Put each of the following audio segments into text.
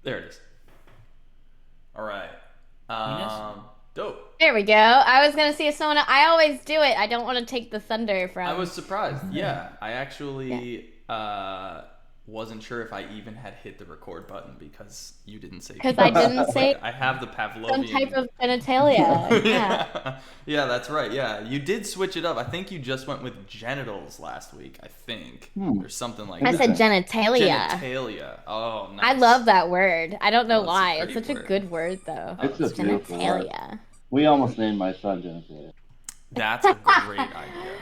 There it is. All right. Dope. There we go. I was gonna see if someone. I always do it. I don't want to take the thunder I was from. surprised. Yeah, I Yeah. actually wasn't sure if I even had hit the record button because you didn't say Because I penis. didn't Like say I have the some type Pavlovian. of genitalia. Yeah. Yeah, yeah, that's right. Yeah, you did switch it up. I think you just went with genitals last week. I think Hmm. or something like I said that. Interesting. genitalia. Genitalia. Oh, I nice. love that word. I don't know Oh, it's a why. It's pretty such a word. good word, though. Oh, It's a it's beautiful word. Genitalia. We almost named my son Genesis. that's a great idea.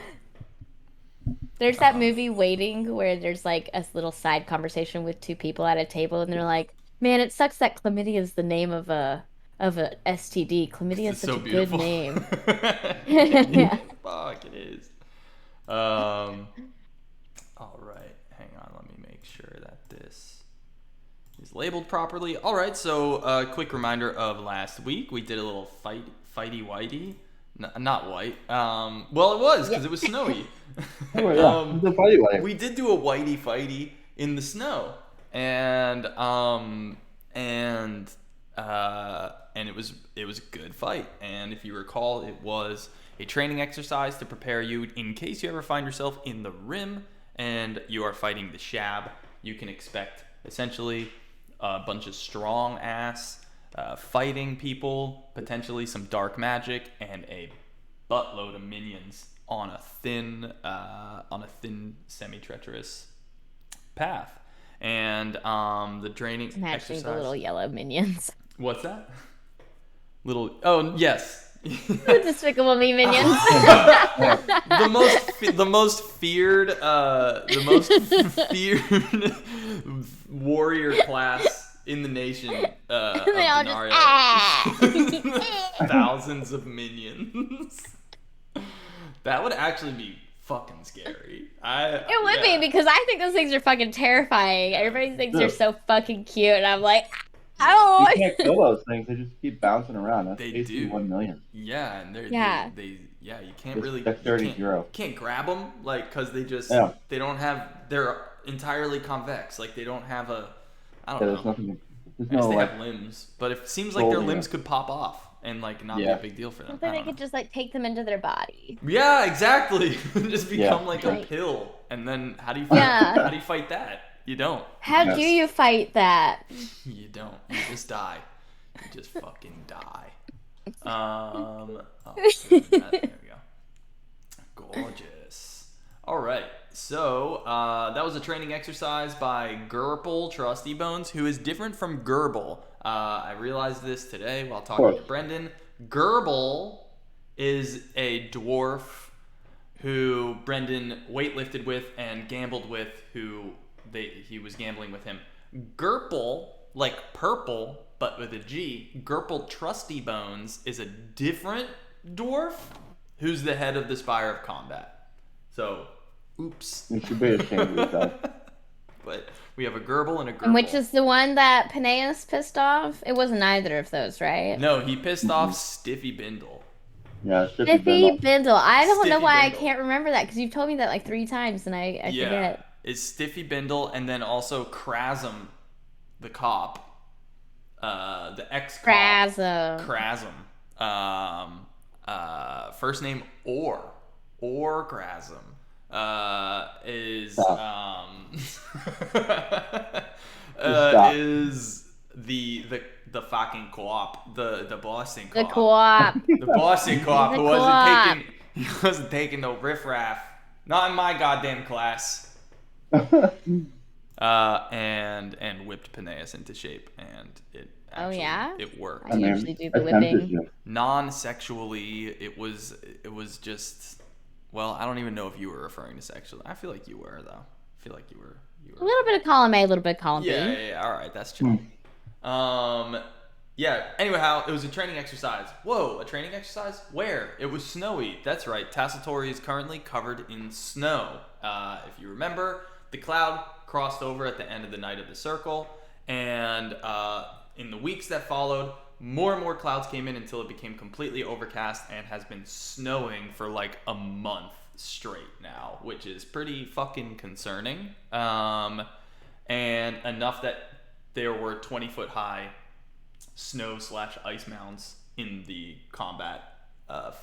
There's that Um, movie Waiting where there's like a little side conversation with two people at a table and they're like, "Man, it sucks that chlamydia is the name of a STD. because Chlamydia is it's such so a good beautiful. name." Yeah. Fuck, it is. Um, all right, hang on. Let me make sure that this is labeled properly. All right, so quick reminder of last week. We did a little fighty whitey. Not white. Well, it was Yeah. because it was snowy. Oh yeah, it's a funny way. We did do a whitey fighty in the snow, and it was a good fight. And if you recall, it was a training exercise to prepare you in case you ever find yourself in the rim and you are fighting the shab. You can expect essentially a bunch of strong ass fighting people, potentially some dark magic, and a buttload of minions on a thin semi-treacherous path. And the training Imagining the exercise. little yellow minions. What's that? Little. Oh yes. The Despicable Me minions. the most feared warrior class in the nation They of all just Denaria. ah. Thousands of minions. That would actually be fucking scary. It would be Yeah. because I think those things are fucking terrifying. Everybody thinks they're True. so fucking cute, and I'm like, Yeah. oh. You can't kill those things. They just keep bouncing around. That's They AC do. 1,000,000. Yeah, and Yeah. yeah, you can't Just really dexterity zero. can't grab them like because Yeah. they don't have they're entirely convex, like they don't have a I don't Yeah. know. There's nothing. There's I guess no they like have limbs, but it seems like their holding limbs it. could pop off and like not be a Yeah. big deal for them. Hopefully I they don't know. could just like take them into their body. Yeah, exactly. Just Yeah. become like a Like, pill, and then yeah. how do you fight that? You don't. How You do just you fight that? you don't. You just die. You just fucking die. Oh, there we go. Gorgeous. All right. So that was a training exercise by Gerbil Trusty Bones, who is different from Gerbil. I realized this today while talking to course. Brendan. Gerbil is a dwarf who Brendan weightlifted with and gambled with, he was gambling with him. Gerpel, like purple, but with a G, Gerpel Trusty Bones is a different dwarf who's the head of the Spire of Combat. So, oops. You should be ashamed of yourself. But we have a Gerbil and a And which Gerbil. is the one that Peneus pissed off? It wasn't either of those, right? No, he pissed off Stiffy Bindle. Yeah, Stiffy Stiffy Bindle. Bindle. I don't know Stiffy why I Bindle. can't remember that because you've told me that like 3 times and I Yeah. forget. It's Stiffy Bindle and then also Krasm, the cop. The ex-cop. Krasm. Krasm. First name Or Krasm. Is Stop. Stop. is the fucking co-op, the Boston The co-op. co-op. The Boston co-op The who co-op. wasn't taking no riffraff. Not in my goddamn class. And whipped Peneus into shape, and it Oh, actually yeah? it worked. I usually do the attempted whipping. to. Non-sexually, it was just, well, I don't even know if you were referring to sexually. I feel like you were though. I feel like you were. A little bit of column A, a little bit of column Yeah, B. yeah, yeah. All right, that's chill. Yeah. Anyway, how it was a training exercise. Whoa, a training exercise? Where? It was snowy. That's right. Tassatori is currently covered in snow. If you remember, the cloud crossed over at the end of the night of the circle, and in the weeks that followed, more and more clouds came in until it became completely overcast and has been snowing for like a month straight now, which is pretty fucking concerning. And enough that there were 20-foot high snow/ice mounds in the combat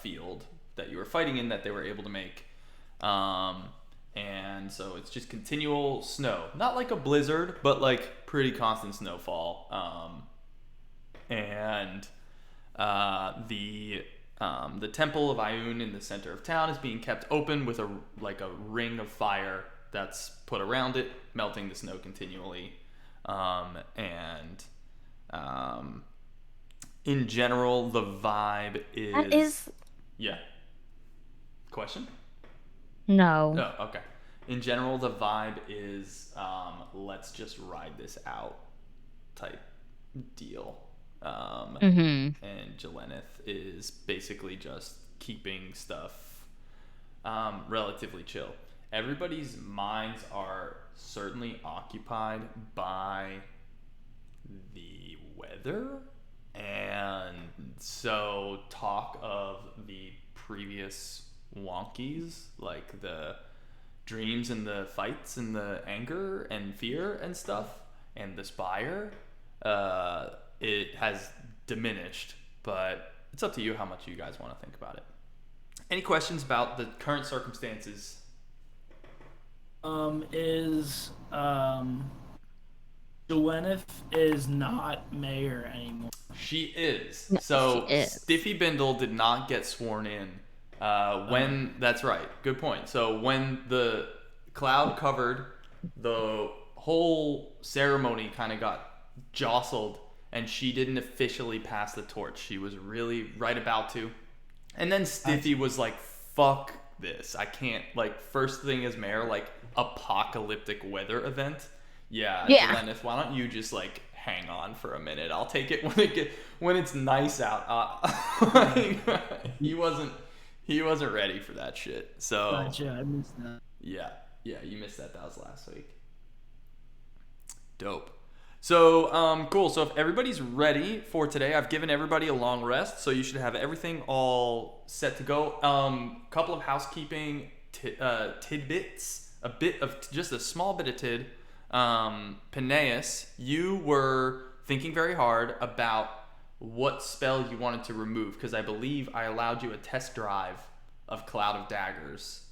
field that you were fighting in that they were able to make. And so it's just continual snow. Not like a blizzard, but like pretty constant snowfall. And the Temple of Ioun in the center of town is being kept open with a ring of fire that's put around it, melting the snow continually. In general, the vibe is... That is... Yeah. Question? No. Oh, okay. In general, the vibe is let's just ride this out type deal. And Jelennith is basically just keeping stuff relatively chill. Everybody's minds are certainly occupied by the weather, and so talk of the previous wonkies, like the dreams and the fights and the anger and fear and stuff, and the spire, it has diminished, but it's up to you how much you guys want to think about it. Any questions about the current circumstances? Jelennith is not mayor anymore. She is. No, So she is. Stiffy Bindle did not get sworn in. That's right. Good point. So when the cloud covered, the whole ceremony kind of got jostled, and she didn't officially pass the torch. She was really right about to. And then Stiffy was like, fuck this. I can't, like, first thing as mayor, like, apocalyptic weather event. Yeah. Jelennith, why don't you just, like, hang on for a minute? I'll take it when it's nice out. He wasn't ready for that shit. So Gotcha, I missed that. yeah, you missed that. That was last week. Dope. So cool. So if everybody's ready for today, I've given everybody a long rest, so you should have everything all set to go. Couple of housekeeping tidbits. Just a small bit of tid. Peneus, you were thinking very hard about what spell you wanted to remove, because I believe I allowed you a test drive of Cloud of Daggers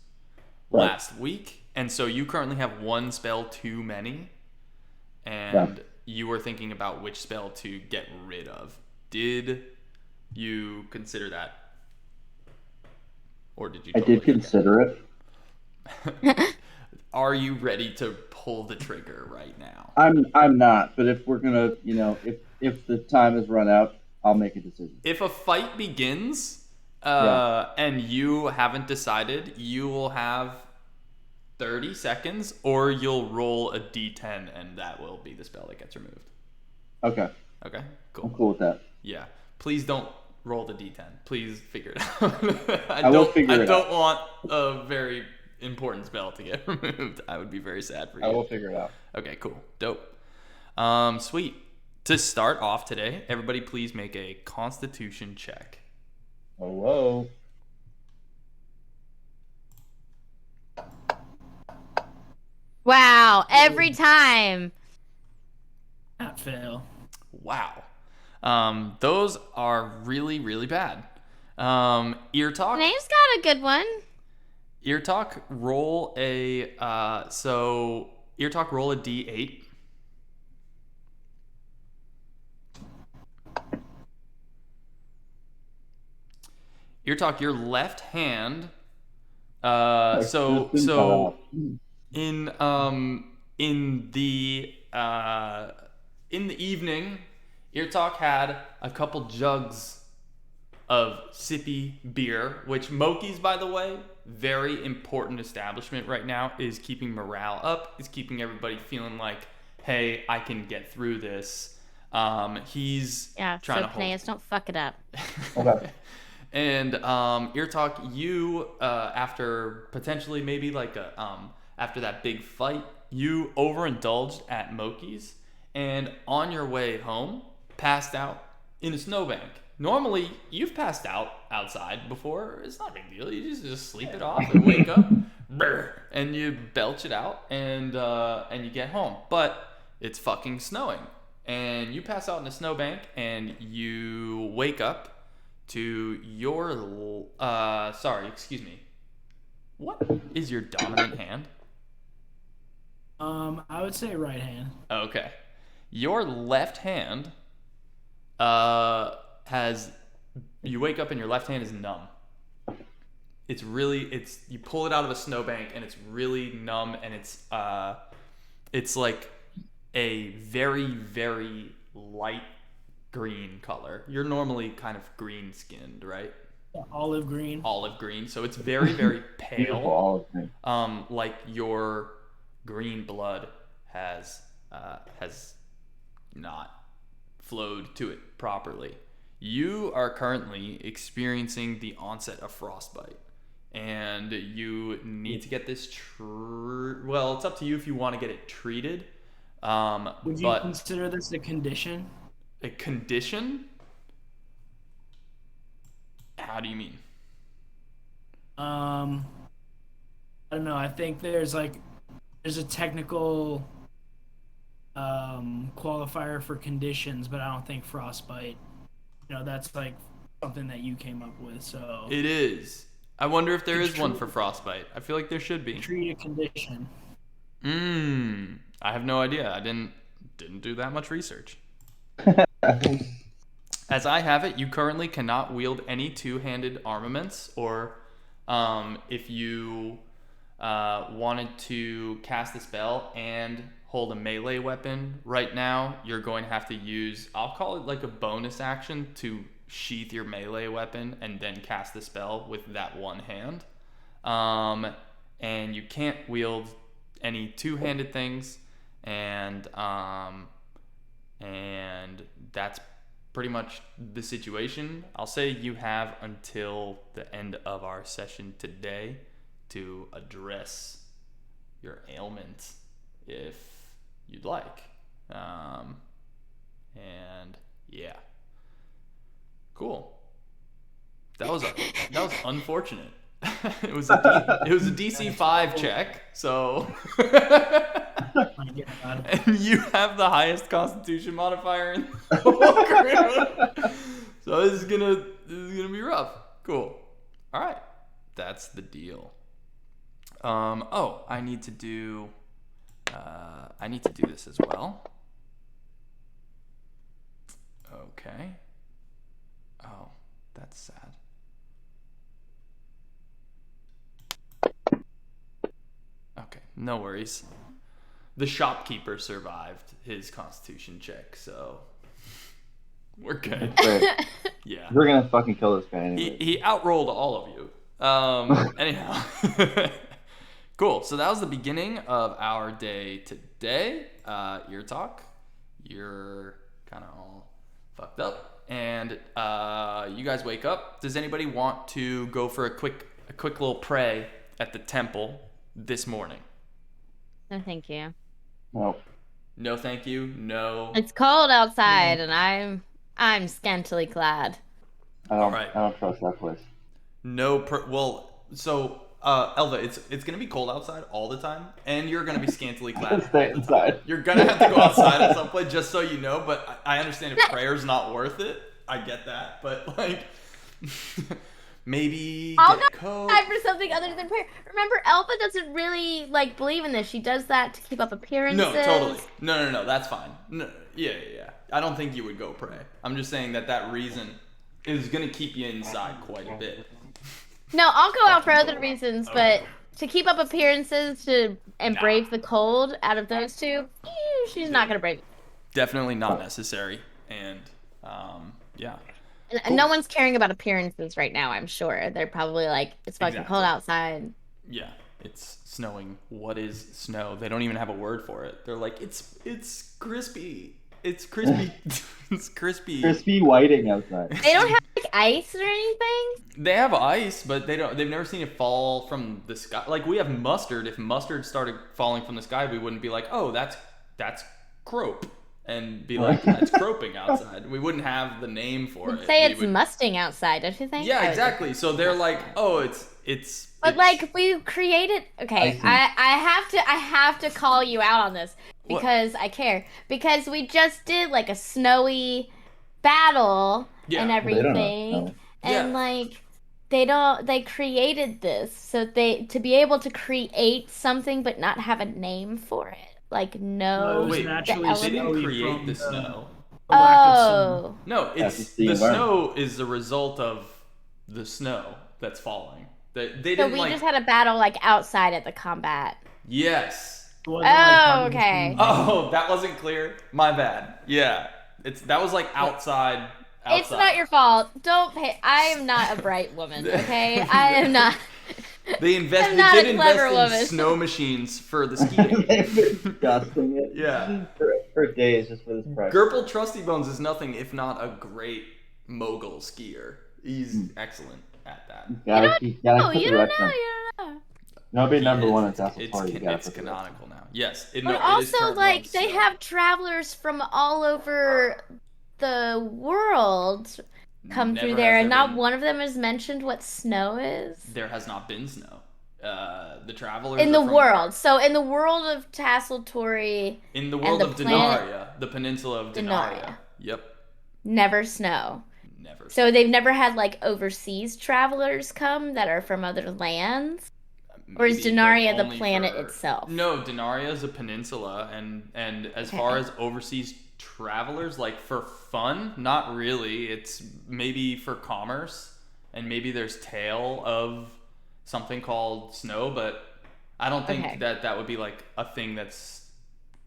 last week, and so you currently have one spell too many, and you were thinking about which spell to get rid of. Did you consider that, or did you? I did consider it. Are you ready to pull the trigger right now? I'm not, but if we're gonna, if the time has run out, I'll make a decision. If a fight begins, and you haven't decided, you will have 30 seconds, or you'll roll a d10, and that will be the spell that gets removed. Okay. Okay, cool. I'm cool with that. Yeah. Please don't roll the d10. Please figure it out. I don't want a very important spell to get removed. I would be very sad for you. I will figure it out. Okay, cool. Dope. Sweet. To start off today, everybody please make a Constitution check. Hello. Wow, every time. Not fail. Wow. Those are really, really bad. Ear Talk. Name's got a good one. Ear Talk, roll a Ear Talk, roll a d8. Ear Talk, your left hand. In the evening, Ear Talk had a couple jugs of sippy beer, which Moki's, by the way, very important establishment right now, is keeping morale up, is keeping everybody feeling like, hey, I can get through this. He's trying to hold. Peneus, don't fuck it up. Okay. And Ear Talk, you after potentially maybe like after that big fight, you overindulged at Moki's, and on your way home, passed out in a snowbank. Normally, you've passed out outside before. It's not a big deal. You just sleep it off and wake up, and you belch it out, and you get home. But it's fucking snowing, and you pass out in a snowbank, and you wake up to your excuse me. What is your dominant hand? I would say right hand. Okay. Your left hand has you wake up and your left hand is numb. It's you pull it out of a snowbank and it's really numb, and it's like a very, very light green color. You're normally kind of green skinned, right? Olive green. Olive green. So it's very, very Beautiful pale. olive green. Like your green blood has not flowed to it properly. You are currently experiencing the onset of frostbite, and you need to get this well, it's up to you if you want to get it treated. Would you consider this a condition? A condition? How do you mean? I don't know. I think there's a technical qualifier for conditions, but I don't think frostbite. That's like something that you came up with. So It is. I wonder if there is one for frostbite. I feel like there should be. treat a condition. I have no idea. I didn't do that much research. As I have it, you currently cannot wield any two-handed armaments, or if you wanted to cast a spell and hold a melee weapon right now, you're going to have to use, I'll call it like a bonus action, to sheath your melee weapon and then cast the spell with that one hand. And you can't wield any two-handed things, and that's pretty much the situation. I'll say you have until the end of our session today to address your ailment if you'd like. And yeah. Cool. That was unfortunate. it was a DC 5 check, so and you have the highest Constitution modifier in the whole group. So this is gonna be rough. Cool. All right, that's the deal. I need to do this as well. Okay. Oh, that's sad. Okay, no worries. The shopkeeper survived his Constitution check, so we're good. Great. Yeah. We're gonna fucking kill this guy anyway. He outrolled all of you. Anyhow. Cool. So that was the beginning of our day today. Your talk. You're kind of all fucked up, and you guys wake up. Does anybody want to go for a quick little pray at the temple this morning? No, thank you. No. No, thank you. No. It's cold outside, and I'm scantily clad. I All right. don't trust that place. No. Elva, it's gonna be cold outside all the time, and you're gonna be scantily clad. Stay inside. You're gonna have to go outside at some point, just so you know. But I understand if prayer's not worth it. I get that, but like, maybe I'll get a go coat. outside for something other than prayer. Remember, Alpha doesn't really believe in this. She does that to keep up appearances. No, totally. No. That's fine. No, yeah. I don't think you would go pray. I'm just saying that reason is gonna keep you inside quite a bit. No, I'll go out for other reasons, but to keep up appearances and brave the cold, out of those two, she's not gonna brave it. Definitely not necessary, and yeah. And no one's caring about appearances right now, I'm sure. They're probably like, it's fucking Exactly. cold outside. Yeah, it's snowing. What is snow? They don't even have a word for it. They're like, it's crispy. It's crispy. It's crispy. Crispy whiting outside. They don't have ice or anything? They have ice, but they've never seen it fall from the sky. Like, we have mustard. If mustard started falling from the sky, we wouldn't be like, oh, that's crope, and be like, it's croping outside. We wouldn't have the name for it. Say it's musting outside, don't you think? Yeah, exactly. So they're like, oh, it's. But we created. Okay, I have to call you out on this. because I care. Because we just did like a snowy battle and Yeah. They don't know. everything, No. and Yeah. like they created this so they to be able to create something but not have a name for it. Like No, it know was Wait, the naturally they didn't element. snowy create from the snow. the lack of sun. Oh, No, That's it's just the the environment. snow is the result of the snow that's falling. They so didn't we like. just had a battle like outside at the combat. Yes. It wasn't like part Oh, of the okay. Oh, that wasn't clear. My bad. Yeah, that was like outside. It's not your fault. Don't pay. I am not a bright woman, okay? I am not. They I'm They not did a invest clever in woman. snow machines for the skiing. They've been discussing it Yeah. for days just for this price. Gerbil Trusty Bones is nothing if not a great mogul skier. He's excellent at that. You gotta Oh, put you the don't reps know. in. You don't know. He'll be He number is. one in It's, Tassel it's, Tour. You gotta it's put the reps. canonical now. Yes. But No, it is also, currently like, on they snow. have travelers from all over the world come through Never there, has and there not been- one of them has mentioned what snow is. There has not been snow. The travelers In are the from- world. So, in the world of Tassel Tori, In the and world the of planet Denaria, the peninsula of Denaria. Denaria. Yep. never snow. Never. So, they've never had, like, overseas travelers come that are from other lands? Or is Maybe, but Denaria the only planet for- itself? No, Denaria is a peninsula, and as Okay. far as overseas travelers, like for fun, not really. It's maybe for commerce, and maybe there's tale of something called snow, but I don't think Okay. that would be like a thing that's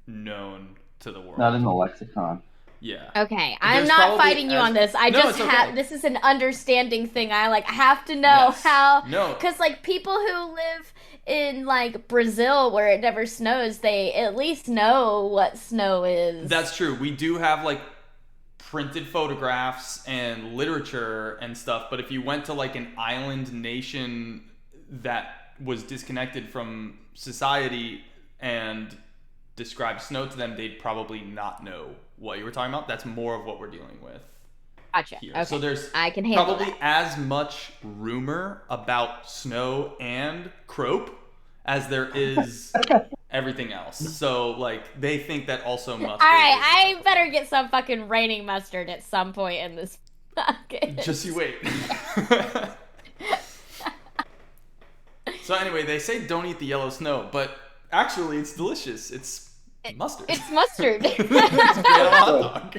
known to the world. Not in the lexicon. Yeah. Okay, I'm There's not probably fighting you as- on this. I No, just it's have okay. this is an understanding thing. I like have to know Yes. how No. because like people who live in like Brazil where it never snows, they at least know what snow is. That's true. We do have like printed photographs and literature and stuff, but if you went to like an island nation that was disconnected from society and described snow to them, they'd probably not know what you were talking about. That's more of what we're dealing with Gotcha. here. Okay. So there's I can handle probably that. as much rumor about snow and crope as there is everything else. So like they think that also mustard. All right, is- I better get some fucking raining mustard at some point in this pocket. Just you wait. So anyway, they say don't eat the yellow snow, but actually it's delicious. It's mustard. It's mustard. It's made on a hot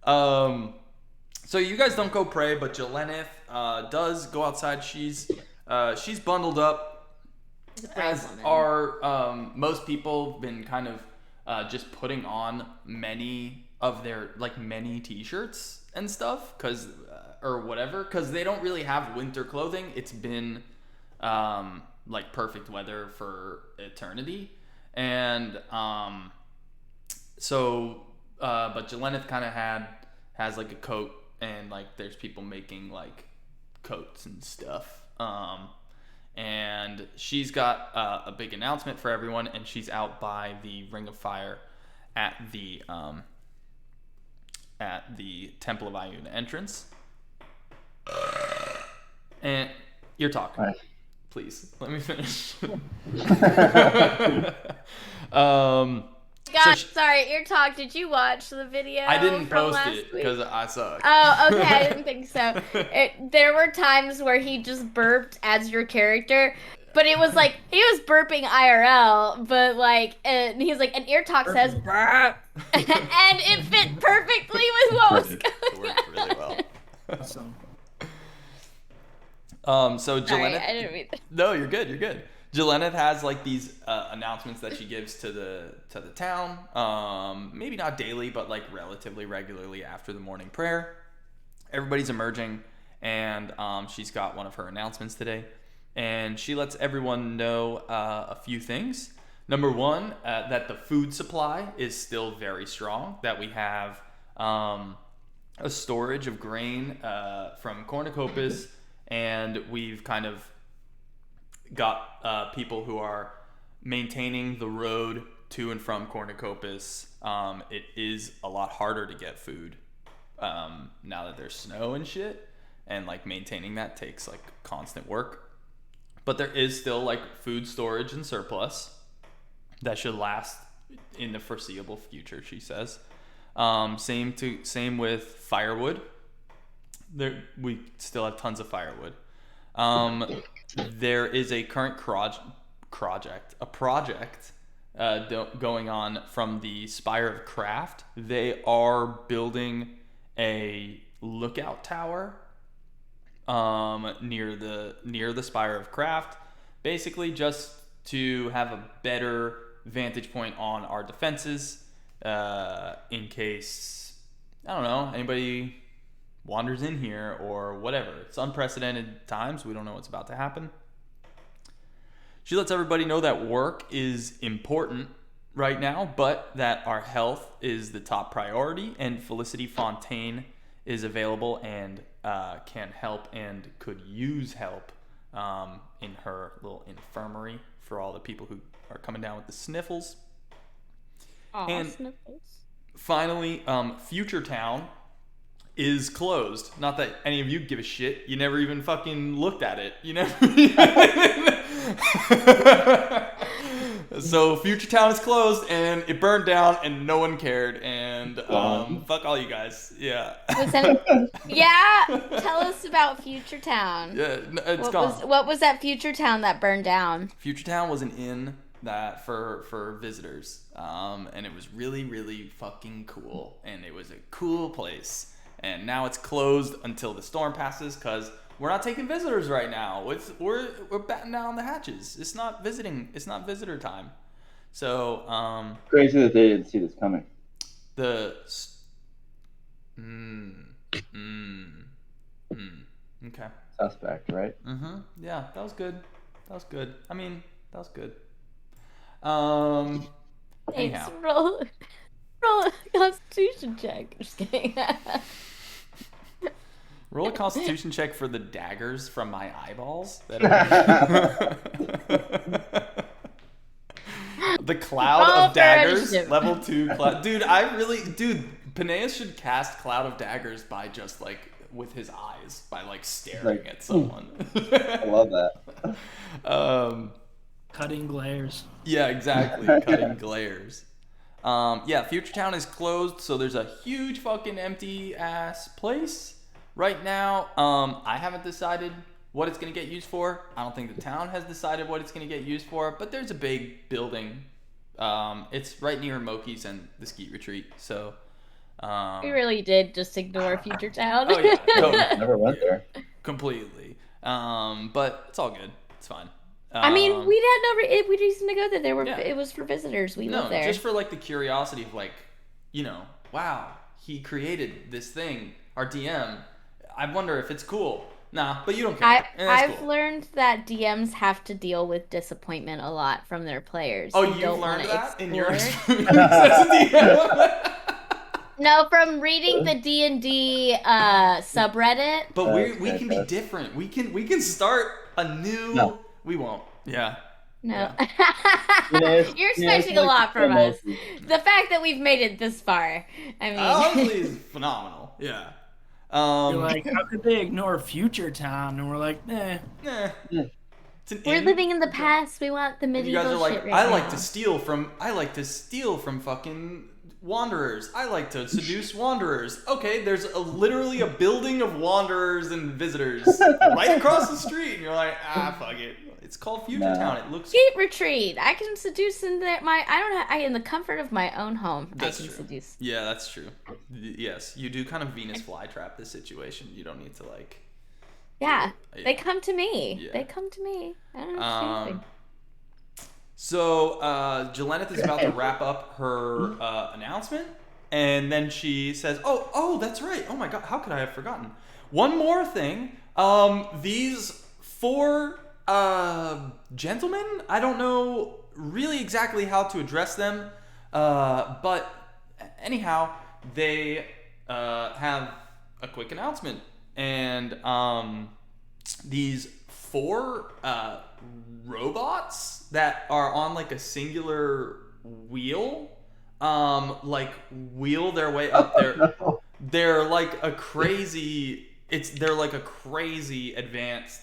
dog. So you guys don't go pray, but Jelenith does go outside. She's bundled up, as woman. are most people. Been kind of just putting on many of their many t-shirts and stuff, or whatever, because they don't really have winter clothing. It's been like perfect weather for eternity, and but Jelenith kind of has like a coat, and like there's people making like coats and stuff, and she's got a big announcement for everyone, and she's out by the Ring of Fire at the Temple of Iouna entrance. And you're talking. Right. Please, let me finish. God, So sorry, ear talk. Did you watch the video? I didn't from post last it week? because I suck. Oh, okay. I didn't think so. There were times where he just burped as your character, but it was like he was burping IRL, but like, and he's like, an ear talk says burp, and it fit perfectly with what was It going worked on. really well. Awesome. So Sorry, Jelenith, I didn't mean. no, you're good. You're good. Jelenith has like these announcements that she gives to the town. Maybe not daily, but like relatively regularly after the morning prayer. Everybody's emerging, and she's got one of her announcements today, and she lets everyone know a few things. Number one, that the food supply is still very strong. That we have a storage of grain from Cornucopis, and we've kind of got people who are maintaining the road to and from Cornucopis. It is a lot harder to get food now that there's snow and shit, and like maintaining that takes like constant work. But there is still like food storage and surplus. that should last in the foreseeable future, she says. Same with firewood. We still have tons of firewood. There is a current project going on from the Spire of Craft. They are building a lookout tower near the Spire of Craft, basically just to have a better vantage point on our defenses, in case, I don't know, anybody wanders in here or whatever. It's unprecedented times. We don't know what's about to happen. She lets everybody know that work is important right now, but that our health is the top priority, and Felicity Fontaine is available and can help and could use help in her little infirmary for all the people who are coming down with the sniffles. And sniffles. Finally, Future Town is closed. Not that any of you give a shit. You never even fucking looked at it. You never. So Future Town is closed and it burned down and no one cared, and fuck all you guys. Yeah. Yeah. Tell us about Future Town. Yeah, it's gone. What was that Future Town that burned down? Future Town was an inn that for visitors, and it was really, really fucking cool, and it was a cool place. And now it's closed until the storm passes, because we're not taking visitors right now. We're batting down the hatches. It's not visitor time. So crazy that they didn't see this coming. Okay. Suspect, right? Yeah, that was good. I mean, that was good. Anyhow. Roll a Constitution check. Just kidding. Roll a Constitution check for the daggers from my eyeballs. The Cloud of Daggers, level 2 cloud. Dude, Paneas should cast Cloud of Daggers by just like with his eyes, by like staring at someone. I love that. Cutting glares. Yeah, exactly. Cutting glares. Yeah, Future Town is closed, so there's a huge fucking empty ass place right now. I haven't decided what it's going to get used for. I don't think the town has decided what it's going to get used for, but there's a big building. It's right near Moki's and the Skeet Retreat, so... we really did just ignore Future Town. Oh, yeah. Totally. Never went there. Completely. But it's all good. It's fine. I mean, we had no reason to go there. It was for visitors. We live there. Just for like the curiosity of like, wow, he created this thing. Our DM. I wonder if it's cool. Nah, but you don't care. I've learned that DMs have to deal with disappointment a lot from their players. Oh, you've learned that in your experience as a DM? No, from reading the D&D subreddit. But we can be different. We can start a new. No. We won't. Yeah. No. Yeah. You're expecting a lot from us. The fact that we've made it this far, I mean, honestly, is phenomenal. Yeah. You're like, how could they ignore Future Town? And we're like, nah. We're living in the past. We want the medieval shit. You guys are like, right I now. like to steal from fucking wanderers. I like to seduce wanderers. Okay, there's literally a building of wanderers and visitors right across the street, and you're like, fuck it. It's called Future Town. It looks. Skeet Retreat. I can seduce in in the comfort of my own home. That's I can true. Seduce. Yeah, that's true. Yes, you do kind of Venus flytrap this situation. You don't need to like. Yeah, they come to me. Yeah. They come to me. I don't know anything. So, Jelenith is about to wrap up her announcement, and then she says, "Oh, that's right. Oh my God, how could I have forgotten? One more thing. These 4 gentlemen. I don't know really exactly how to address them, but anyhow, they have a quick announcement, and these 4 robots that are on like a singular wheel, wheel their way up there. They're like a crazy advanced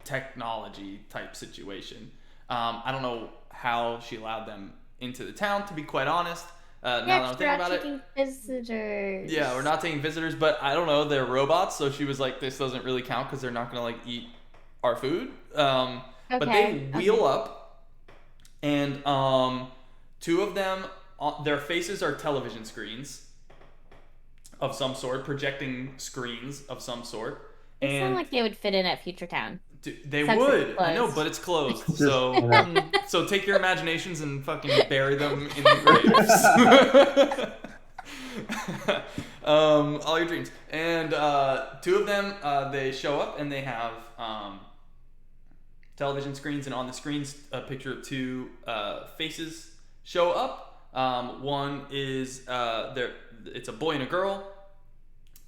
technology type situation. I don't know how she allowed them into the town. To be quite honest, now that I'm Next, we're thinking not about it, taking visitors. yeah, we're not taking visitors, but I don't know. They're robots, so she was like, this doesn't really count because they're not gonna like eat our food. But they wheel up, and two of them, their faces are television screens of some sort, projecting screens of some sort. They sound And like they would fit in at Future Town. they Sucks would. it's I know, closed. but it's closed. Just, So, you know. so take your imaginations and fucking bury them in the graves. All your dreams. And two of them, they show up and they have television screens, and on the screens, a picture of two faces show up. One is it's a boy and a girl,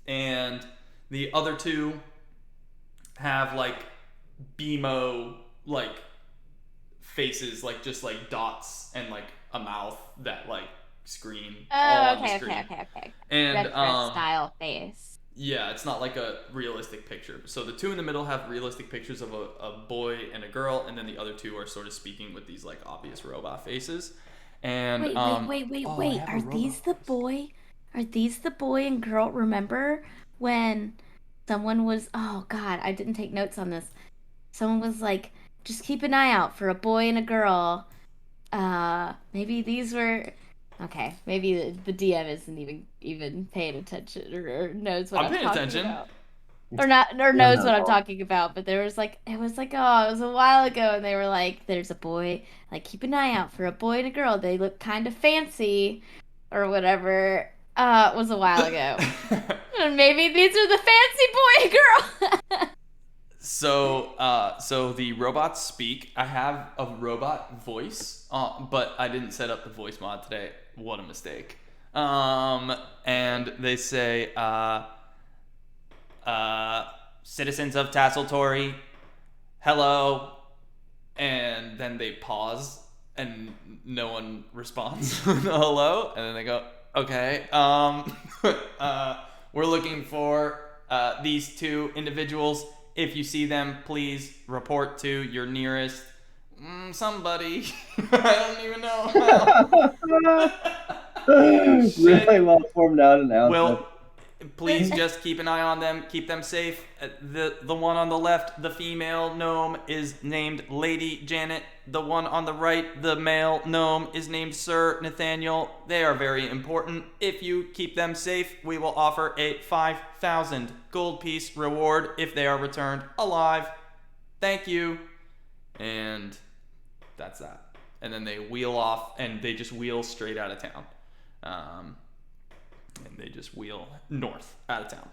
and the other two have like BMO like faces, like just like dots and like a mouth that like screen all on the screen. Okay. And Retro style face. yeah, it's not like a realistic picture. So the two in the middle have realistic pictures of a boy and a girl, and then the other two are sort of speaking with these like obvious robot faces. And Wait. oh, I have a Are these the robot voice. boy? Are these the boy and girl? Remember when someone was? Oh God, I didn't take notes on this. Someone was like, just keep an eye out for a boy and a girl. Maybe these were. Okay, maybe the DM isn't even paying attention or knows what I'm I'm paying talking attention. about. Or not, or knows what I'm talking about. But there was like, it was a while ago, and they were like, there's a boy, like keep an eye out for a boy and a girl. They look kind of fancy, or whatever. It was a while ago, and maybe these are the fancy boy and girl. So the robots speak. I have a robot voice, but I didn't set up the voice mod today. What a mistake. And they say, citizens of Tasseltory, hello. And then they pause, and no one responds. Hello. And then they go, okay. We're looking for these two individuals. If you see them, please report to your nearest somebody. I don't even know. Really well formed out announcement. Well, please just keep an eye on them. Keep them safe. The one on the left, the female gnome, is named Lady Janet. The one on the right, the male gnome, is named Sir Nathaniel. They are very important. If you keep them safe, we will offer a 5,000 gold piece reward if they are returned alive. Thank you. And that's that. And then they wheel off, and they just wheel straight out of town. And they just wheel north out of town.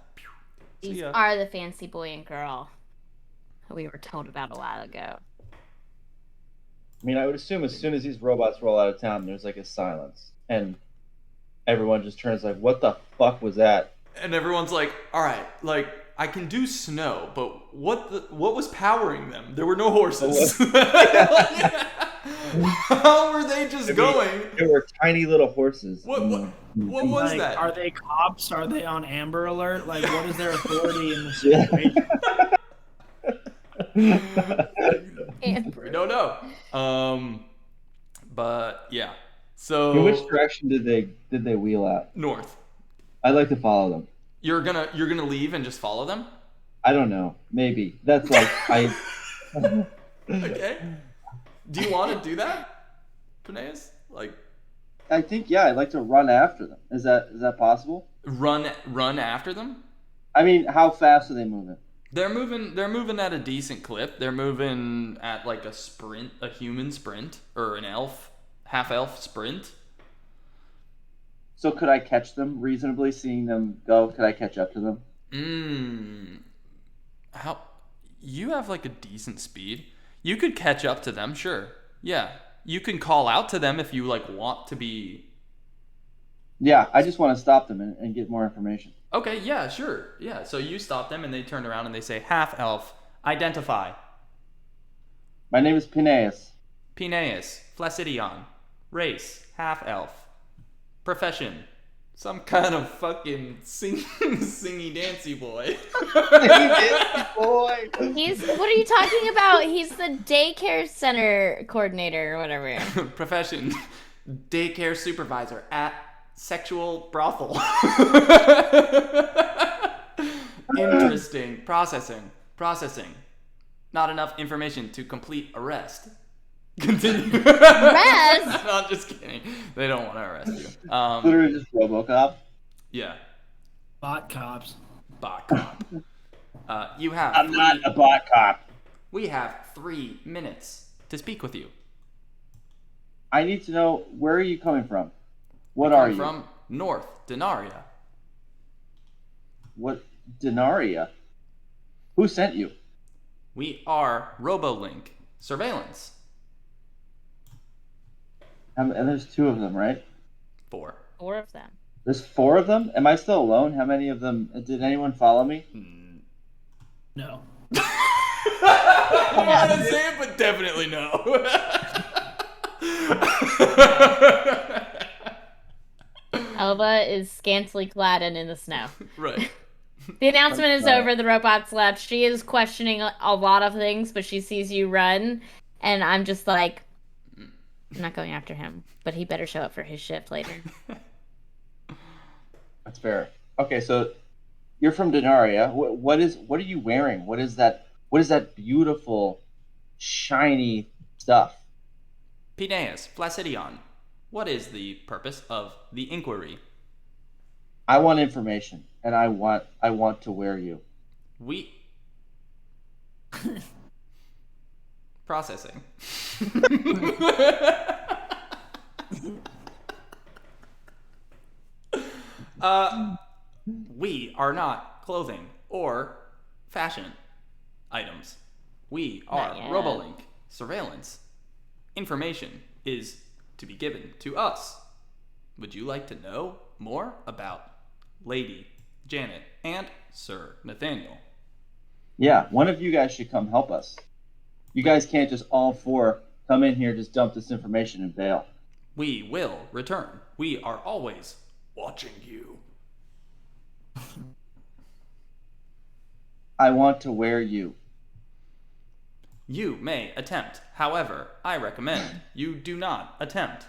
These are the fancy boy and girl we were told about a while ago. I mean, I would assume as soon as these robots roll out of town, there's like a silence, and everyone just turns like, "What the fuck was that?" And everyone's like, "All right, like I can do snow, but what was powering them? There were no horses. How were they just going? There were tiny little horses. What was Like, that? are they cops? Are they on Amber Alert? Like, what is their authority in the situation? We don't know. But yeah. So In which direction did they wheel out? north. I'd like to follow them. You're gonna leave and just follow them? I don't know. Maybe that's like I. Okay. Do you want to do that, Peneus? Like, I think I'd like to run after them. Is that possible? run after them? I mean, how fast are they moving? They're moving at a decent clip. They're moving at like a sprint, a human sprint, or an half elf sprint. So could I catch them reasonably? Seeing them go, could I catch up to them? How you have like a decent speed. You could catch up to them, sure. Yeah. You can call out to them if you like want to be. Yeah, I just want to stop them and get more information. Okay, yeah, sure. Yeah. So you stop them and they turn around and they say, half elf, identify. My name is Pineus. Peneus, Flaccidion. Race, half elf. Profession, Some kind of fucking singy dancy boy. Boy. What are you talking about? He's the daycare center coordinator or whatever. Profession: daycare supervisor at sexual brothel. Interesting. Processing. Not enough information to complete arrest. Continue. Arrest? No, I'm just kidding. They don't want to arrest you. Literally just RoboCop. Yeah. Bot cops. Bot cop. You have. I'm not a bot cop. We have 3 minutes to speak with you. I need to know, where are you coming from? What are you? From North Denaria. What Denaria? Who sent you? We are RoboLink Surveillance. And there's 2 of them, right? 4. 4 of them. There's 4 of them? Am I still alone? How many of them? Did anyone follow me? No. I want to say it, but definitely no. Elva is scantily clad and in the snow. Right. The announcement is over. The robot's left. She is questioning a lot of things, but she sees you run, and I'm just like, I'm not going after him, but he better show up for his shift later. That's fair. Okay, so you're from Denaria. What are you wearing? What is that beautiful, shiny stuff? Pineus, Placidion, what is the purpose of the inquiry? I want information, and I want to wear you. We... Processing. We are not clothing or fashion items. We are RoboLink Surveillance. Information is to be given to us. Would you like to know more about Lady Janet and Sir Nathaniel? Yeah, one of you guys should come help us. You guys can't just all 4 come in here, just dump this information and bail. We will return. We are always watching you. I want to wear you. You may attempt. However, I recommend you do not attempt.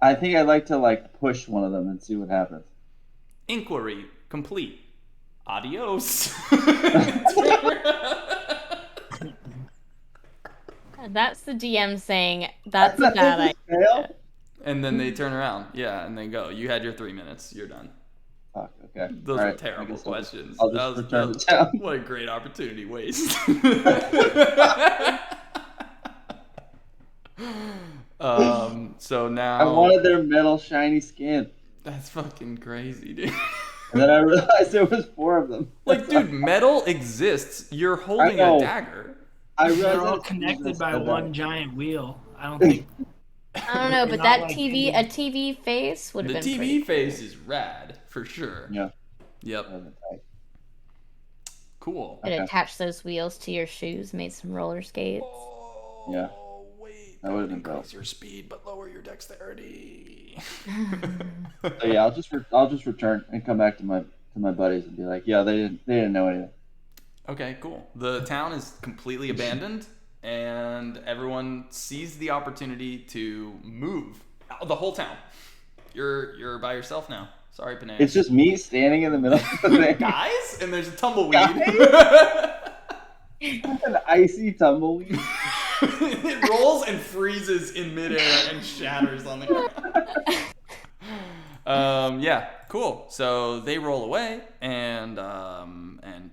I think I'd like to push one of them and see what happens. Inquiry complete. Adios. That's the DM saying that's a bad idea. Fail? And then they turn around. Yeah, and they go. You had your 3 minutes. You're done. Fuck, okay. Those All were right, terrible I guess questions. I'll just return to town. What a great opportunity waste. So now... I wanted their metal shiny skin. That's fucking crazy, dude. And then I realized there was 4 of them. Like, dude, metal exists. You're holding I know. a dagger. I realized They're all that connected by so bad. one giant wheel. I don't think. I don't know, but Not that like a TV face would have The been TV pretty face is rad, for sure. Yeah. Yep. Cool. Could Okay. attach those wheels to your shoes, made some roller skates. Yeah. Wait, That would've been increase dope. your speed, but lower your dexterity. So yeah, I'll just return and come back to my buddies and be like, yeah, they didn't know anything. Okay, cool. The town is completely abandoned, and everyone sees the opportunity to move. The whole town. You're by yourself now. Sorry, Panay. It's just me standing in the middle of the thing. Guys, and there's a tumbleweed. An icy tumbleweed. It rolls and freezes in midair and shatters on the ground. Yeah, cool. So they roll away, and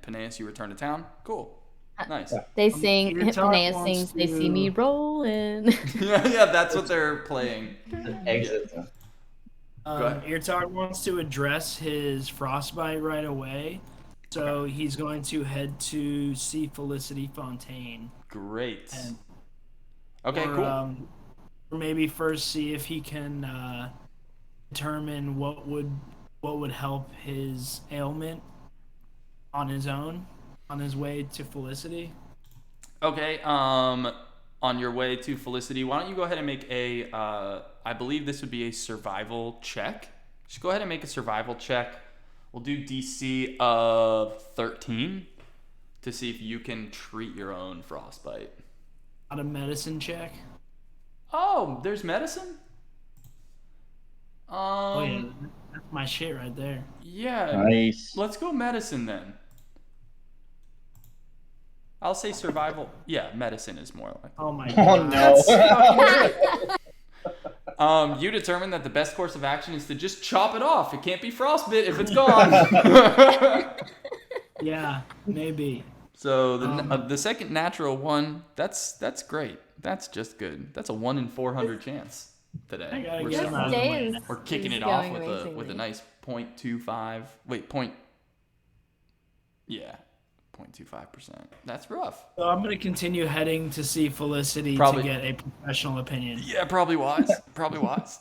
Peneus, you return to town. Cool, nice. They sing, Your talk Panea wants sings, they see to- me rolling. Yeah, that's what they're playing. Exit. Go ahead. Eartog wants to address his frostbite right away, so he's going to head to see Felicity Fontaine. Great. And, Okay, or, cool. Or maybe first see if he can determine what would help his ailment on his own, on his way to Felicity. Okay, on your way to Felicity, why don't you go ahead and make a, I believe this would be a survival check. Just go ahead and make a survival check. We'll do DC of 13 to see if you can treat your own frostbite. Not a medicine check. Oh, there's medicine? Oh yeah, that's my shit right there. Yeah. Nice. Let's go medicine then. I'll say survival. Yeah, medicine is more like. Oh my Oh god. no. You determine that the best course of action is to just chop it off. It can't be frostbite if it's gone. Yeah, maybe. So the second natural one, that's great. That's just good. That's a 1 in 400 chance today. I gotta We're get starting- him out of the way. Days. We're kicking is it off going with a amazingly. nice 0.25. Wait, 0.25%. That's rough. So I'm gonna continue heading to see Felicity Probably- to get a professional opinion. Yeah, probably wise. Probably wise.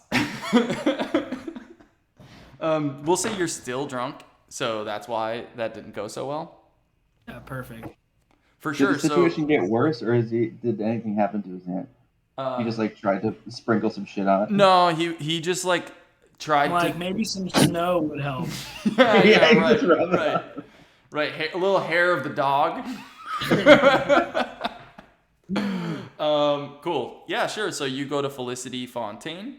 We'll say you're still drunk, so that's why that didn't go so well. Yeah, perfect. For Did sure. the situation get worse, or did anything happen to his hand? So He just like tried to sprinkle some shit on it. no, he just like tried Like to. maybe some snow would help. Yeah, Yeah, he right, just rubbed it right, right. A little hair of the dog. Cool. Yeah, sure. So you go to Felicity Fontaine,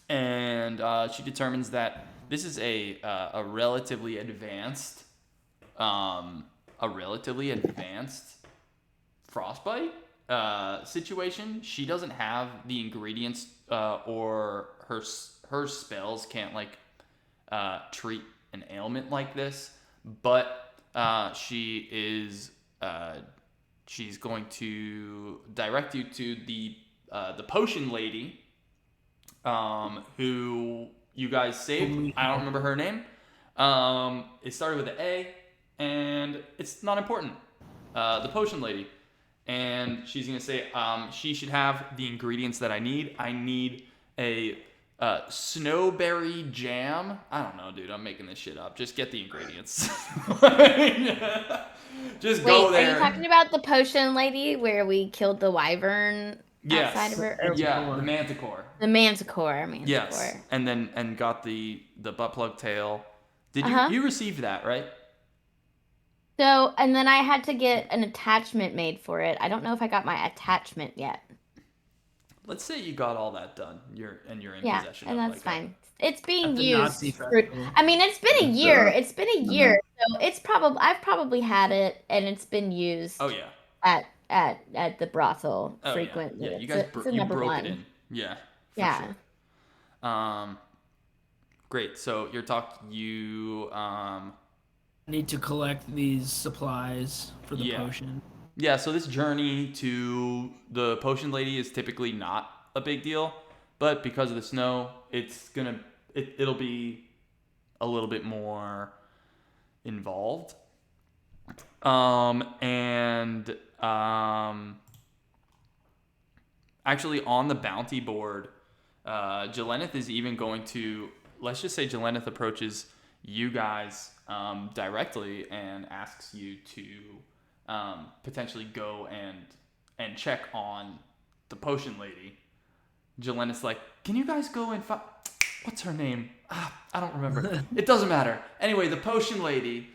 and she determines that this is a relatively advanced, frostbite situation. She doesn't have the ingredients, or her spells can't like treat an ailment like this, but she's going to direct you to the potion lady, who you guys saved. I don't remember her name. It started with an A, and it's not important. The potion lady, and she's gonna say she should have the ingredients that I need. I need a snowberry jam. I don't know, dude. I'm making this shit up. Just get the ingredients. Just go Wait, there. are you talking about the potion lady where we killed the wyvern outside of her? Or Yeah, the manticore. The manticore. Yes, and got the butt plug tail. Did you Uh-huh. you received that, right? So, and then I had to get an attachment made for it. I don't know if I got my attachment yet. Let's say you got all that done. You're in Yeah, possession and of that's like fine. It's being At the used. Nazi For, festival. I mean, it's been a year. It's been a Mhm. year, so it's I've probably had it, and it's been used Oh yeah. at the brothel Oh frequently. yeah. Yeah, you It's guys a- it's a you number broke one. it in. Yeah. For Yeah. Sure. Great. So you I need to collect these supplies for the Yeah. potion. Yeah, so this journey to the potion lady is typically not a big deal, but because of the snow, it'll be a little bit more involved. Actually on the bounty board, Jelenith is even going to, let's just say Jelenith approaches you guys directly and asks you to potentially go and check on the potion lady. Jelenith's like, can you guys go and what's her name? I don't remember. It doesn't matter. Anyway, the potion lady,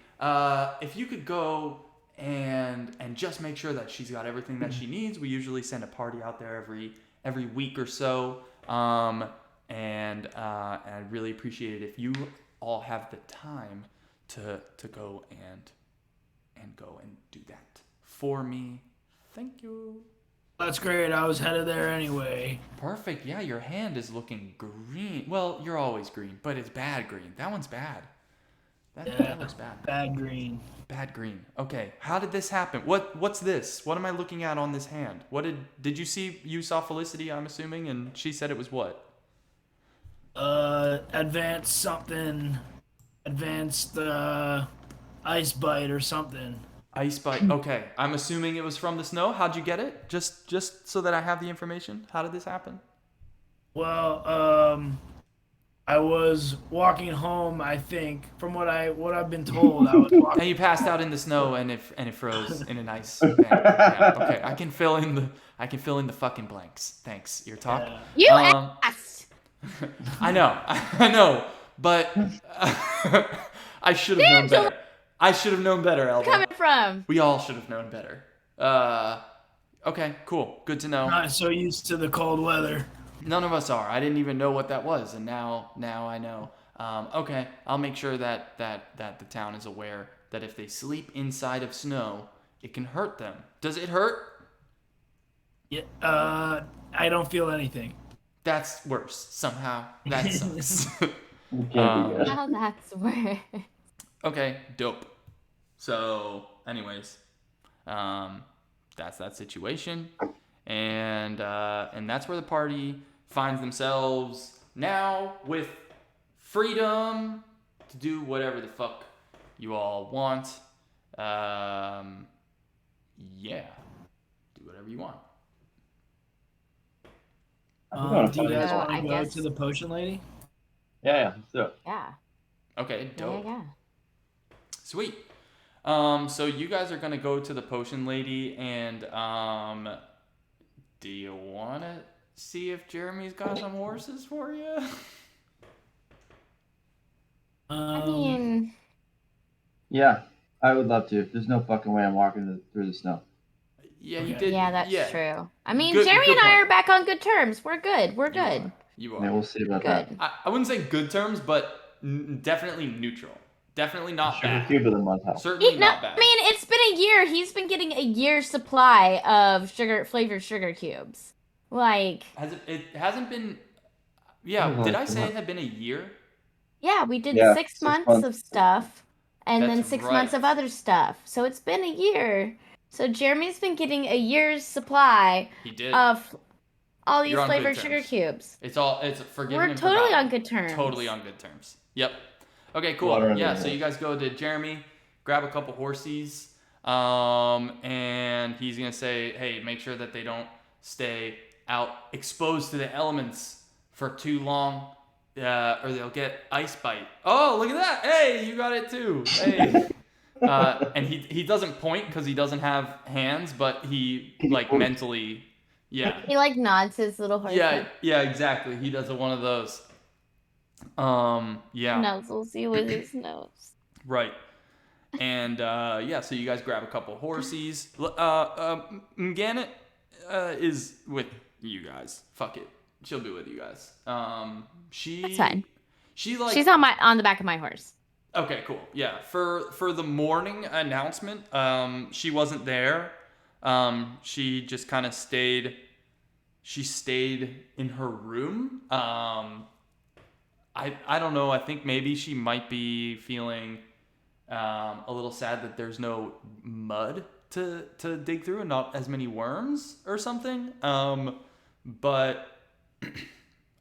if you could go and just make sure that she's got everything that she needs. We usually send a party out there every week or so. And I'd really appreciate it if you all have the time to go and go and do that for me. Thank you. That's great. I was headed there anyway. Perfect. Yeah, your hand is looking green. Well, you're always green, but it's bad green. That one's bad. That looks bad. Bad green. Bad green. Okay. How did this happen? What's this? What am I looking at on this hand? What did you saw Felicity, I'm assuming, and she said it was what? Advanced something. Advanced ice bite or something. Ice bite. Okay. I'm assuming it was from the snow. How'd you get it? Just so that I have the information. How did this happen? Well, I was walking home. I think, from what I've been told, I was walking. And you passed out in the snow, and it froze in an ice bank. Yeah, okay, I can fill in the fucking blanks. Thanks. Your talk. Yeah. You Um, asked. I know. But I should have known better. I should have known better, Elva. Coming from. We all should have known better. Okay, cool. Good to know. Not so used to the cold weather. None of us are. I didn't even know what that was, and now I know. Okay, I'll make sure that the town is aware that if they sleep inside of snow, it can hurt them. Does it hurt? Yeah. I don't feel anything. That's worse. Somehow that sucks. You can't be good. Oh, that's worse. Okay, dope. So, anyways, that's that situation, and that's where the party finds themselves now with freedom to do whatever the fuck you all want. Yeah, do whatever you want. Do you guys So, want I to go guess- to the potion lady? Yeah. So Yeah. Okay, dope. Yeah. Sweet. So you guys are gonna go to the potion lady, and do you wanna see if Jeremy's got some horses for you? I mean, yeah, I would love to. There's no fucking way I'm walking through the snow. Yeah, you Okay. did. yeah, that's true. I mean, Good- Jeremy good and I point. are back on good terms. We're good. We're good. You Yeah, are. we'll see about Good. I wouldn't say good terms, but definitely neutral. Definitely that. not Sugar bad. cube of the month help. Certainly No, not bad. I mean, it's been a year. He's been getting a year's supply of flavored sugar cubes. Like, It hasn't been. Yeah, Oh, did I come say on. it had been a year? yeah, we did Yeah, 6 6 months months. of stuff, and then That's 6 right. months of other stuff. So it's been a year. So Jeremy's been getting a year's supply He did. of all these You're on good flavored sugar terms. cubes. It's forgiven. We're and totally forgotten. on good terms. Totally on good terms. Yep. Okay, cool. Water under Yeah, the so hill. you guys go to Jeremy, grab a couple horsies, and he's gonna say, hey, make sure that they don't stay out exposed to the elements for too long, or they'll get ice bite. Oh, look at that! Hey, you got it too. Hey. And he doesn't point because he doesn't have hands, but he like mentally, yeah. He like nods his little horse. Yeah, exactly. He does one of those. Yeah, Nuzzles you with his nose. right. And yeah, so you guys grab a couple horsies. Mganet is with you guys. Fuck it, she'll be with you guys. That's fine. She's She's on the back of my horse. Okay, cool. Yeah, for the morning announcement, she wasn't there. She just kind of stayed. She stayed in her room. I don't know. I think maybe she might be feeling a little sad that there's no mud to dig through and not as many worms or something. But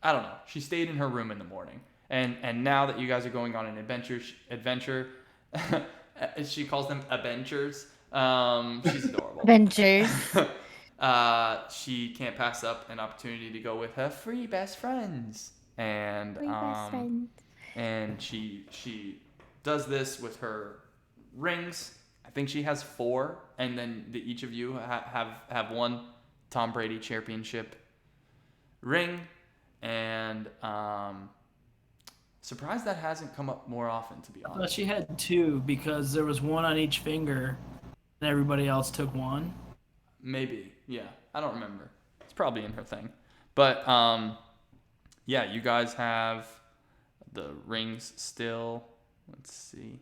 I don't know. She stayed in her room in the morning. And now that you guys are going on an adventure, she calls them adventures. She's adorable. Adventures. She can't pass up an opportunity to go with her free best friends, and and she does this with her rings. I think she has 4, and then each of you have one Tom Brady championship ring, and surprised that hasn't come up more often, to be I thought honest. she had 2 because there was one on each finger, and everybody else took one. Maybe, yeah. I don't remember. It's probably in her thing. But yeah, you guys have the rings still. Let's see.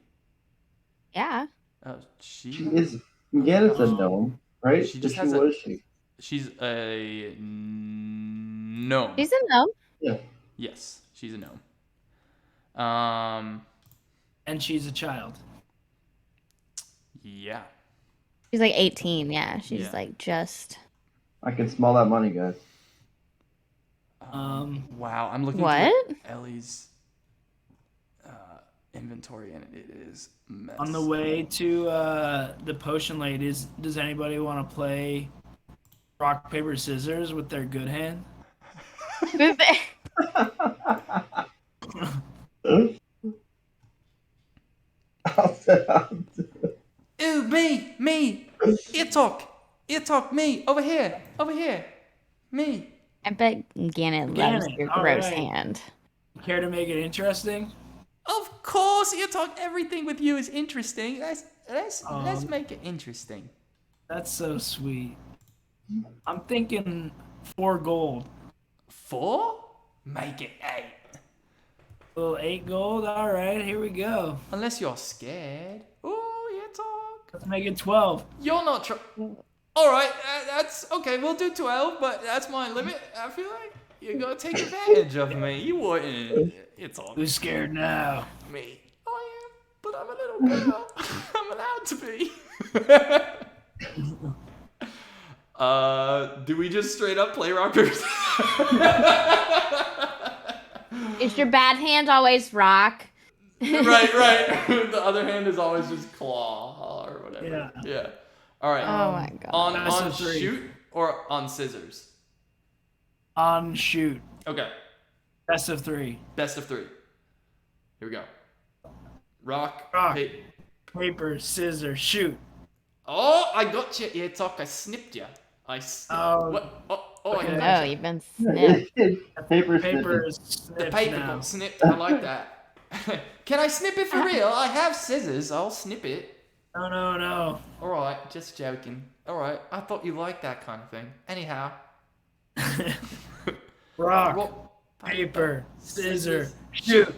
Yeah. Oh, She is. Ganon's a gnome, right? She just Is has what a- is she? She's a gnome. She's a gnome. Yeah. Yes, she's a gnome. And she's a child. Yeah. She's like 18. Yeah. She's Yeah. like just. I can smell that money, guys. Wow, I'm looking What? through Ellie's inventory, and it is a mess. On the way to the potion ladies, does anybody want to play rock, paper, scissors with their good hand? Ooh, me. Ear talk, me, over here, me. I bet Ganon Ganon, loves your all gross right. hand. Care to make it interesting? course, you talk. Everything with you is interesting. Let's make it interesting. That's so sweet. I'm thinking 4 gold. 4? Make it 8. Little 8 gold. All right, here we go. Unless you're scared. Ooh, you talk. Let's make it 12. You're not All right, that's okay. We'll do 12, but that's my limit. I feel like you're gonna take advantage of me. You wouldn't. It's all Who's scared now? me. I am, but I'm a little girl. I'm allowed to be. Do we just straight up play rock paper scissors? Is your bad hand always rock? Right. The other hand is always just claw or whatever. Yeah. All right. Oh my god. On shoot or on scissors? On shoot. Okay. Best of 3. Best of 3. Here we go. Rock. Paper, scissors, shoot. Oh, I got you. Yeah, Talk. I snipped you. What? Oh, okay. I got No, you. you've been snipped. Paper Scissors. snipped The paper now. got snipped. I like that. Can I snip it for real? I have scissors. I'll snip it. No. All right, just joking. All right, I thought you liked that kind of thing. Anyhow. Rock, paper, scissors, shoot.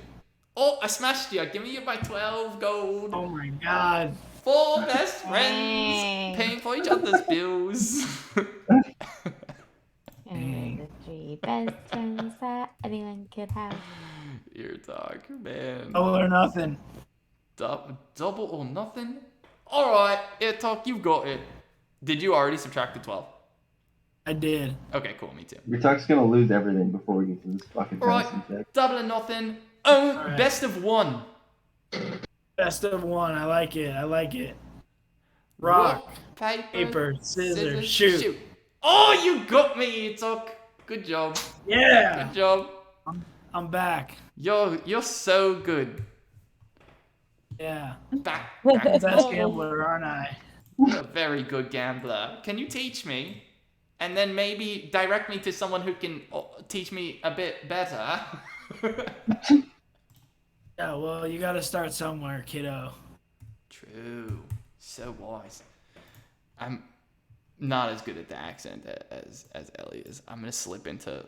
Oh, I smashed you. Give me my 12 gold. Oh my god. 4 best friends Dang. paying for each other's bills. And the 3 best friends that anyone could have. Ear Talk, man. Double or nothing. Double or nothing? All right, Ear Talk, you've got it. Did you already subtract the 12? I did. Okay, cool. Me too. Your Tuck's gonna lose everything before we get to this fucking All right, fantasy check. double or nothing. Oh, right. best of 1. Best of 1. I like it. Rock, paper, scissors, shoot. Oh, you got me, Ear Talk. Good job. Yeah. Good job. I'm back. You're so good. Yeah. Back. Best gambler, aren't I? You're a very good gambler. Can you teach me? And then maybe direct me to someone who can teach me a bit better. Yeah, well, you gotta start somewhere, kiddo. True. So wise. I'm not as good at the accent as Ellie is. I'm gonna slip into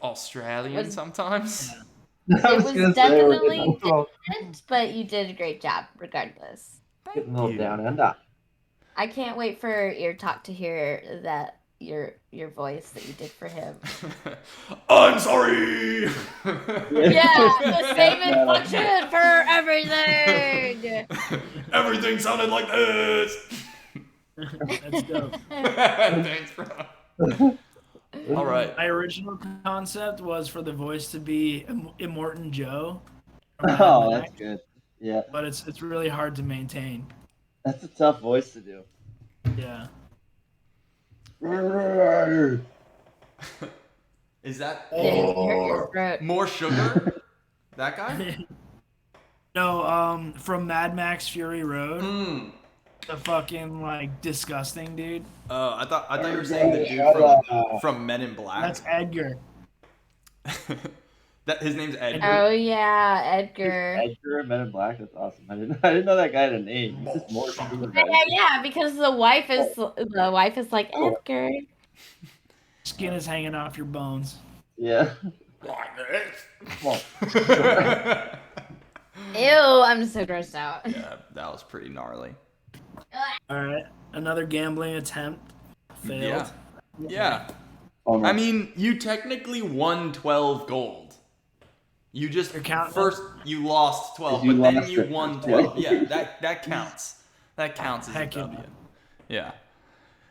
Australian sometimes. I It was was gonna say, we're definitely getting a little- different, but you did a great job regardless. getting a little down under. I can't wait for Ear Talk to hear that your voice that you did for him. I'm sorry. Yeah, the same inflection for everything. Everything sounded like this. That's dope. Thanks, bro. All right. My original concept was for the voice to be Immortan Joe. from Mad Oh, Max, that's good. Yeah, but it's really hard to maintain. that's a tough voice to do. Yeah. Is that You hurt your throat. more sugar? That guy? No, from Mad Max Fury Road, Hmm. the fucking like disgusting dude. Oh, I thought you were saying the dude from Men in Black. That's Edgar. That his name's Edgar. Oh yeah, Edgar. Edgar, Men in Black. That's awesome. I didn't know that guy had a name. He's just more sugar. Yeah, because the wife is like Edgar. Skin is hanging off your bones. Yeah. Like this. Well, Ew, I'm so grossed out. Yeah, that was pretty gnarly. All right, another gambling attempt failed. Yeah. oh, I mean, you technically won 12 gold. You just You're counting first you lost 12, You but then lost you it. won 12. Yeah, that counts. That counts as a Heck yeah. W. Yeah.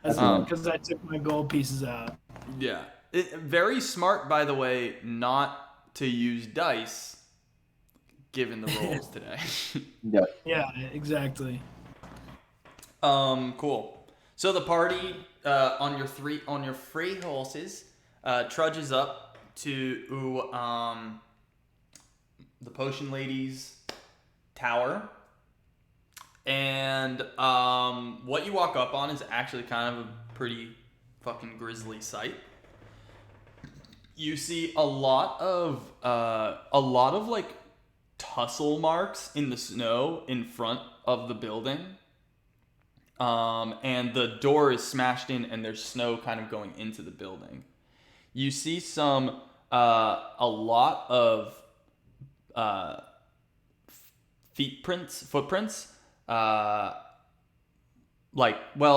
That's Um, because I took my gold pieces out. Yeah. Very smart, by the way, not to use dice given the rolls today. yeah. Yeah, exactly. Cool. So the party on your free horses trudges up to the potion lady's tower, and what you walk up on is actually kind of a pretty fucking grisly sight. You see a lot of like tussle marks in the snow in front of the building. And the door is smashed in, and there's snow kind of going into the building. You see a lot of footprints.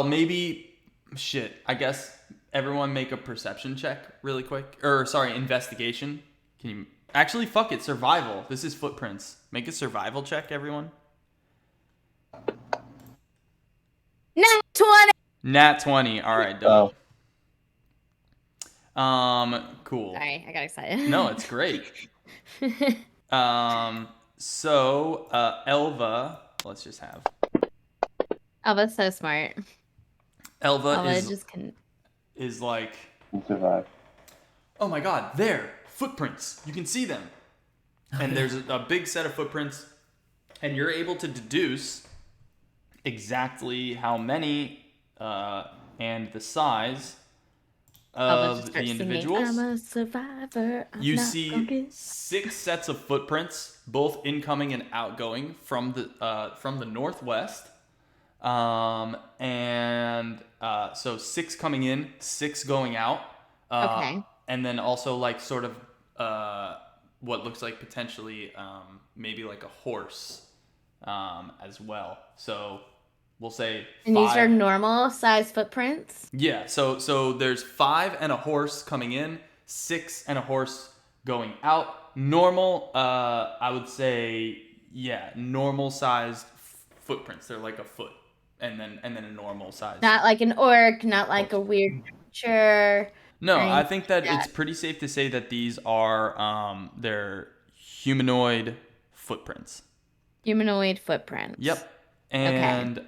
Maybe shit. I guess everyone make a perception check really quick. Or sorry, investigation. Can you actually fuck it? Survival. This is footprints. Make a survival check, everyone. Nat 20. Nat 20. All right, dope. Cool. Sorry, I got excited. No, it's great. So Elva, let's just have. Elva's so smart. Elva is like. Survive. Oh my God! There, footprints. You can see them, and there's a big set of footprints, and you're able to deduce exactly how many and the size of the individuals. I'm a survivor. You see 6 sets of footprints, both incoming and outgoing from the northwest. So 6 coming in, 6 going out. Okay. And then also like sort of what looks like potentially maybe like a horse as well. So we'll say 5. And these are normal size footprints? Yeah, so there's 5 and a horse coming in, 6 and a horse going out. Normal, I would say, normal sized footprints. They're like a foot, and then a normal size. Not like an orc, not like a weird creature. No, I think that it's pretty safe to say that these are they're humanoid footprints. Humanoid footprints. Yep. And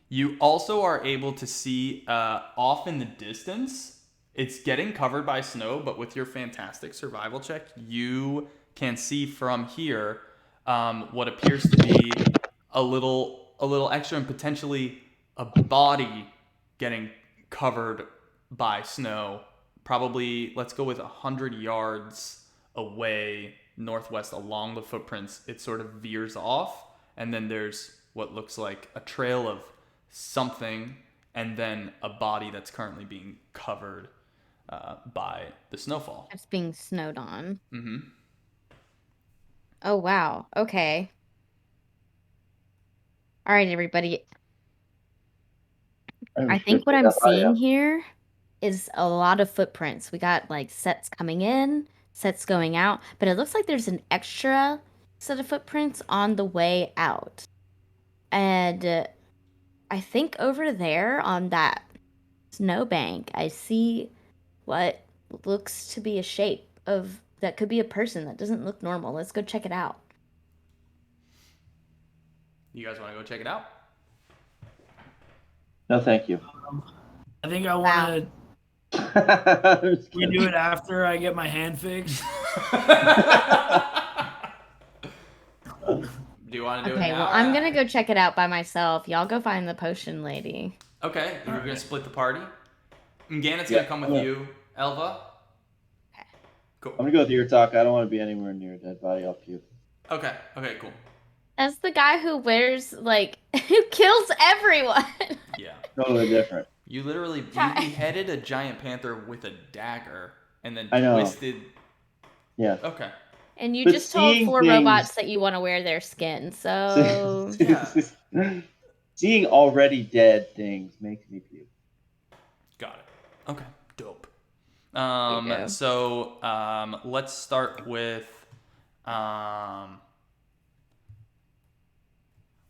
you also are able to see off in the distance. It's getting covered by snow, but with your fantastic survival check, you can see from here what appears to be a little extra and potentially a body getting covered by snow. Probably, let's go with 100 yards away northwest along the footprints. It sort of veers off, and then there's what looks like a trail of something, and then a body that's currently being covered by the snowfall. It's being snowed on. Mm-hmm. Oh, wow. Okay. All right, everybody. I think what I'm seeing here is a lot of footprints. We got like sets coming in, sets going out, but it looks like there's an extra set of footprints on the way out. And I think over there on that snowbank, I see what looks to be a shape of that could be a person that doesn't look normal. Let's go check it out. You guys want to go check it out? No, thank you. I think I want to. We do it after I get my hand fixed. Do you want to do it Okay, now? well, I'm going to go check it out by myself. Y'all go find the potion lady. Okay, you're going to split the party? And Gannett's going to come with you, Elva. Okay. Cool. I'm going to go with your talk. I don't want to be anywhere near a dead body. I'll puke. Okay, cool. That's the guy who wears, like, who kills everyone. Yeah. Totally different. You literally beheaded a giant panther with a dagger and then twisted. Yeah. Okay. And you just told 4 robots that you want to wear their skin, so... Seeing already dead things makes me puke. Got it. Okay. Dope. go. So let's start with...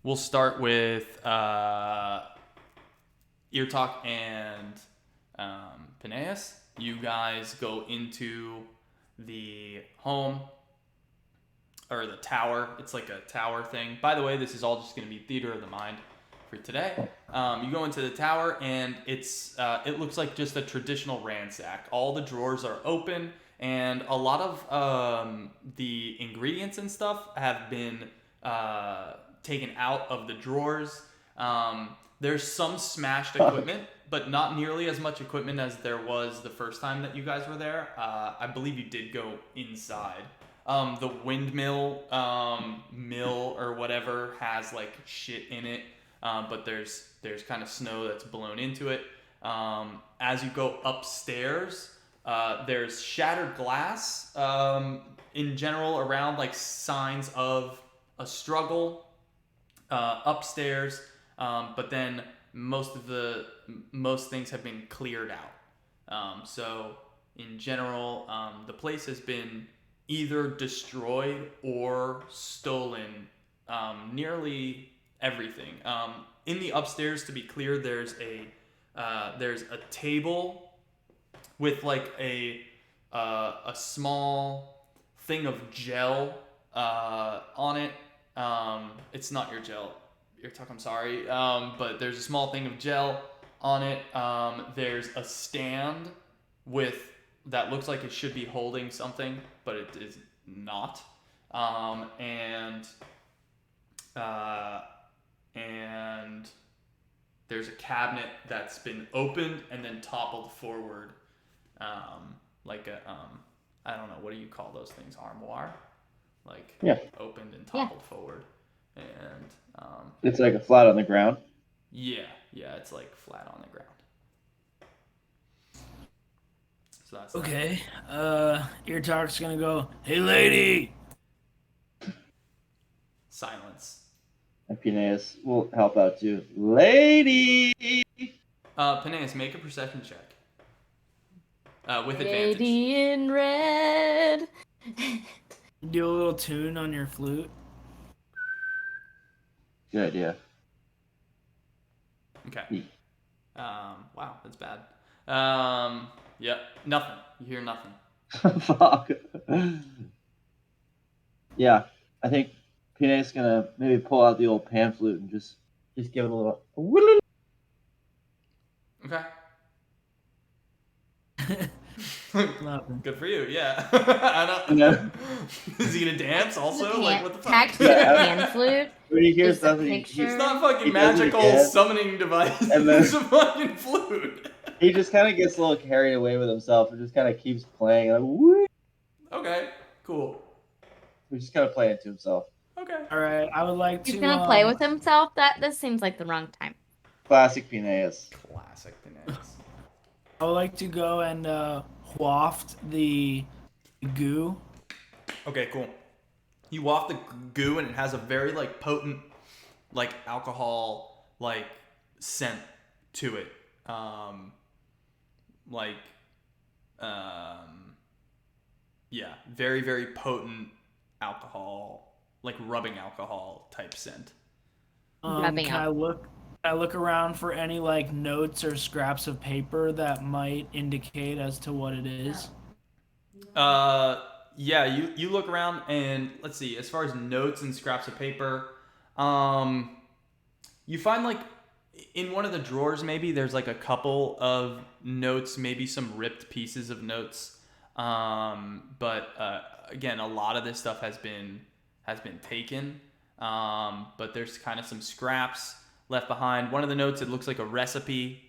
we'll start with Ear Talk and Peneus. You guys go into the home or the tower. It's like a tower thing. By the way, this is all just going to be theater of the mind for today. You go into the tower, and it looks like just a traditional ransack. All the drawers are open, and a lot of the ingredients and stuff have been taken out of the drawers. There's some smashed equipment but not nearly as much equipment as there was the first time that you guys were there. I believe you did go inside. The windmill mill or whatever has like shit in it, but there's kind of snow that's blown into it. As you go upstairs, there's shattered glass in general around, like signs of a struggle upstairs, but then most things have been cleared out. So in general, the place has been either destroyed or stolen. Nearly everything. In the upstairs, to be clear, there's a table with like a small thing of gel on it. It's not your tuck, I'm sorry. But there's a small thing of gel on it. There's a stand that looks like it should be holding something, but it is not. And there's a cabinet that's been opened and then toppled forward, like a I don't know, what do you call those things? Armoire, like opened and toppled forward, and it's like a flat on the ground. Yeah, it's like flat on the ground. So that's Okay. Ear Talk's gonna go, "Hey, lady." Silence. And Phineas will help out too. Lady! Phineas, make a perception check. With advantage. Lady in red. Do a little tune on your flute. Good idea. Okay. Wow, that's bad. Yep, nothing. You hear nothing. Fuck. Yeah, I think Phineas is gonna maybe pull out the old pan flute and just give it a little. Okay. Nothing. Good for you, yeah. I don't. Yeah. Is he gonna dance also? Like, what the fuck? Tacked to the pan flute. When he hears Is the something, picture- It's not fucking He does it magical again. summoning device. And then- It's a fucking flute. he just kind of gets a little carried away with himself and just kind of keeps playing. Like, woo! Okay, cool. He's just kind of playing to himself. Okay. All right. I would like to. He's gonna play with himself. This seems like the wrong time. Classic Phineas. Classic Phineas. I would like to go and waft the goo. Okay, cool. You waft the goo and it has a very like potent, like alcohol like scent to it. Yeah, very very potent alcohol, like rubbing alcohol type scent. Rubbing Can I look around for any like notes or scraps of paper that might indicate as to what it is? Yeah, you look around and let's see, as far as notes and scraps of paper, you find like in one of the drawers maybe there's like a couple of notes, maybe some ripped pieces of notes. But again, a lot of this stuff has been taken. But there's kind of some scraps left behind. One of the notes, it looks like a recipe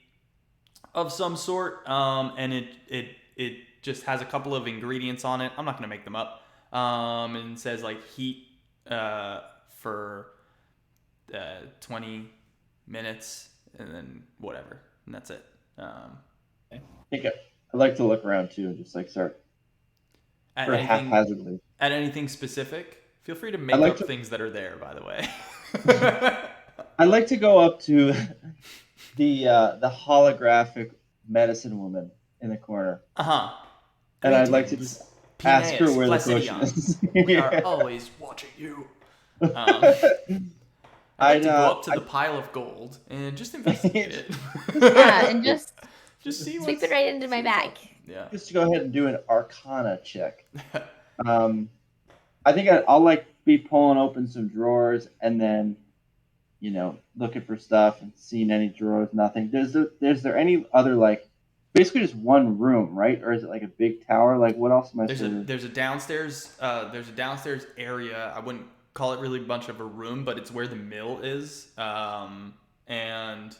of some sort, and it just has a couple of ingredients on it. I'm not gonna make them up. And it says like heat for 20 minutes, and then whatever, and that's it. I think I'd like to look around too and just like start At sort of anything, haphazardly. at anything specific, feel free to make like up to- things that are there, by the way. I'd like to go up to the holographic medicine woman in the corner, Uh-huh. and I'd like to just ask her where the Placidion. potion is. We are always watching you. I'd like to go up to the pile of gold and just investigate it. Yeah, and just see sweep what's... it right into my bag. Yeah. Just to go ahead and do an Arcana check. I think I'll like be pulling open some drawers and then, looking for stuff and seeing any drawers, nothing. Is there any other like, basically just one room, right? Or is it like a big tower? Like what else am I supposed There's a downstairs area. I wouldn't call it really much of a room, but it's where the mill is. And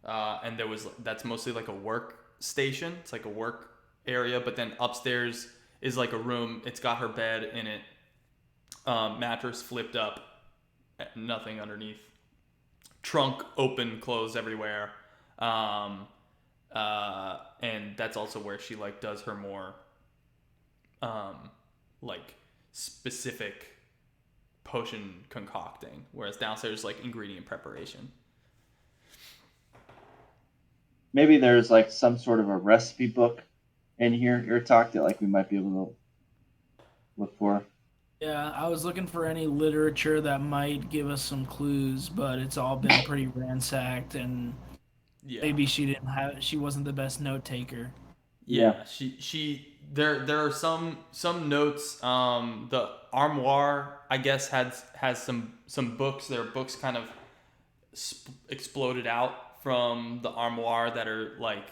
and that's mostly like a work station. It's like a work area, but then upstairs is like a room. It's got her bed in it, mattress flipped up, nothing underneath, trunk open, clothes everywhere, and that's also where she like does her more like specific potion concocting, whereas downstairs is like ingredient preparation. Maybe there's like some sort of a recipe book in here, your talk, that like we might be able to look for. Yeah, I was looking for any literature that might give us some clues, but it's all been pretty ransacked, and Yeah. maybe she wasn't the best note taker. Yeah, she there are some notes. The armoire, I guess, has some books. There are books kind of exploded out from the armoire that are like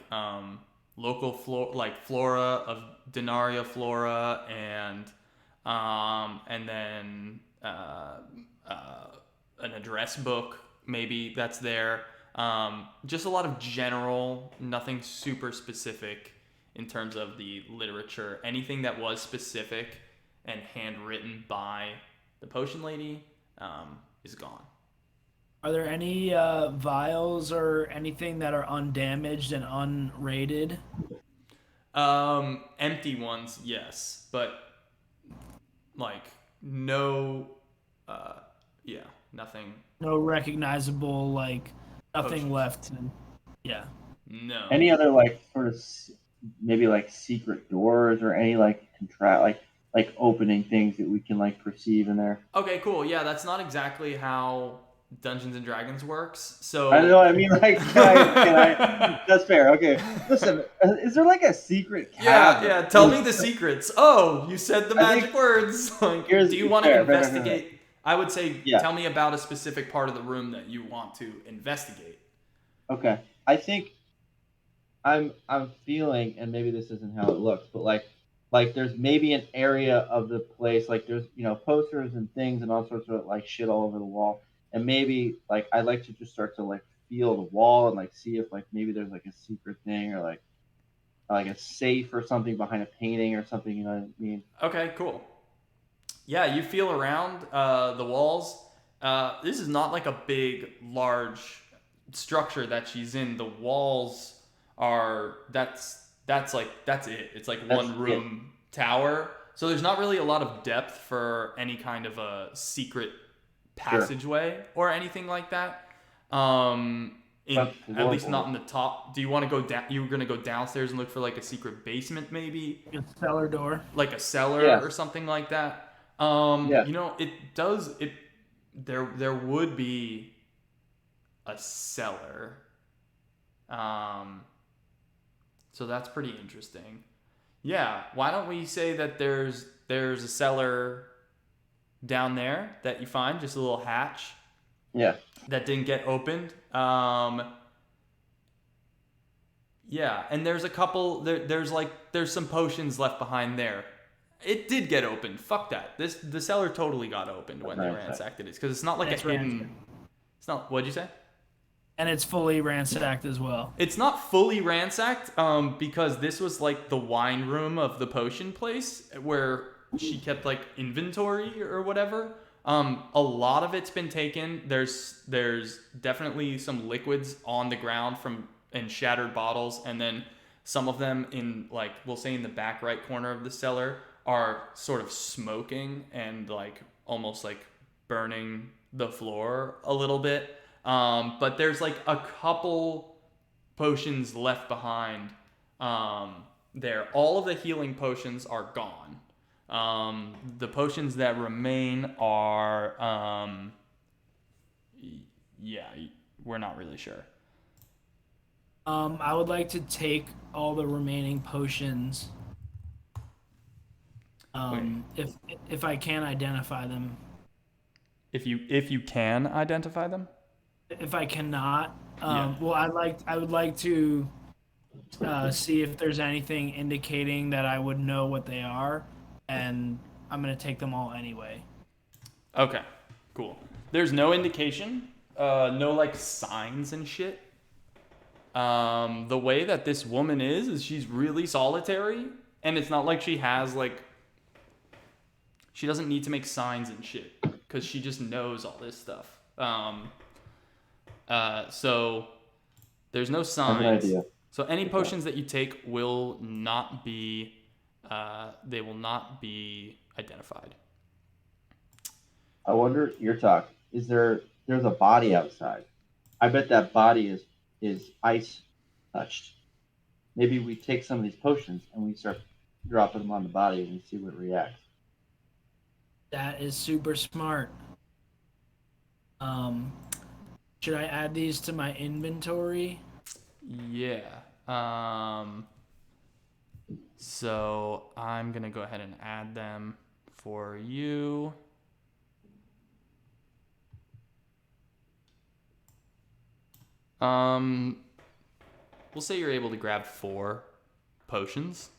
local flora of Denaria flora, and then an address book maybe that's there. Just a lot of general, nothing super specific in terms of the literature. Anything that was specific and handwritten by the potion lady is gone. Are there any vials or anything that are undamaged and unrated? Empty ones, yes, but like no, yeah, nothing. No recognizable, like nothing Potions. left. Yeah. No. Any other like sort of maybe like secret doors or any like like opening things that we can like perceive in there? Okay, cool. Yeah, that's not exactly how Dungeons and Dragons works. So I know. I mean, like, can I? That's fair. Okay. Listen, is there like a secret Yeah, cavern? tell me the secrets. Oh, you said the I magic think- words. Like, Here's- do you want to fair, fair. investigate? I would say, Yeah. tell me about a specific part of the room that you want to investigate. Okay. I think I'm feeling, and maybe this isn't how it looks, but like there's maybe an area of the place, like there's posters and things and all sorts of like shit all over the wall, and maybe like I'd like to just start to like feel the wall and like see if like maybe there's like a secret thing or like a safe or something behind a painting or something. You know what I mean? Okay, cool. Yeah, you feel around the walls. This is not like a big, large structure that she's in. The walls are that's it. It's like That's one room tower. So there's not really a lot of depth for any kind of a secret passageway or anything like that. At least not in the top. Do you want to go down? You were gonna go downstairs and look for like a secret basement, maybe A cellar door. like a cellar Yeah. or something like that. Yeah. It does it. There would be a cellar. So that's pretty interesting. Yeah, why don't we say that there's a cellar down there that you find, just a little hatch Yeah. that didn't get opened. Yeah, and there's a couple there's some potions left behind there. It did get opened. Fuck that. The cellar totally got opened when they ransacked it. It's because it's not like It's a hidden. ransacked. It's not. What'd you say? And it's fully ransacked as well. It's not fully ransacked, because this was like the wine room of the potion place where she kept like inventory or whatever. A lot of it's been taken. There's definitely some liquids on the ground and shattered bottles, and then some of them in like we'll say in the back right corner of the cellar are sort of smoking and like almost like burning the floor a little bit. But there's like a couple potions left behind there. All of the healing potions are gone. The potions that remain are, yeah, we're not really sure. I would like to take all the remaining potions. If I can identify them. If you can identify them. If I cannot, Yeah. well, I would like to see if there's anything indicating that I would know what they are, and I'm gonna take them all anyway. Okay, cool. There's no indication, no like signs and shit. The way that this woman is she's really solitary, and it's not like she has like, she doesn't need to make signs and shit because she just knows all this stuff. So there's no I have an signs. idea. So any potions that you take will not be, they will not be identified. I wonder, your talk. There's a body outside. I bet that body is ice touched. Maybe we take some of these potions and we start dropping them on the body and we see what reacts. That is super smart. Should I add these to my inventory? Yeah. So I'm gonna go ahead and add them for you. We'll say you're able to grab 4 potions.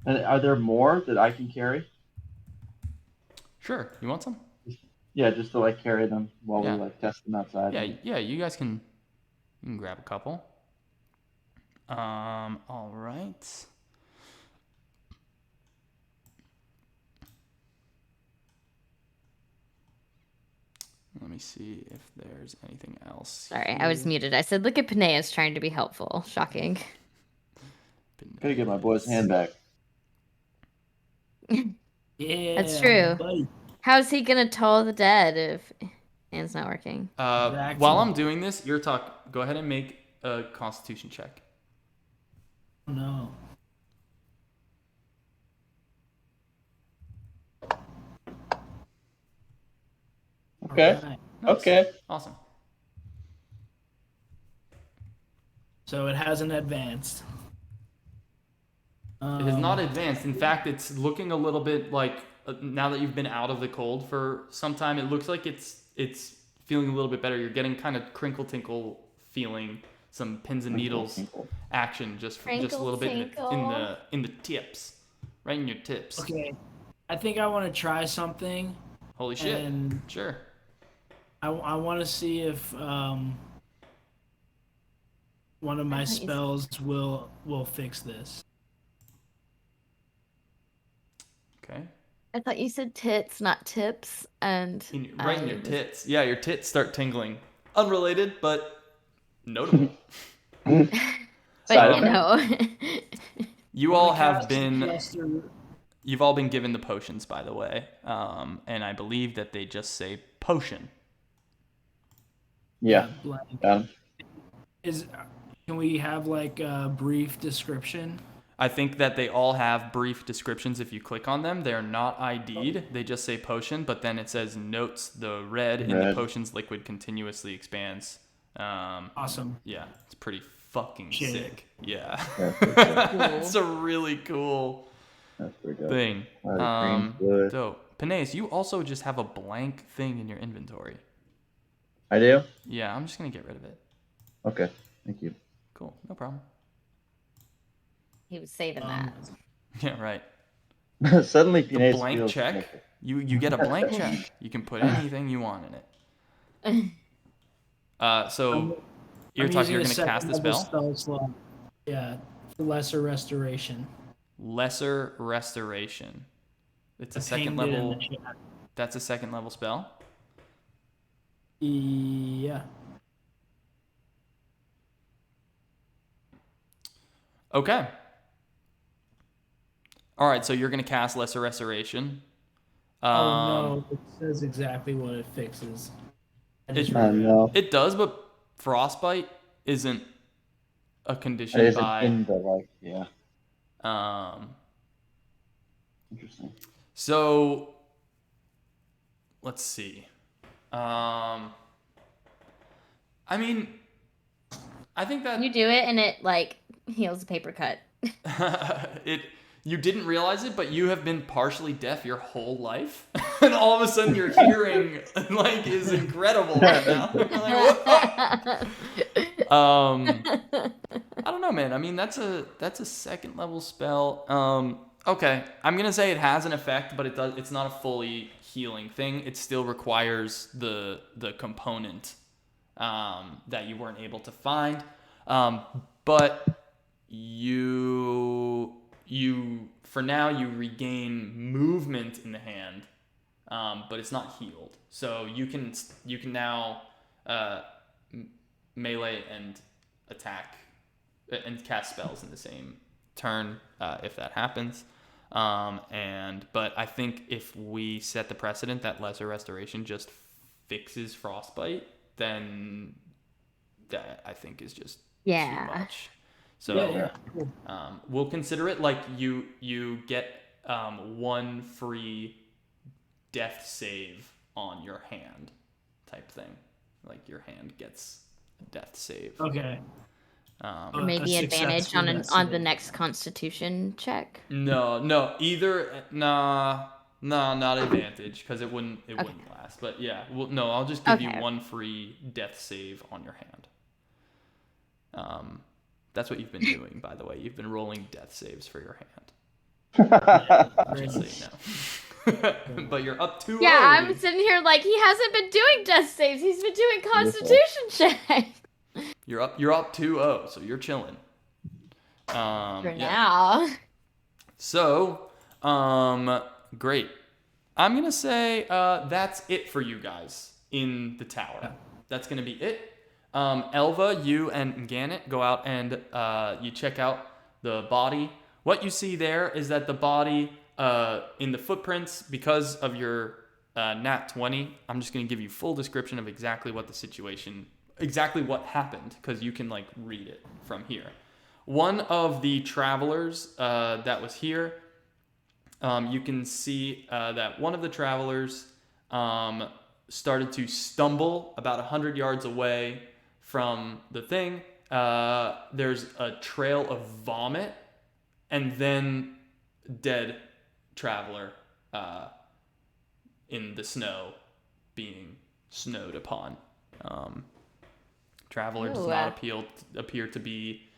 And are there more that I can carry? Sure. You want some? Yeah, just to like carry them while Yeah. we like test them outside. Yeah. You guys can. You can grab a couple. All right. Let me see if there's anything else. Sorry, I was muted. I said, look at Peneus trying to be helpful. Shocking. Gotta get my boy's hand back. Yeah, That's true. buddy. How's he gonna toll the dead if hand's not working? Exactly. While I'm doing this, your talk. Go ahead and make a Constitution check. No. Okay. Alright. Nice. Okay. Awesome. So it hasn't advanced. It has not advanced. In fact, it's looking a little bit like, now that you've been out of the cold for some time, it looks like it's feeling a little bit better. You're getting kind of crinkle tinkle feeling, some pins and needles action, just a little bit in the tips, right in your tips. Okay. I think I want to try something. Holy shit! And Sure. I want to see if one of my spells will fix this. Okay. I thought you said tits, not tips, and Right in your tits. Yeah, your tits start tingling. Unrelated, but notable. But Side you know, You all have Cast been. Cluster- You've all been given the potions, by the way, and I believe that they just say potion. Yeah. blank. Got him. Can we have like a brief description? I think that they all have brief descriptions if you click on them. They're not ID'd. They just say potion, but then it says notes the red in the potion's liquid continuously expands. Awesome. Yeah, it's pretty fucking Shit. sick. Yeah. cool. It's a really cool That's pretty good. thing. Green's good. Dope. Peneus, you also just have a blank thing in your inventory. I do? Yeah, I'm just going to get rid of it. Okay. Thank you. Cool. No problem. he was saving that. Yeah, right. Suddenly, The Pinay blank feels check. naked. You get a blank check. You can put anything you want in it. So you're I'm going using to a cast the second level spell? slot. Yeah, for lesser restoration. Lesser Restoration. It's a I second pinged it in level. the chat. That's a second level spell. Yeah. Okay. All right, so you're going to cast Lesser Restoration. Oh no, it says exactly what it fixes. I just It- I regret. know. It does, but Frostbite isn't a condition It isn't by. in the, like, yeah. Interesting. So let's see. I mean, I think that You do it, and it like heals a paper cut. you didn't realize it, but you have been partially deaf your whole life, and all of a sudden your hearing like is incredible right now. You're like, I don't know, man. I mean, that's a second level spell. Okay, I'm gonna say it has an effect, but it's not a fully healing thing. It still requires the component that you weren't able to find. But you for now you regain movement in the hand, but it's not healed. So you can now melee and attack and cast spells in the same turn if that happens. But I think if we set the precedent that Lesser Restoration just fixes Frostbite, then that I think is just too much. So we'll consider it like you get one free death save on your hand type thing. Like your hand gets a death save. Okay. Or maybe advantage on the next Constitution check. No, not advantage because it wouldn't last. But yeah, no, I'll just give you one free death save on your hand. That's what you've been doing, by the way. You've been rolling death saves for your hand. Just so you know. But you're up 2-0. Yeah, I'm sitting here like he hasn't been doing death saves. He's been doing Constitution checks. You're up 2-0, so you're chilling. For now. So, great. I'm gonna say that's it for you guys in the tower. That's gonna be it. Elva, you and Gannett go out and you check out the body. What you see there is that the body in the footprints, because of your nat 20, I'm just gonna give you full description of exactly what happened, because you can like read it from here. One of the travelers that was here, you can see that one of the travelers started to stumble about 100 yards away from the thing. There's a trail of vomit, and then dead traveler in the snow being snowed upon. Traveler does not appear to be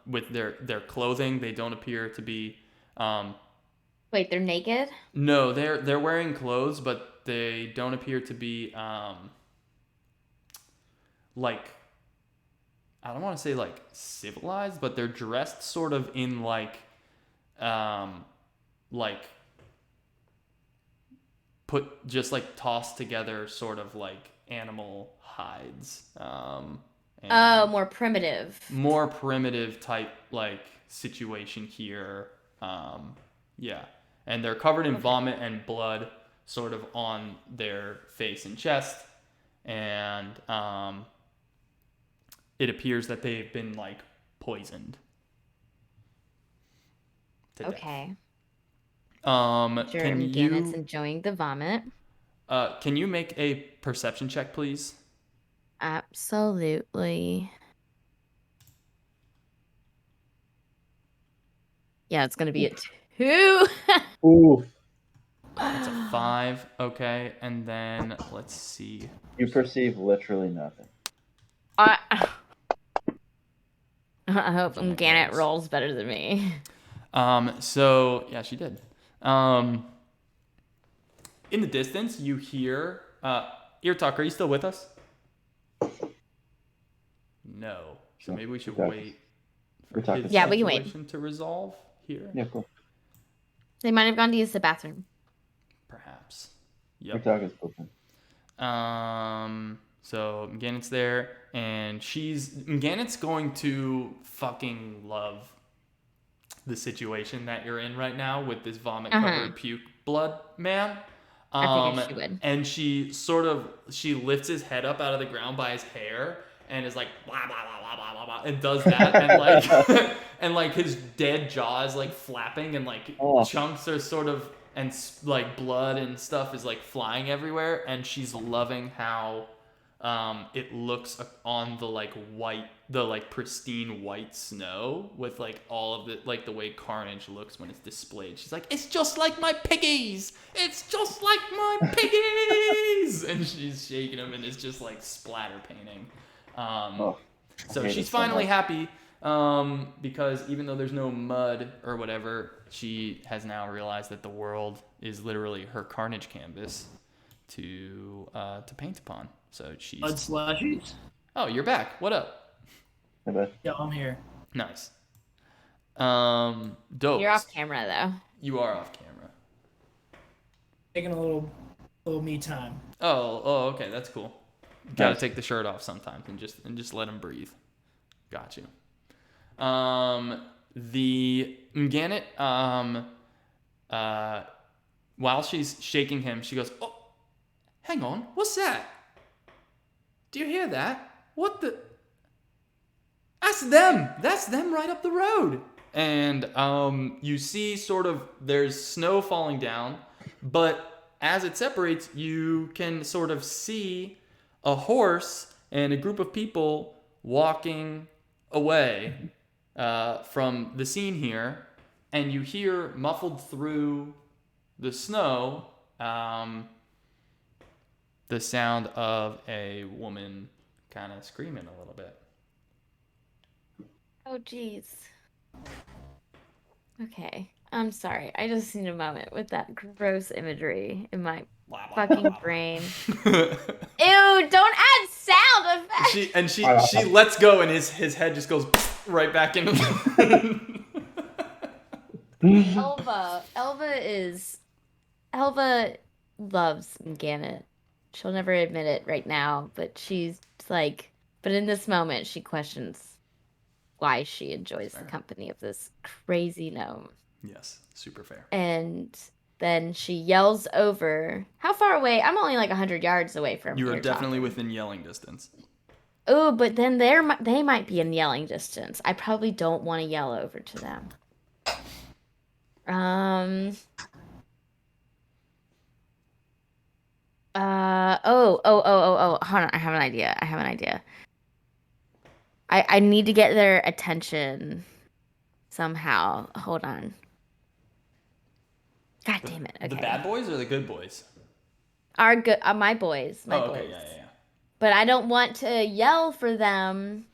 with their clothing. They don't appear to be. Wait, they're naked? No, they're wearing clothes, but they don't appear to be like, I don't want to say like civilized, but they're dressed sort of in like put just like tossed together sort of like animal hides. More primitive. More primitive type like situation here. Yeah. And they're covered in vomit and blood sort of on their face and chest. And it appears that they've been like poisoned. Okay. Can Gannett's enjoying the vomit. Can you make a perception check, please? Absolutely. Yeah, it's gonna be a 2. Ooh. That's a 5. Okay, and then let's see. You perceive literally nothing. I hope Gannett rolls better than me. So yeah, she did. In the distance, you hear Eartalk. Are you still with us? No. So maybe we should wait for his we can wait situation to resolve here. Yeah, cool. They might have gone to use the bathroom. Perhaps. Yep. Eartalk is open. So Gannett's there, and Gannett's going to fucking love the situation that you're in right now with this vomit-covered puke blood man. I figured she would. And she lifts his head up out of the ground by his hair and is like blah blah blah blah blah blah, blah and does that and like and like his dead jaw is like flapping and like chunks are sort of and like blood and stuff is like flying everywhere, and she's loving how it looks on the like pristine white snow with like all of the like the way carnage looks when it's displayed. She's like, it's just like my piggies, it's just like my piggies, and she's shaking them and it's just like splatter painting. So she's finally happy because even though there's no mud or whatever, she has now realized that the world is literally her carnage canvas to paint upon. So she's. Blood slushies. Oh, you're back. What up? Hey, bud. Yeah, I'm here. Nice. Dope. You're off camera though. You are off camera. Taking a little me time. Oh, okay, that's cool. Gotta Nice. take the shirt off sometimes and just let him breathe. Got you. The Mganet, while she's shaking him, she goes, "Oh, hang on, what's that? Do you hear that? What the? That's them. That's them right up the road." And you see sort of there's snow falling down, but as it separates, you can sort of see a horse and a group of people walking away from the scene here, and you hear muffled through the snow the sound of a woman kind of screaming a little bit. Oh, jeez. Okay. I'm sorry. I just need a moment with that gross imagery in my fucking brain. Ew, don't add sound effects! She lets go, and his head just goes right back into the... Elva loves Ganet. She'll never admit it right now, but she's like, but in this moment, she questions why she enjoys the company of this crazy gnome. Yes, super fair. And then she yells over. How far away? I'm only like 100 yards away from You are here definitely talking. within yelling distance. Oh, but then they might be in yelling distance. I probably don't want to yell over to them. Oh. Hold on, I have an idea. I need to get their attention somehow. Hold on. God damn it. Okay. The bad boys or the good boys? Our good, my boys. My okay, boys. yeah. But I don't want to yell for them,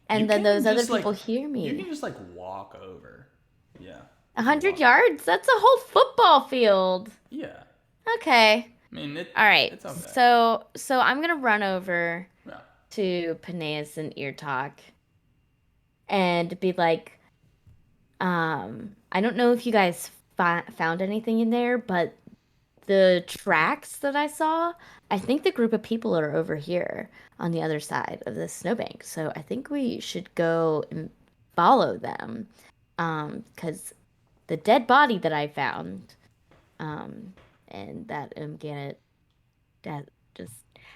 and You then can those other just, people hear me. You can just walk over. Yeah. 100 yards? That's a whole football field. Yeah. Okay. I mean, All right. It's okay. So I'm gonna run over Yeah. to Peneus and Ear Talk, and be like, I don't know if you guys found anything in there, but the tracks that I saw, I think the group of people are over here on the other side of the snowbank. So I think we should go and follow them, because the dead body that I found, and that Ganet, that just,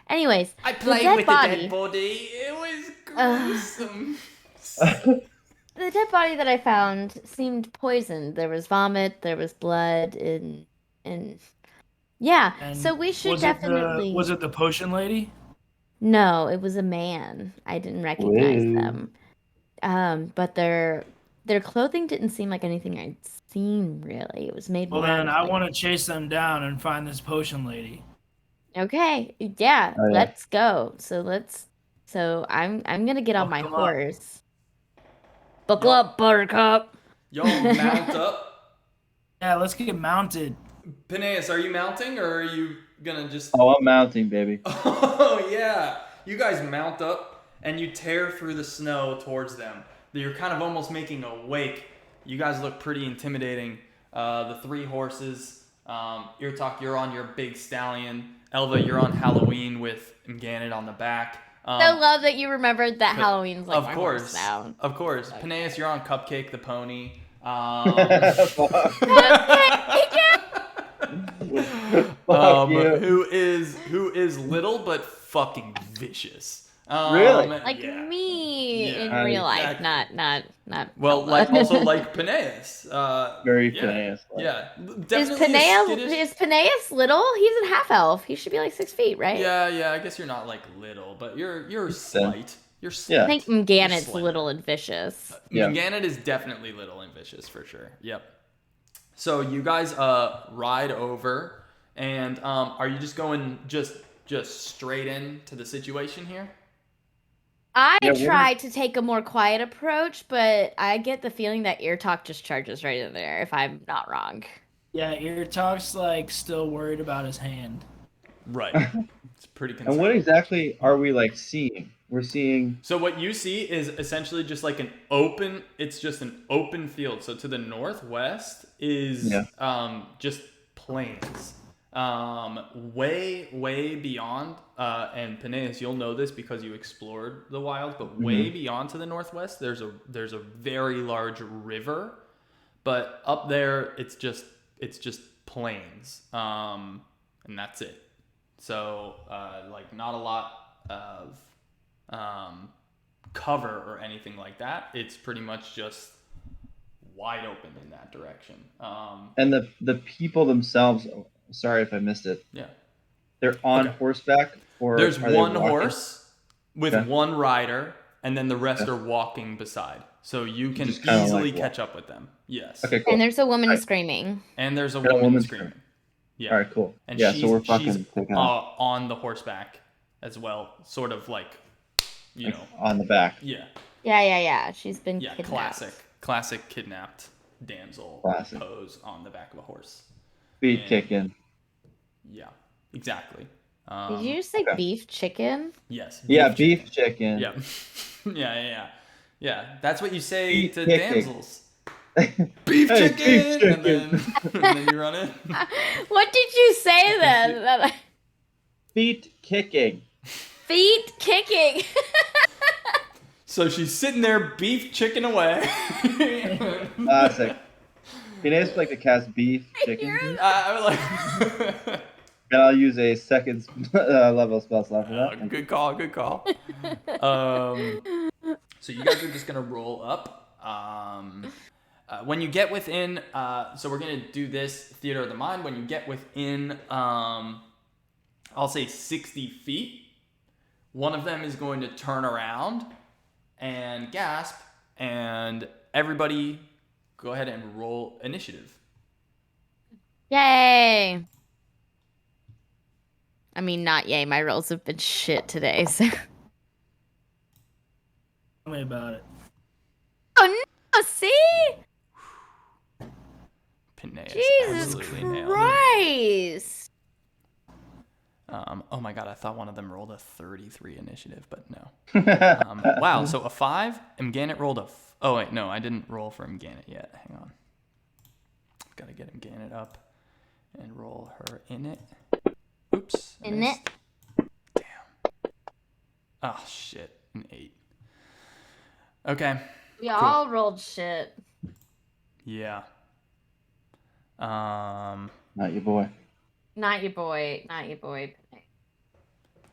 anyways, I played dead with body, the dead body. It was gruesome. the dead body that I found seemed poisoned. There was vomit, there was blood, and yeah. And so we should was definitely. Was it the potion lady? No, it was a man. I didn't recognize them. But their clothing didn't seem like anything I'd seen really. It was made Well, more out then of, I like, want to chase them down and find this potion lady. Okay, yeah, Oh, yeah. let's go. So I'm gonna get on my Buckle up. horse. Buckle Yup. up, Buttercup. Y'all mount up. Yeah, let's get mounted. Peneus, are you mounting or are you gonna just... Oh, I'm mounting, baby. Oh, yeah. You guys mount up and you tear through the snow towards them. You're kind of almost making a wake. You guys look pretty intimidating. The three horses. Ear Talk, you're on your big stallion. Elva, you're on Halloween with Mganet on the back. I love that you remembered that Halloween's like my horse now. Of course. Peneus, you're on Cupcake the pony. Fuck you. Who is little but fucking vicious. Really? Like yeah. me in Yeah, real life, exactly. not. Well, Elva. also like Peneus. Very yeah. Peneus. Yeah, Is definitely a skittish... Is Peneus little? He's a half elf. He should be like 6 feet, right? Yeah. I guess you're not like little, but you're slight. You're slight. Yeah. I think You're Mganet's slender. little and vicious. Yeah. Mganet is definitely little and vicious for sure. Yep. So you guys ride over, and are you just going just straight into the situation here? I Yeah, what try to take a more quiet approach, but I get the feeling that ear talk just charges right in there, if I'm not wrong. Yeah, Ear Talk's like still worried about his hand. Right. It's pretty And what concerned. exactly are we like seeing? We're seeing. So what you see is essentially just like it's just an open field. So to the northwest is Yeah. just plains. Way beyond, and Peneus, you'll know this because you explored the wild, but way beyond to the northwest, there's a very large river, but up there it's just plains, and that's it. So like not a lot of cover or anything like that. It's pretty much just wide open in that direction. And the people themselves. Sorry if I missed it. Yeah. They're on Okay. horseback, or There's are they one walking? horse with Okay. one rider, and then the rest Okay. are walking beside. So you can Just kinda easily like catch up with them. Yes. Okay, cool. And there's a woman Alright. screaming. And there's a And a woman woman screaming. Yeah. All right, cool. And Yeah, she's, so we're she's fucking taking off on the horseback as well, sort of like, you know. on the back. Yeah. Yeah. She's been Yeah, kidnapped. classic kidnapped damsel Classic. pose on the back of a horse. Feet And- kicking. Yeah, exactly. Did you just say okay. beef chicken? Yes. Yeah, beef chicken. Yeah. Yeah. That's what you say Beef to kicking. damsels. Beef Hey, chicken! beef And, then you run in. What did you say then? Feet kicking. Feet kicking. So she's sitting there beef chicken away. Classic. Phineas would like to cast beef chicken, I'm like... and I'll use a second level spell slot for that. Good call. So you guys are just gonna roll up. When you get within, so we're gonna do this theater of the mind. When you get within, I'll say 60 feet, one of them is going to turn around and gasp, and everybody go ahead and roll initiative. Yay. I mean, not yay. My rolls have been shit today, so. Tell me about it. Oh no! See? Peneus Jesus absolutely nailed it. Christ! Oh my god, I thought one of them rolled a 33 initiative, but no. Wow, so a 5? Mganet rolled oh wait, no, I didn't roll for Mganet yet. Hang on. Gotta get Mganet up and roll her in it. Oops. I In missed. it? Damn. Oh shit, an 8. Okay. We all rolled shit. Yeah. Not your boy. Not your boy.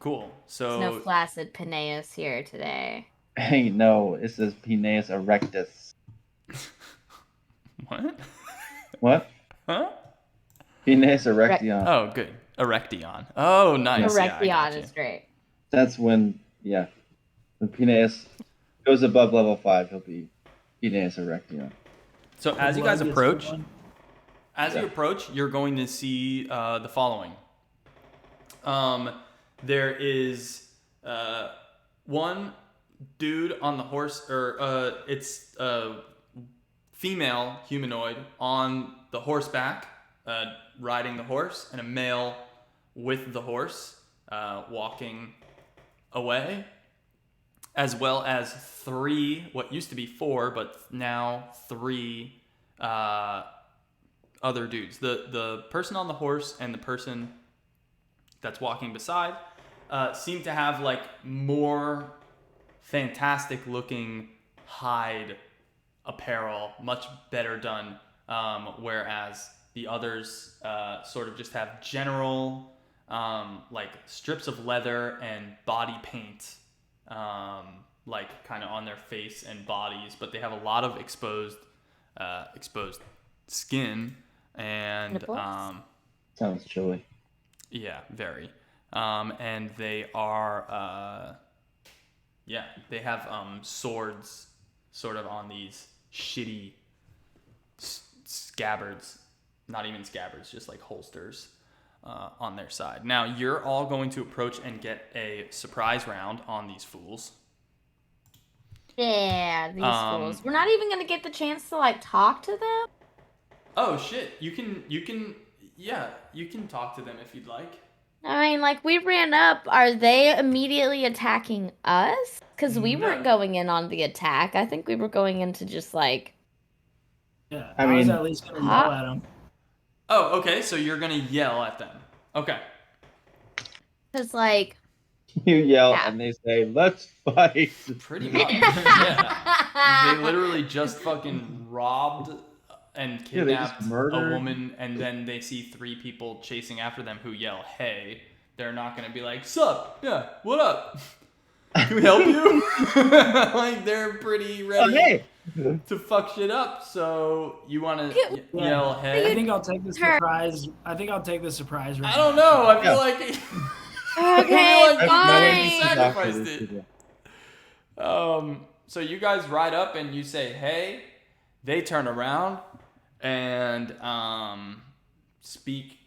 Cool. So There's no flaccid Peneus here today. Hey, no, it says Peneus erectus. what? What? Huh? Peneus erection. Oh, good. Erection. Oh, nice. Yeah, I Erection got you. is great. That's when Peneus goes above level 5, he'll be Peneus erection. So as you Blood guys gets approach, one. you're going to see the following. There is one dude on the horse, or it's a female humanoid on the horseback, riding the horse, and a male with the horse, walking away, as well as 3, what used to be 4, but now 3 other dudes. The person on the horse and the person that's walking beside seem to have like more fantastic looking hide apparel, much better done, whereas the others sort of just have general like strips of leather and body paint, like kind of on their face and bodies, but they have a lot of exposed skin and Nipples? Sounds chilly. yeah, very. And they are they have swords sort of on these shitty scabbards, not even scabbards, just like holsters on their side. Now you're all going to approach and get a surprise round on these fools. Yeah, these Um, fools. We're not even gonna get the chance to like talk to them. Oh shit! You can talk to them if you'd like. I mean, like we ran up. Are they immediately attacking us? Because we No. weren't going in on the attack. I think we were going in to just like Yeah, I I was mean, at least gonna yell pop. at him. Oh, okay. So you're gonna yell at them. Okay. Because like, you yell yeah. and they say, "Let's fight." Pretty much. Yeah. They literally just fucking robbed and Yeah, they just kidnapped a murdered. woman, and then they see 3 people chasing after them who yell, "Hey!" They're not gonna be like, "Sup? Yeah, what up? Can we help you?" Like they're pretty Oh, ready hey. to fuck shit up. So you want to Yeah. yell, I "Hey"? think I'll take the surprise. I think I'll take the surprise. I don't know. I feel Yeah. like. Okay, like fine. sacrificed it. So you guys ride up and you say, "Hey." They turn around and speak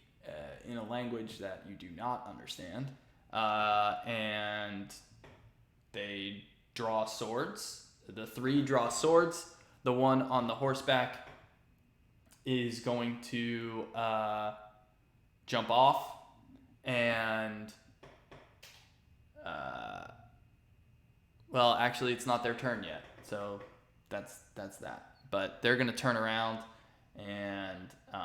in a language that you do not understand, and they draw swords. The 3 draw swords. The one on the horseback is going to jump off and. Well, actually, it's not their turn yet, so that's that. But they're gonna turn around and Okay,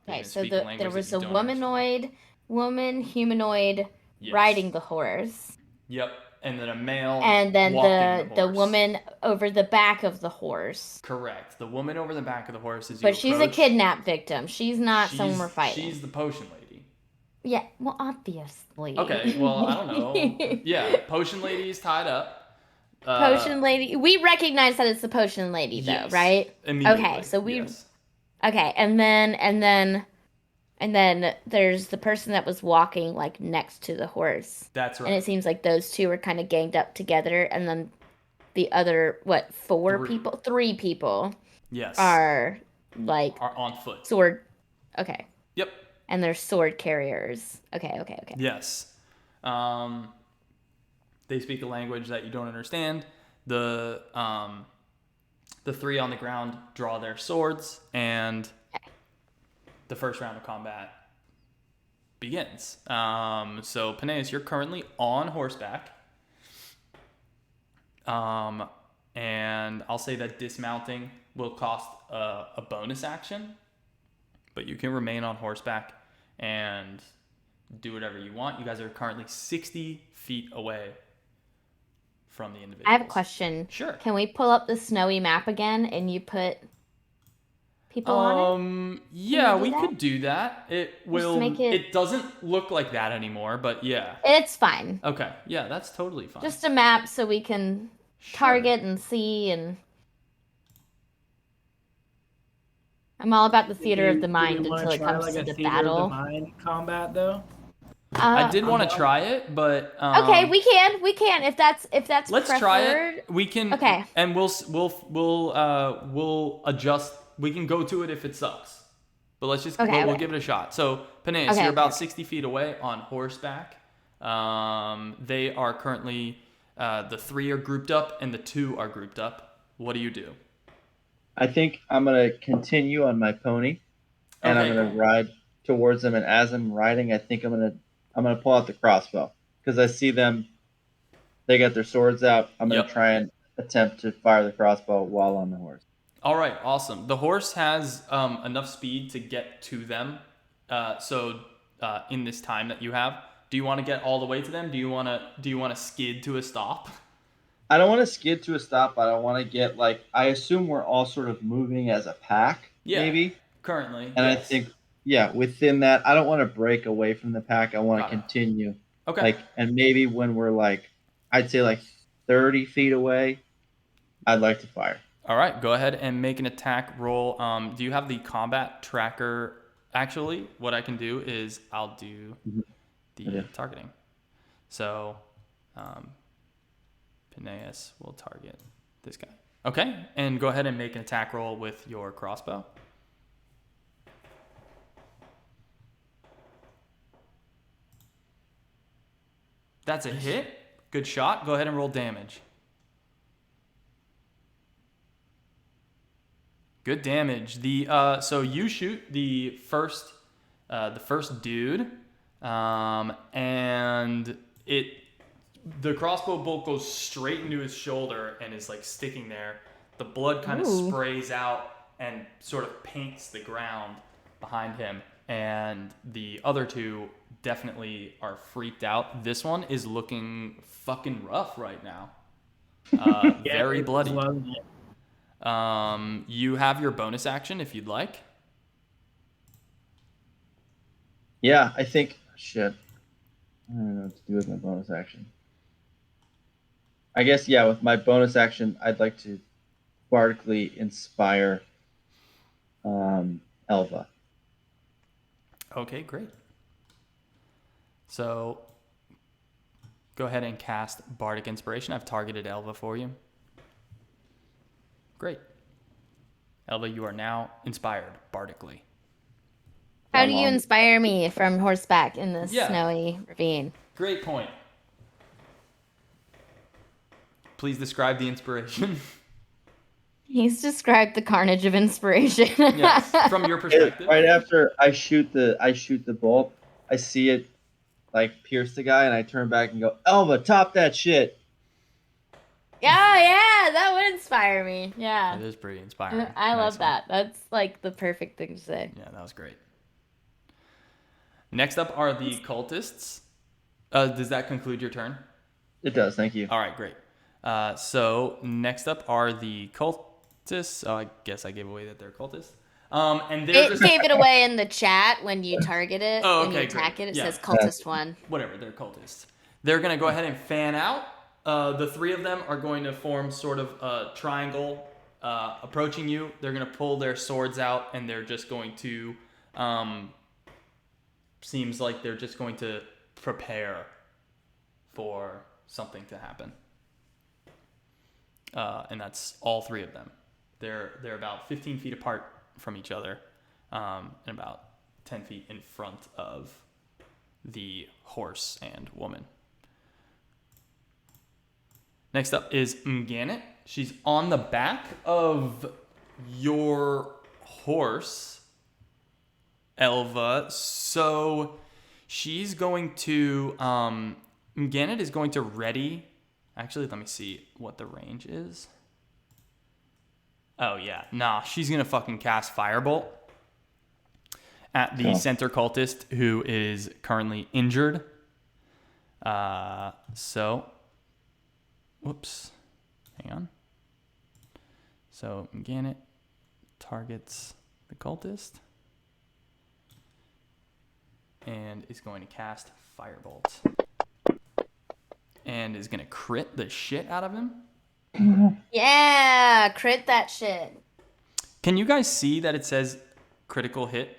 gonna so speak a language there was that a you don't understand. humanoid Yes. riding the horse, Yep, and then a male and then walking the horse. woman over the back of the horse. Correct. The woman over the back of the horse is you But she's a approach. kidnap victim. She's not someone we're fighting. She's the potion lady. Yeah, well, obviously. Okay, well, I don't know. Yeah, potion lady is tied up. Potion lady. We recognize that it's the potion lady, though, Yes, right? immediately. Okay, so we. Yes. Okay, and then there's the person that was walking like next to the horse. That's right. And it seems like those 2 are kind of ganged up together, and then the other 3 people Yes. are like Are on foot. sword. Okay. Yep. And they're sword carriers. Okay. Yes. They speak a language that you don't understand. The 3 on the ground draw their swords, and the first round of combat begins. So Peneus, you're currently on horseback. And I'll say that dismounting will cost a bonus action, but you can remain on horseback and do whatever you want. You guys are currently 60 feet away from the individuals. I have a question. Sure. Can we pull up the snowy map again and you put people on it? Yeah, we we do that? could do that. It will. make it- It doesn't look like that anymore, but yeah. It's fine. Okay. Yeah, that's totally fine. Just a map so we can Sure. target and see, and I'm all about the theater of the mind until it comes to the battle. Of the mind combat, though. I did want to try it, but Okay, we can if that's let's preferred. try it. We can. Okay. And we'll adjust. We can go to it if it sucks, but let's just we'll give it a shot. So Peneus, you're about 60 feet away on horseback. They are currently the 3 are grouped up and the 2 are grouped up. What do you do? I think I'm gonna continue on my pony, and I'm gonna ride towards them. And as I'm riding, I think I'm gonna pull out the crossbow because I see them. They got their swords out. I'm gonna try and attempt to fire the crossbow while on the horse. All right, awesome. The horse has enough speed to get to them. So in this time that you have, do you want to get all the way to them? Do you want to skid to a stop? I don't want to skid to a stop. I don't want to get like. I assume we're all sort of moving as a pack. Yeah. Maybe. Currently. And yes. I think, within that, I don't want to break away from the pack. I want to continue. Okay. Like, and maybe when we're like, I'd say like 30 feet away, I'd like to fire. All right, go ahead and make an attack roll. Do you have the combat tracker? Actually, what I can do is I'll do the targeting. So, Peneus will target this guy. Okay, and go ahead and make an attack roll with your crossbow. That's a hit. Good shot. Go ahead and roll damage. Good damage. So you shoot the first dude, and the crossbow bolt goes straight into his shoulder and is like sticking there. The blood kind of sprays out and sort of paints the ground behind him, and the other two definitely are freaked out. This one is looking fucking rough right now. Very bloody. You have your bonus action if you'd like. Yeah, I think. Shit. I don't know what to do with my bonus action. I guess, yeah, with my bonus action, I'd like to bardically inspire Elva. Okay, great. So go ahead and cast Bardic Inspiration. I've targeted Elva for you. Great. Elva, you are now inspired bardically. How do you inspire me from horseback in this snowy ravine? Great point. Please describe the inspiration. He's described the carnage of inspiration. Yes, from your perspective. Right after I shoot the bolt, I see it like pierce the guy, and I turn back and go, Elva, top that shit. Yeah, that would inspire me. Yeah. That is pretty inspiring. I love that. That's like the perfect thing to say. Yeah, that was great. Next up are the cultists. Does that conclude your turn? It does, thank you. All right, great. So next up are the cultists. Oh, I guess I gave away that they're cultists. And they're gave it away in the chat when you target it. Oh, when you attack it, it says cultist 1. Whatever, they're cultists. They're going to go ahead and fan out. The three of them are going to form sort of a triangle approaching you. They're going to pull their swords out, and they're just going to... seems like they're just going to prepare for something to happen. And that's all three of them. They're about 15 feet apart from each other, and about 10 feet in front of the horse and woman. Next up is Mganet. She's on the back of your horse, Elva. So she's going to... Mganet is going to ready... Actually, let me see what the range is. Oh, yeah. Nah, she's going to fucking cast Firebolt at the center cultist who is currently injured. Whoops. Hang on. So, Mganet targets the cultist and is going to cast Firebolt. And is going to crit the shit out of him. Yeah, crit that shit. Can you guys see that it says critical hit?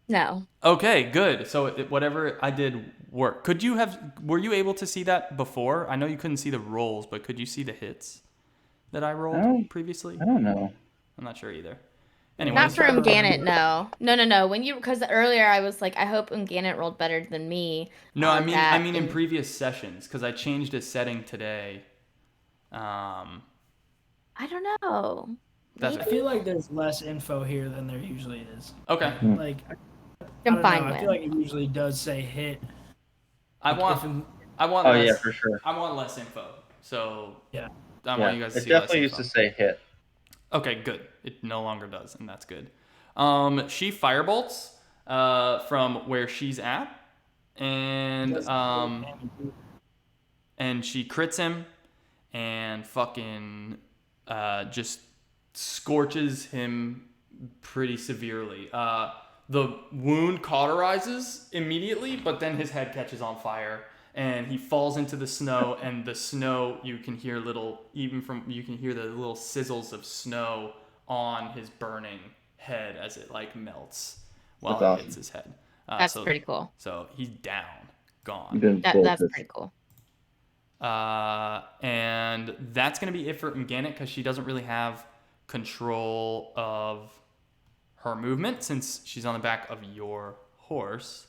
No. Okay, good. So whatever I did worked. Were you able to see that before? I know you couldn't see the rolls, but could you see the hits that I rolled previously? I don't know. I'm not sure either. Anyway, not for Mganet, no. No. Because earlier I was like, I hope Mganet rolled better than me. No, I mean in previous sessions, because I changed a setting today. I don't know. I feel like there's less info here than there usually is. Okay. Like, I feel like it usually does say hit. I want. Oh, yeah, for sure. I want less info. So yeah, I want you guys to see. It definitely used to say hit. Okay, good. It no longer does, and that's good. She firebolts from where she's at, and she crits him, and fucking just scorches him pretty severely. The wound cauterizes immediately, but then his head catches on fire, and he falls into the snow. And the snow, you can hear the little sizzles of snow on his burning head as it like melts while it hits his head. That's pretty cool. So he's down, gone. That's pretty cool. And that's gonna be it for Mganet because she doesn't really have control of her movement since she's on the back of your horse.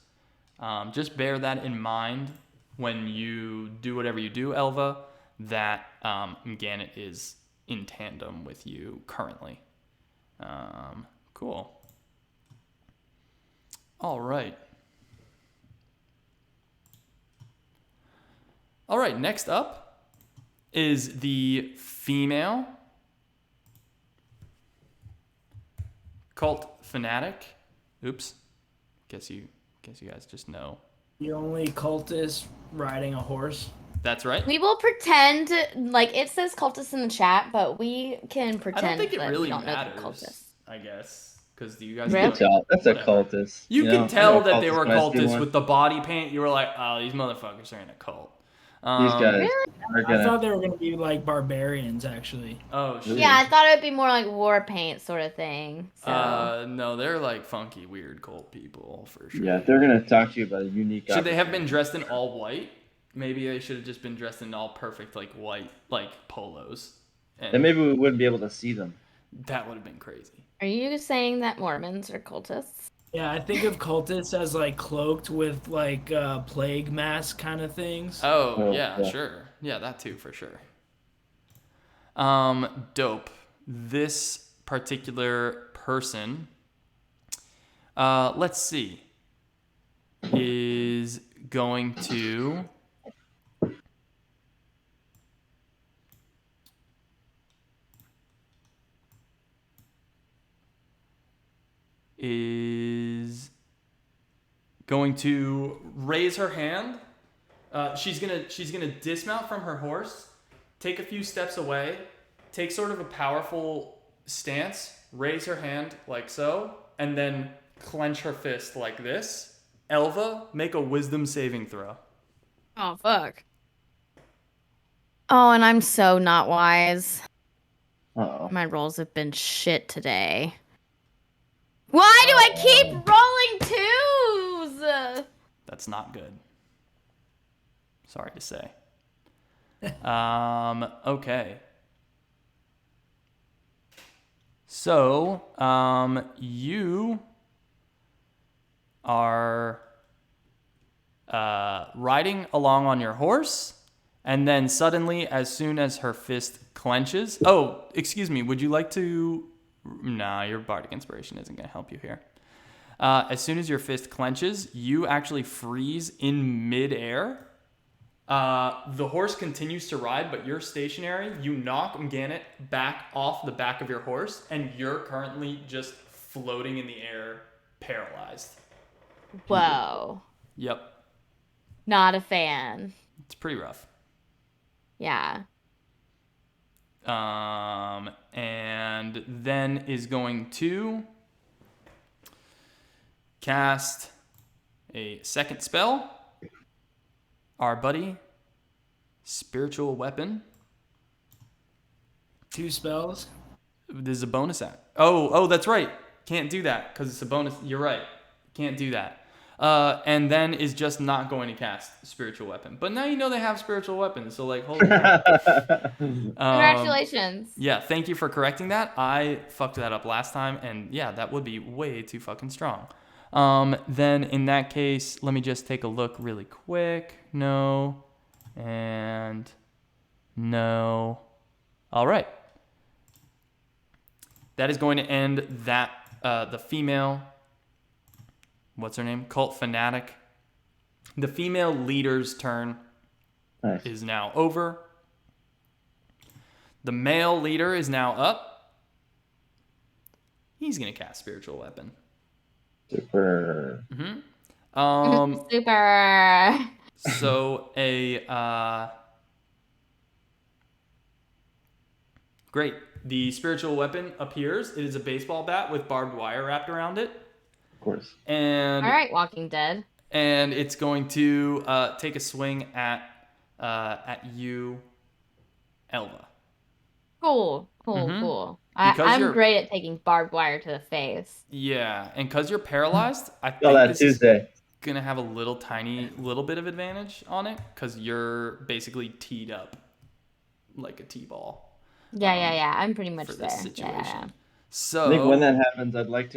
Just bear that in mind when you do whatever you do, Elva, that Mganet is in tandem with you currently. Cool. All right. All right, next up is the female cult fanatic. Oops. Guess you guys just know. The only cultist riding a horse. That's right. We will pretend like it says cultists in the chat, but we can I pretend don't think it that we really don't know the matters, cultists. I guess, because you guys You Really? can tell. That's a Whatever. cultist. You know? can I tell know a that they were cultist when I see cultists one. with the body paint. You were like, oh, these motherfuckers are in a cult. These guys are I gonna. thought they were gonna be like barbarians, actually. Oh, shit. Yeah, I thought it would be more like war paint sort of thing. So No, they're like funky, weird cult people for sure. Yeah, they're gonna talk to you about a unique. Should they have been opportunity. dressed in all white? Maybe they should have just been dressed in all perfect, like white, like polos. And Then maybe we wouldn't be able to see them. that would have been crazy. are you saying that Mormons are cultists? Yeah, I think of cultists as like cloaked with like plague mask kind of things. Oh, yeah, yeah. sure. Yeah, that too, for sure. Dope. This particular person, let's see, is going to raise her hand. She's gonna dismount from her horse, take a few steps away, take sort of a powerful stance, raise her hand like so, and then clench her fist like this. Elva, make a wisdom saving throw. Oh fuck. Oh, and I'm so not wise. Uh-oh. My rolls have been shit today. Why do I keep rolling twos? That's not good. Sorry to say. Okay. So, you are riding along on your horse, and then suddenly, as soon as her fist clenches... Oh, excuse me, would you like to... Nah, your bardic inspiration isn't going to help you here. As soon as your fist clenches, you actually freeze in midair. The horse continues to ride, but you're stationary. You knock Mganet back off the back of your horse, and you're currently just floating in the air, paralyzed. Whoa. Yep. Not a fan. It's pretty rough. Yeah. And then is going to cast a second spell. Our buddy, Spiritual Weapon. 2 spells. This is a bonus act. Oh, that's right. Can't do that because it's a bonus. You're right. Can't do that. And then is just not going to cast Spiritual Weapon. But now you know they have Spiritual Weapons, so like, holy crap. Congratulations. Yeah, thank you for correcting that. I fucked that up last time, and yeah, that would be way too fucking strong. Then in that case, let me just take a look really quick. No, and no. All right. That is going to end that, the female, what's her name? Cult fanatic. The female leader's turn Nice. is now over. The male leader is now up. He's going to cast Spiritual Weapon. Super. Super. So great. The spiritual weapon appears. It is a baseball bat with barbed wire wrapped around it. Of course. And All right, Walking Dead. and it's going to take a swing at you, Elva. Cool. Because I'm you're- great at taking barbed wire to the face. Yeah, and because you're paralyzed, I Tell think that this Tuesday. is gonna have a little bit of advantage on it because you're basically teed up like a t-ball. Yeah. I'm pretty much For there. this situation. Yeah. So I think when that happens, I'd like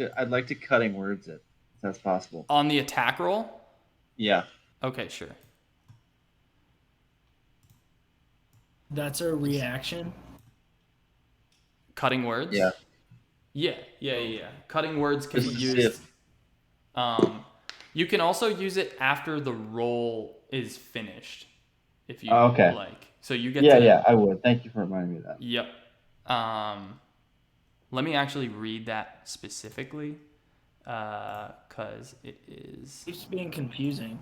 to cutting words it, if that's possible. on the attack roll, Yeah. okay, sure. That's a reaction. Cutting words. Yeah. Yeah. Cutting words can be Just to see used. if- You can also use it after the roll is finished, if you Oh, okay. like. So you get Yeah, to. yeah, I would. Thank you for reminding me of that. Yep. Let me actually read that specifically, because it is. It's being confusing.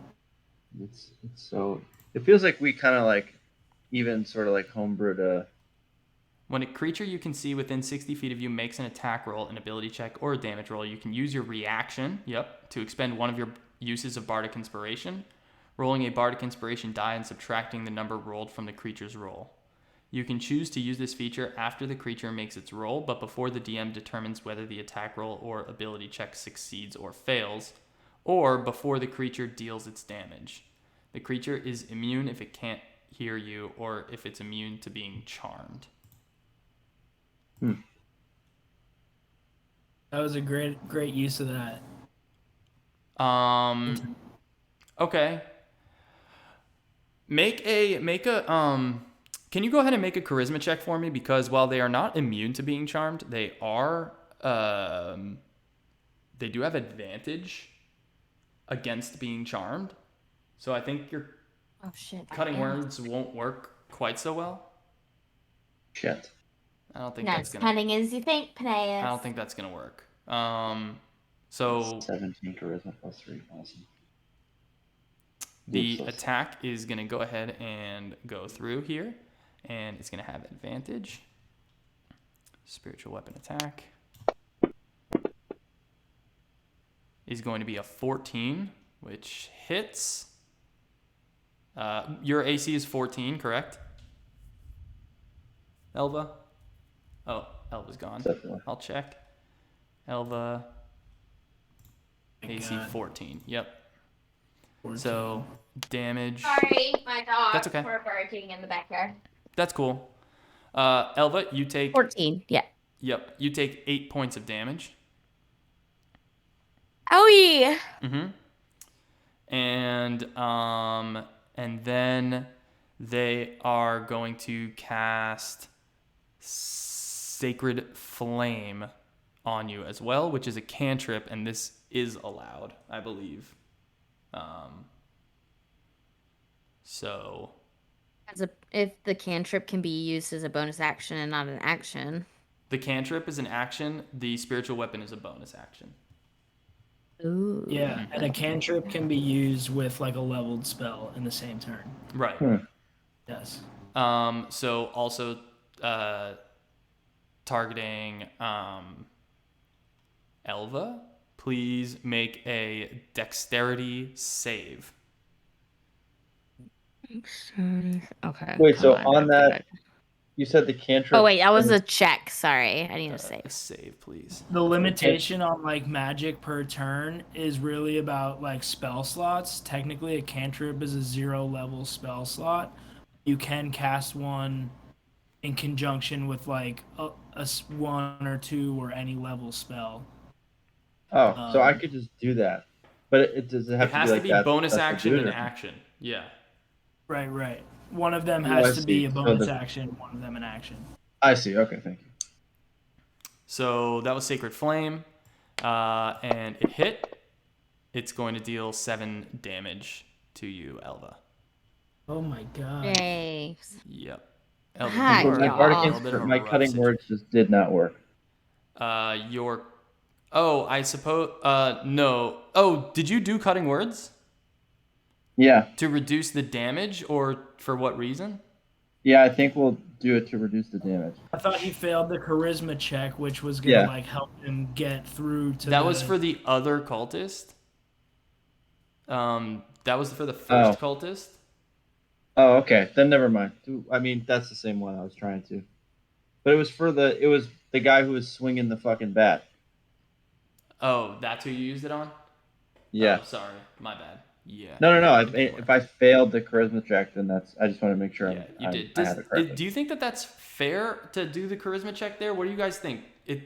It's so. It feels like we kind of like, even sort of like homebrewed a. When a creature you can see within 60 feet of you makes an attack roll, an ability check, or a damage roll, you can use your reaction, to expend one of your uses of Bardic Inspiration, rolling a Bardic Inspiration die and subtracting the number rolled from the creature's roll. You can choose to use this feature after the creature makes its roll, but before the DM determines whether the attack roll or ability check succeeds or fails, or before the creature deals its damage. The creature is immune if it can't hear you, or if it's immune to being charmed. That was a great use of that. Okay. Can you go ahead and make a charisma check for me? Because while they are not immune to being charmed, they do have advantage against being charmed. So I think your Oh shit. cutting words won't work quite so well. Shit. I don't think Not that's as gonna. cunning as you think, Peneus. I don't think that's gonna work. So 17 charisma plus 3. Awesome. the Oops, so attack is gonna go ahead and go through here, and it's gonna have advantage. Spiritual weapon attack is going to be a 14, which hits. Your AC is 14, correct? Elva? Oh, Elva's gone. Definitely. I'll check. Elva, Thank AC God. 14. Yep. 14. So, damage. Sorry, my dog. That's okay. We're barking in the backyard. That's cool. Elva, you take. 14. Yeah. Yep. You take 8 points of damage. Owie. And then they are going to cast Sacred Flame on you as well, which is a cantrip, and this is allowed, I believe. So If the cantrip can be used as a bonus action and not an action. the cantrip is an action. The spiritual weapon is a bonus action. Ooh. Yeah, and a cantrip can be used with like a leveled spell in the same turn. Right. Yes. So also targeting Elva, please make a dexterity save. Okay. Wait, so hold on that, you said the cantrip. Oh wait, that was a check. Sorry, I need to save. Save, please. The limitation on like magic per turn is really about like spell slots. Technically, a cantrip is a 0 level spell slot. You can cast one in conjunction with like a 1 or 2 or any level spell. Oh, so I could just do that, but it does it have It has to be like that? bonus that's the action dude, and or- action. Yeah. Right. One of them Oh, I has to be see. a So bonus the- action, one of them an action. I see. Okay, thank you. So that was Sacred Flame, and it hit. It's going to deal 7 damage to you, Elva. Oh my god. Yay. Yep. Elva, Hi, you are My y'all. bardic in a little bit of a my rough cutting situation. words just did not work. I suppose. No. Oh, did you do cutting words Yeah, to reduce the damage, or for what reason? yeah. I think we'll do it to reduce the damage. I thought he failed the charisma check, which was gonna Yeah. like help him get through to That was for the other cultist. That was for the first cultist. Oh, okay. Then never mind. I mean, that's the same one I was trying to. But it was the guy who was swinging the fucking bat. Oh, that's who you used it on? Yeah. Oh, sorry. My bad. Yeah. No. If I failed the charisma check, then I just want to make sure Yeah, you did. I have it correctly. Do you think that that's fair to do the charisma check there? What do you guys think? The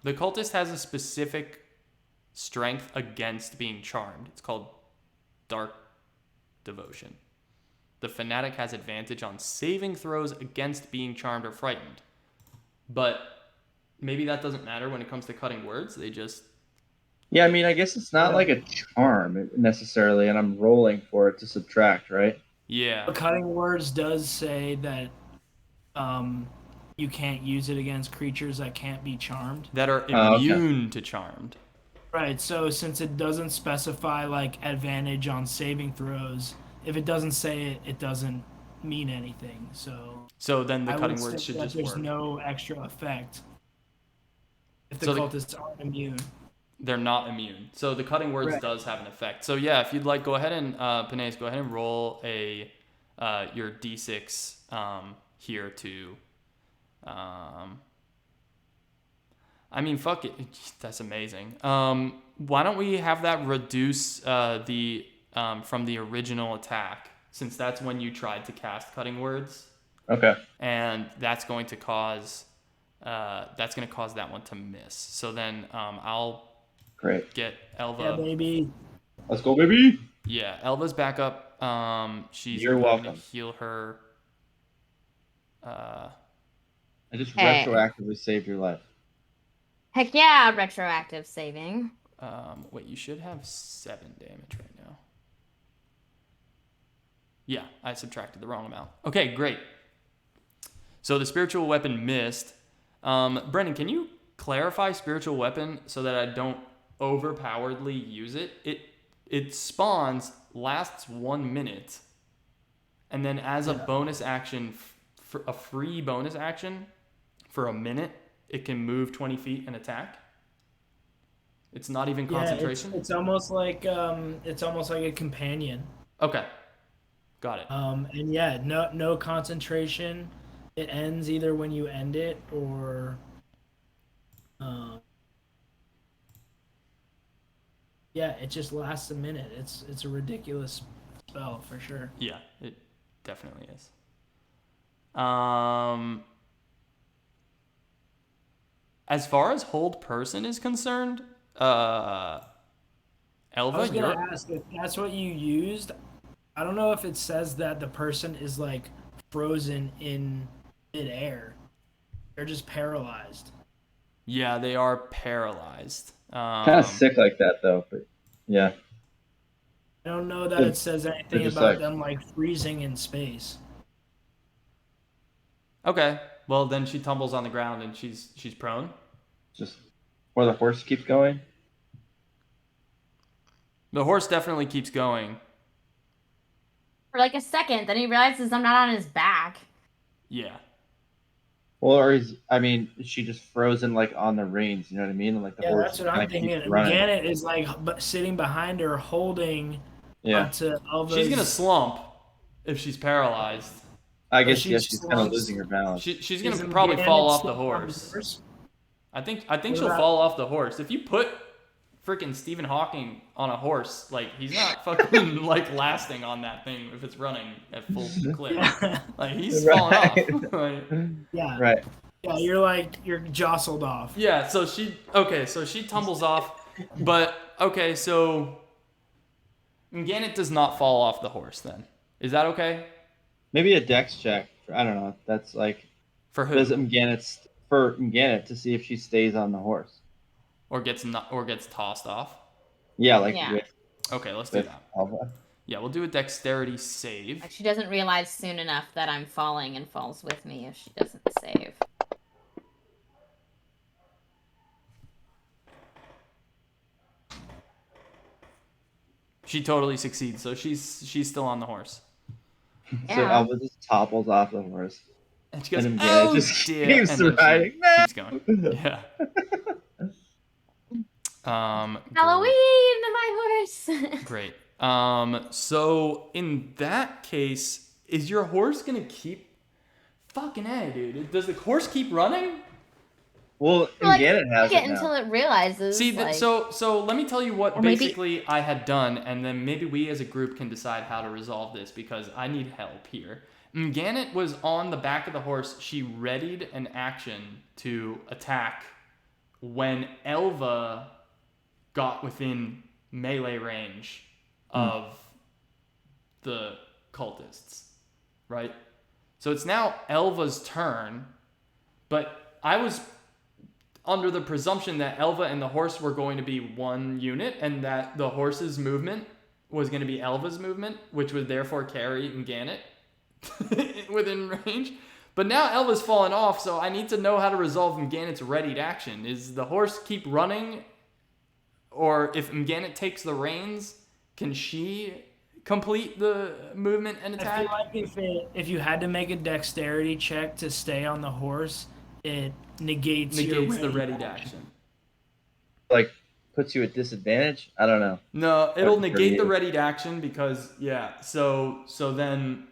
cultist has a specific strength against being charmed. It's called Dark Devotion. The fanatic has advantage on saving throws against being charmed or frightened. But maybe that doesn't matter when it comes to cutting words. They just Yeah, I mean, I guess it's not like a charm necessarily, and I'm rolling for it to subtract, right? yeah. But cutting words does say that you can't use it against creatures that can't be charmed. That are Oh, okay. immune to charmed. Right, so since it doesn't specify like advantage on saving throws, if it doesn't say it, it doesn't mean anything. So then the I cutting would words say should that just there's work. no extra effect if the So cultists aren't immune. they're not immune. So the cutting words Right. does have an effect. So yeah, if you'd like, go ahead and Panais, go ahead and roll your d6 here to. I mean, fuck it. That's amazing. Why don't we have that reduce the from the original attack, since that's when you tried to cast cutting words, Okay. and that's going to cause that one to miss. So then I'll Great. get Elva. Yeah, baby. Let's go, baby. Yeah, Elva's back up. She's You're going welcome. to heal her. I just Hey. retroactively saved your life. Heck yeah, retroactive saving. Wait, you should have 7 damage right now. Yeah, I subtracted the wrong amount. Okay, great. So the spiritual weapon missed. Brendan, can you clarify spiritual weapon so that I don't overpoweredly use it? It spawns, lasts 1 minute, and then as a bonus action, for a free bonus action, for a minute, it can move 20 feet and attack. It's not even concentration. Yeah, it's almost like a companion. Okay, got it. And yeah, no concentration. It ends either when you end it or yeah, it just lasts a minute. It's a ridiculous spell for sure. Yeah, it definitely is. As far as hold person is concerned, Elva, I was gonna ask if that's what you used. I don't know if it says that the person is like frozen in midair. They're just paralyzed. Yeah, they are paralyzed. Kind of sick like that, though. But yeah. I don't know that it says anything just about like- them like freezing in space. Okay, well then she tumbles on the ground and she's prone. Just where the horse keeps going. The horse definitely keeps going. For like a second, then he realizes I'm not on his back. Yeah. Well, or is she just frozen like on the reins? You know what I mean? And, like the Yeah, horse that's what I'm kinda keeps thinking. running. Gannett is like sitting behind her, holding Yeah, onto Elva's. She's gonna slump if she's paralyzed. I guess she she's kind of slumps. losing her balance. She's gonna Isn't probably Gannett fall off still the on horse. I think What she'll about- fall off the horse. If you put freaking Stephen Hawking on a horse, like he's not fucking like lasting on that thing if it's running at full clip. Yeah. Like he's Right. falling off. Like, Yeah. Right. Yeah, you're jostled off. yeah, so she tumbles off, but okay, so Gannett does not fall off the horse then. Is that okay? Maybe a dex check. I don't know. That's like For who? does Mgannett to see if she stays on the horse. Or gets tossed off? Yeah, like Yeah. with Okay, let's do that. Alva. Yeah, we'll do a dexterity save. Like she doesn't realize soon enough that I'm falling and falls with me if she doesn't save. She totally succeeds, so she's still on the horse. So Yeah. Alva just topples off the horse. And she goes, And then oh, Gannett just dear. keeps And then riding. she keeps going. Yeah. Halloween, my horse. Great. So in that case, is your horse gonna keep fucking A, dude? Does the horse keep running? Well, Like, Mgannett has it it now. until it realizes. See, like, so let me tell you what Or maybe- basically I had done, and then maybe we as a group can decide how to resolve this because I need help here. Gannett was on the back of the horse. She readied an action to attack when Elva got within melee range of the cultists, right? So it's now Elva's turn, but under the presumption that Elva and the horse were going to be one unit, and that the horse's movement was going to be Elva's movement, which would therefore carry Mganet within range. But now Elva's fallen off, so I need to know how to resolve Mganet's readied action. Is the horse keep running? Or if Mganet takes the reins, can she complete the movement and I attack? feel like if you had to make a dexterity check to stay on the horse, it negates The readied action. Like, puts you at disadvantage? I don't know. No, it'll That's negate the pretty- readied action because, yeah, so then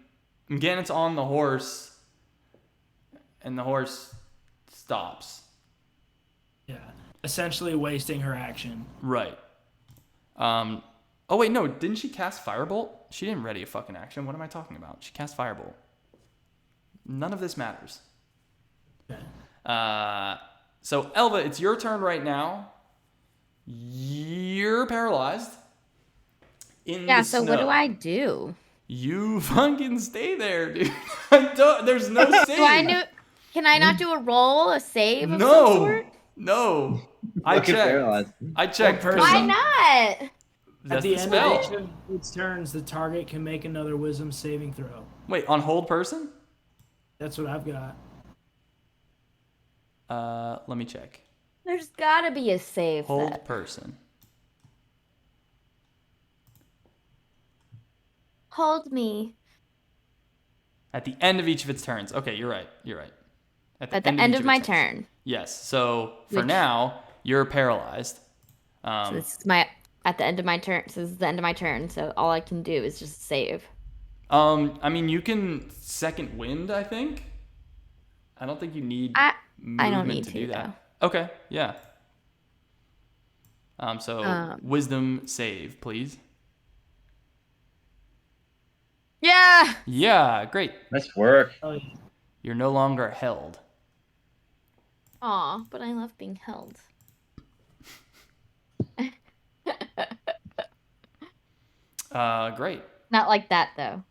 Mganet's on the horse, and the horse stops. Yeah, essentially wasting her action. Right. Oh, wait, no, didn't she cast Firebolt? She didn't ready a fucking action. What am I talking about? She cast Firebolt. None of this matters. Okay. So, Elva, it's your turn right now. You're paralyzed. Yeah, so what do I do? You fucking stay there, dude. There's no save. Can I not do a roll, a save of some No. sort? No. I Look at checked. paralyzed. I checked. One Why person. not? That's At the the end spell. of each of its turns, the target can make another wisdom saving throw. Wait, on hold person? That's what I've got. Let me check. There's gotta be a save. Hold Set. person. Hold me. At the end of each of its turns. Okay, you're right. At the end each of my its turns. turn. Yes. So for Which- now, you're paralyzed. So this is at the end of my turn. So this is the end of my turn. So all I can do is just save. I mean, you can second wind, I think. I don't think you need I movement don't need to to, do that. Okay, yeah. So wisdom save, please. Yeah. Yeah, great. Nice work. Oh, yeah. You're no longer held. Aw, but I love being held. Great. Not like that though.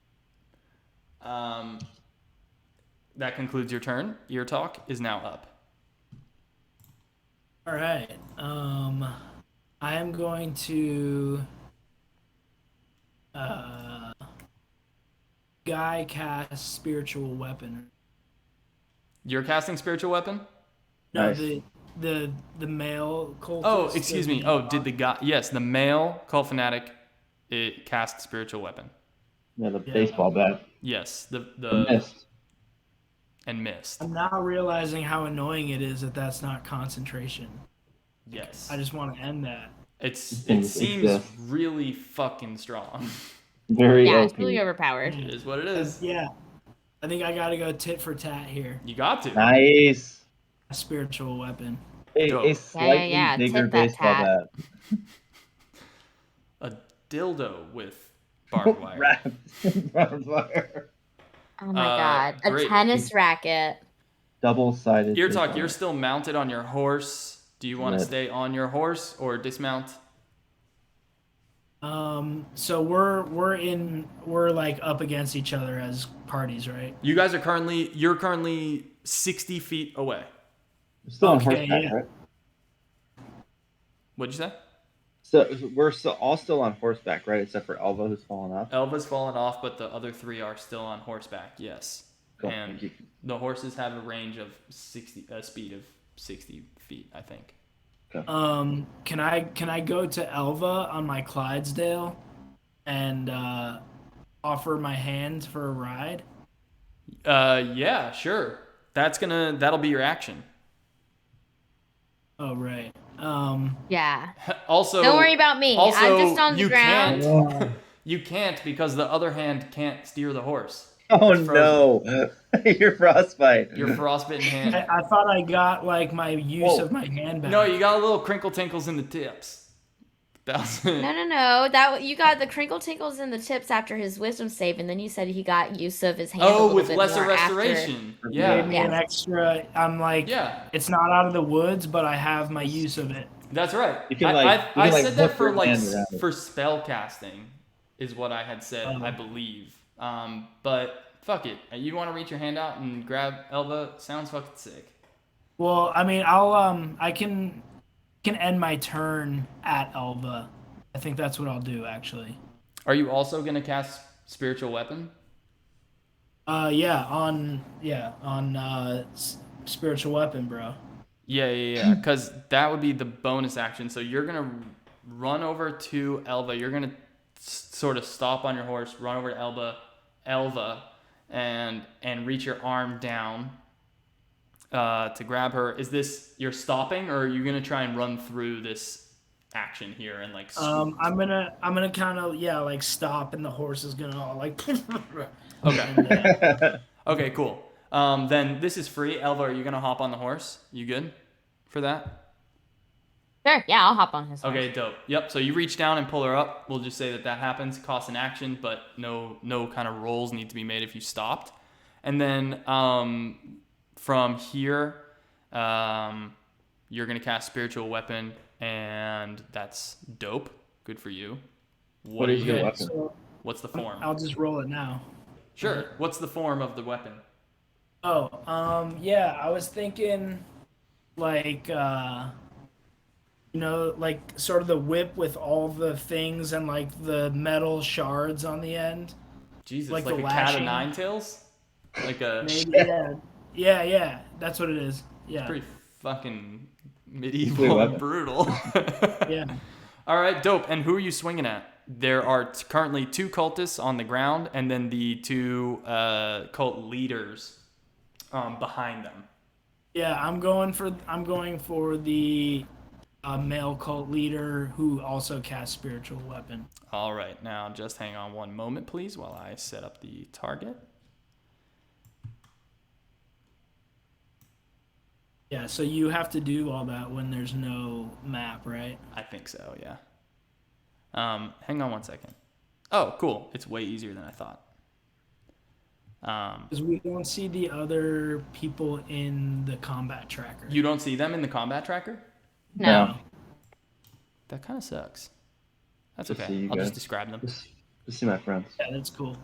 That concludes your turn. Ear Talk is now up. All right. I am going to Guy cast spiritual weapon. You're casting spiritual weapon? No, Nice. the male cultist. Oh, excuse me. doesn't Oh, get did the guy? Yes, the male cult fanatic. It cast spiritual weapon. Yeah, the baseball bat. Yes, the Missed. and missed. I'm now realizing how annoying it is that that's not concentration. Yes, I just want to end that. it Things seems exist. really fucking strong. Very Yeah, OP. it's really overpowered. It is what it is. Yeah, I think I got to go tit for tat here. You got to. Nice. A spiritual weapon. Dope. A slightly yeah, bigger tip that baseball tat. bat. A dildo with barbed wire. Wrapped. Barbed wire. Oh my god. A great. tennis racket. Double-sided. Ear Talk, baseball you're bat. still mounted on your horse. Do you want to Good. stay on your horse or dismount? So we're like up against each other as parties, right? You're currently 60 feet away. We're still on Okay, horseback, yeah. right? What'd you say? So we're all still on horseback, right? Except for Elva, who's fallen off. Elva's fallen off, but the other three are still on horseback. Yes, Cool. and Thank you. the horses have a range of 60, a speed of 60 feet, I think. Can I go to Elva on my Clydesdale and offer my hand for a ride? Yeah, sure. That'll be your action. Oh right. Yeah. Also, Don't worry about me. Also, I'm just on the you ground. Can't, you can't because the other hand can't steer the horse. Oh It's no! You're frostbite. Your frostbitten hand. I thought I got like my use Whoa. of my hand back. No, you got a little crinkle tinkles in the tips. That's it. No. That you got the crinkle tinkles in the tips after his wisdom save, and then you said he got use of his hand. a Oh, little with bit lesser more after. restoration. Gave Yeah. me an extra. I'm like, Yeah. it's not out of the woods, but I have my use of it. That's right. You can, I you can, said that whip for your like hand around it. for spell casting, is what I had said. I believe. But fuck it. You want to reach your hand out and grab Elva? Sounds fucking sick. Well, I mean, I can end my turn at Elva. I think that's what I'll do actually. Are you also gonna cast spiritual weapon? Yeah, on spiritual weapon, bro. Yeah. Because that would be the bonus action. So you're gonna run over to Elva. You're gonna sort of stop on your horse, run over to Elva, and reach your arm down to grab her. Is this you're stopping, or are you gonna try and run through this action here and like swoop? I'm gonna kind of like stop, and the horse is gonna all like. Okay. and Okay. Cool. Then this is free. Elva, are you gonna hop on the horse? You good for that? Sure, yeah, I'll hop on his horse. Okay, dope. Yep. So you reach down and pull her up. We'll just say that happens. Costs an action, but no kind of rolls need to be made if you stopped. And then from here, you're gonna cast spiritual weapon, and that's dope. Good for you. What is your Okay, weapon? so What's the form? I'll just roll it now. Sure. What's the form of the weapon? Oh, yeah, I was thinking like like sort of the whip with all the things and like the metal shards on the end. Jesus, Like like the a cat of lashing. nine tails? Like a Maybe, yeah. Yeah, that's what it is. Yeah. pretty fucking Sweet medieval and weapon. brutal. Yeah. All right, dope. And who are you swinging at? There are currently 2 cultists on the ground, and then the 2 cult leaders behind them. Yeah, I'm going for the male cult leader who also casts spiritual weapon. All right, now just hang on one moment, please, while I set up the target. Yeah, so you have to do all that when there's no map, right? I think so, yeah. Hang on one second. Oh, cool. It's way easier than I thought. Because we don't see the other people in the combat tracker. You don't see them in the combat tracker? No. That kind of sucks. That's Just okay. see you I'll just guys. describe them. Just see my friends. Yeah, that's cool.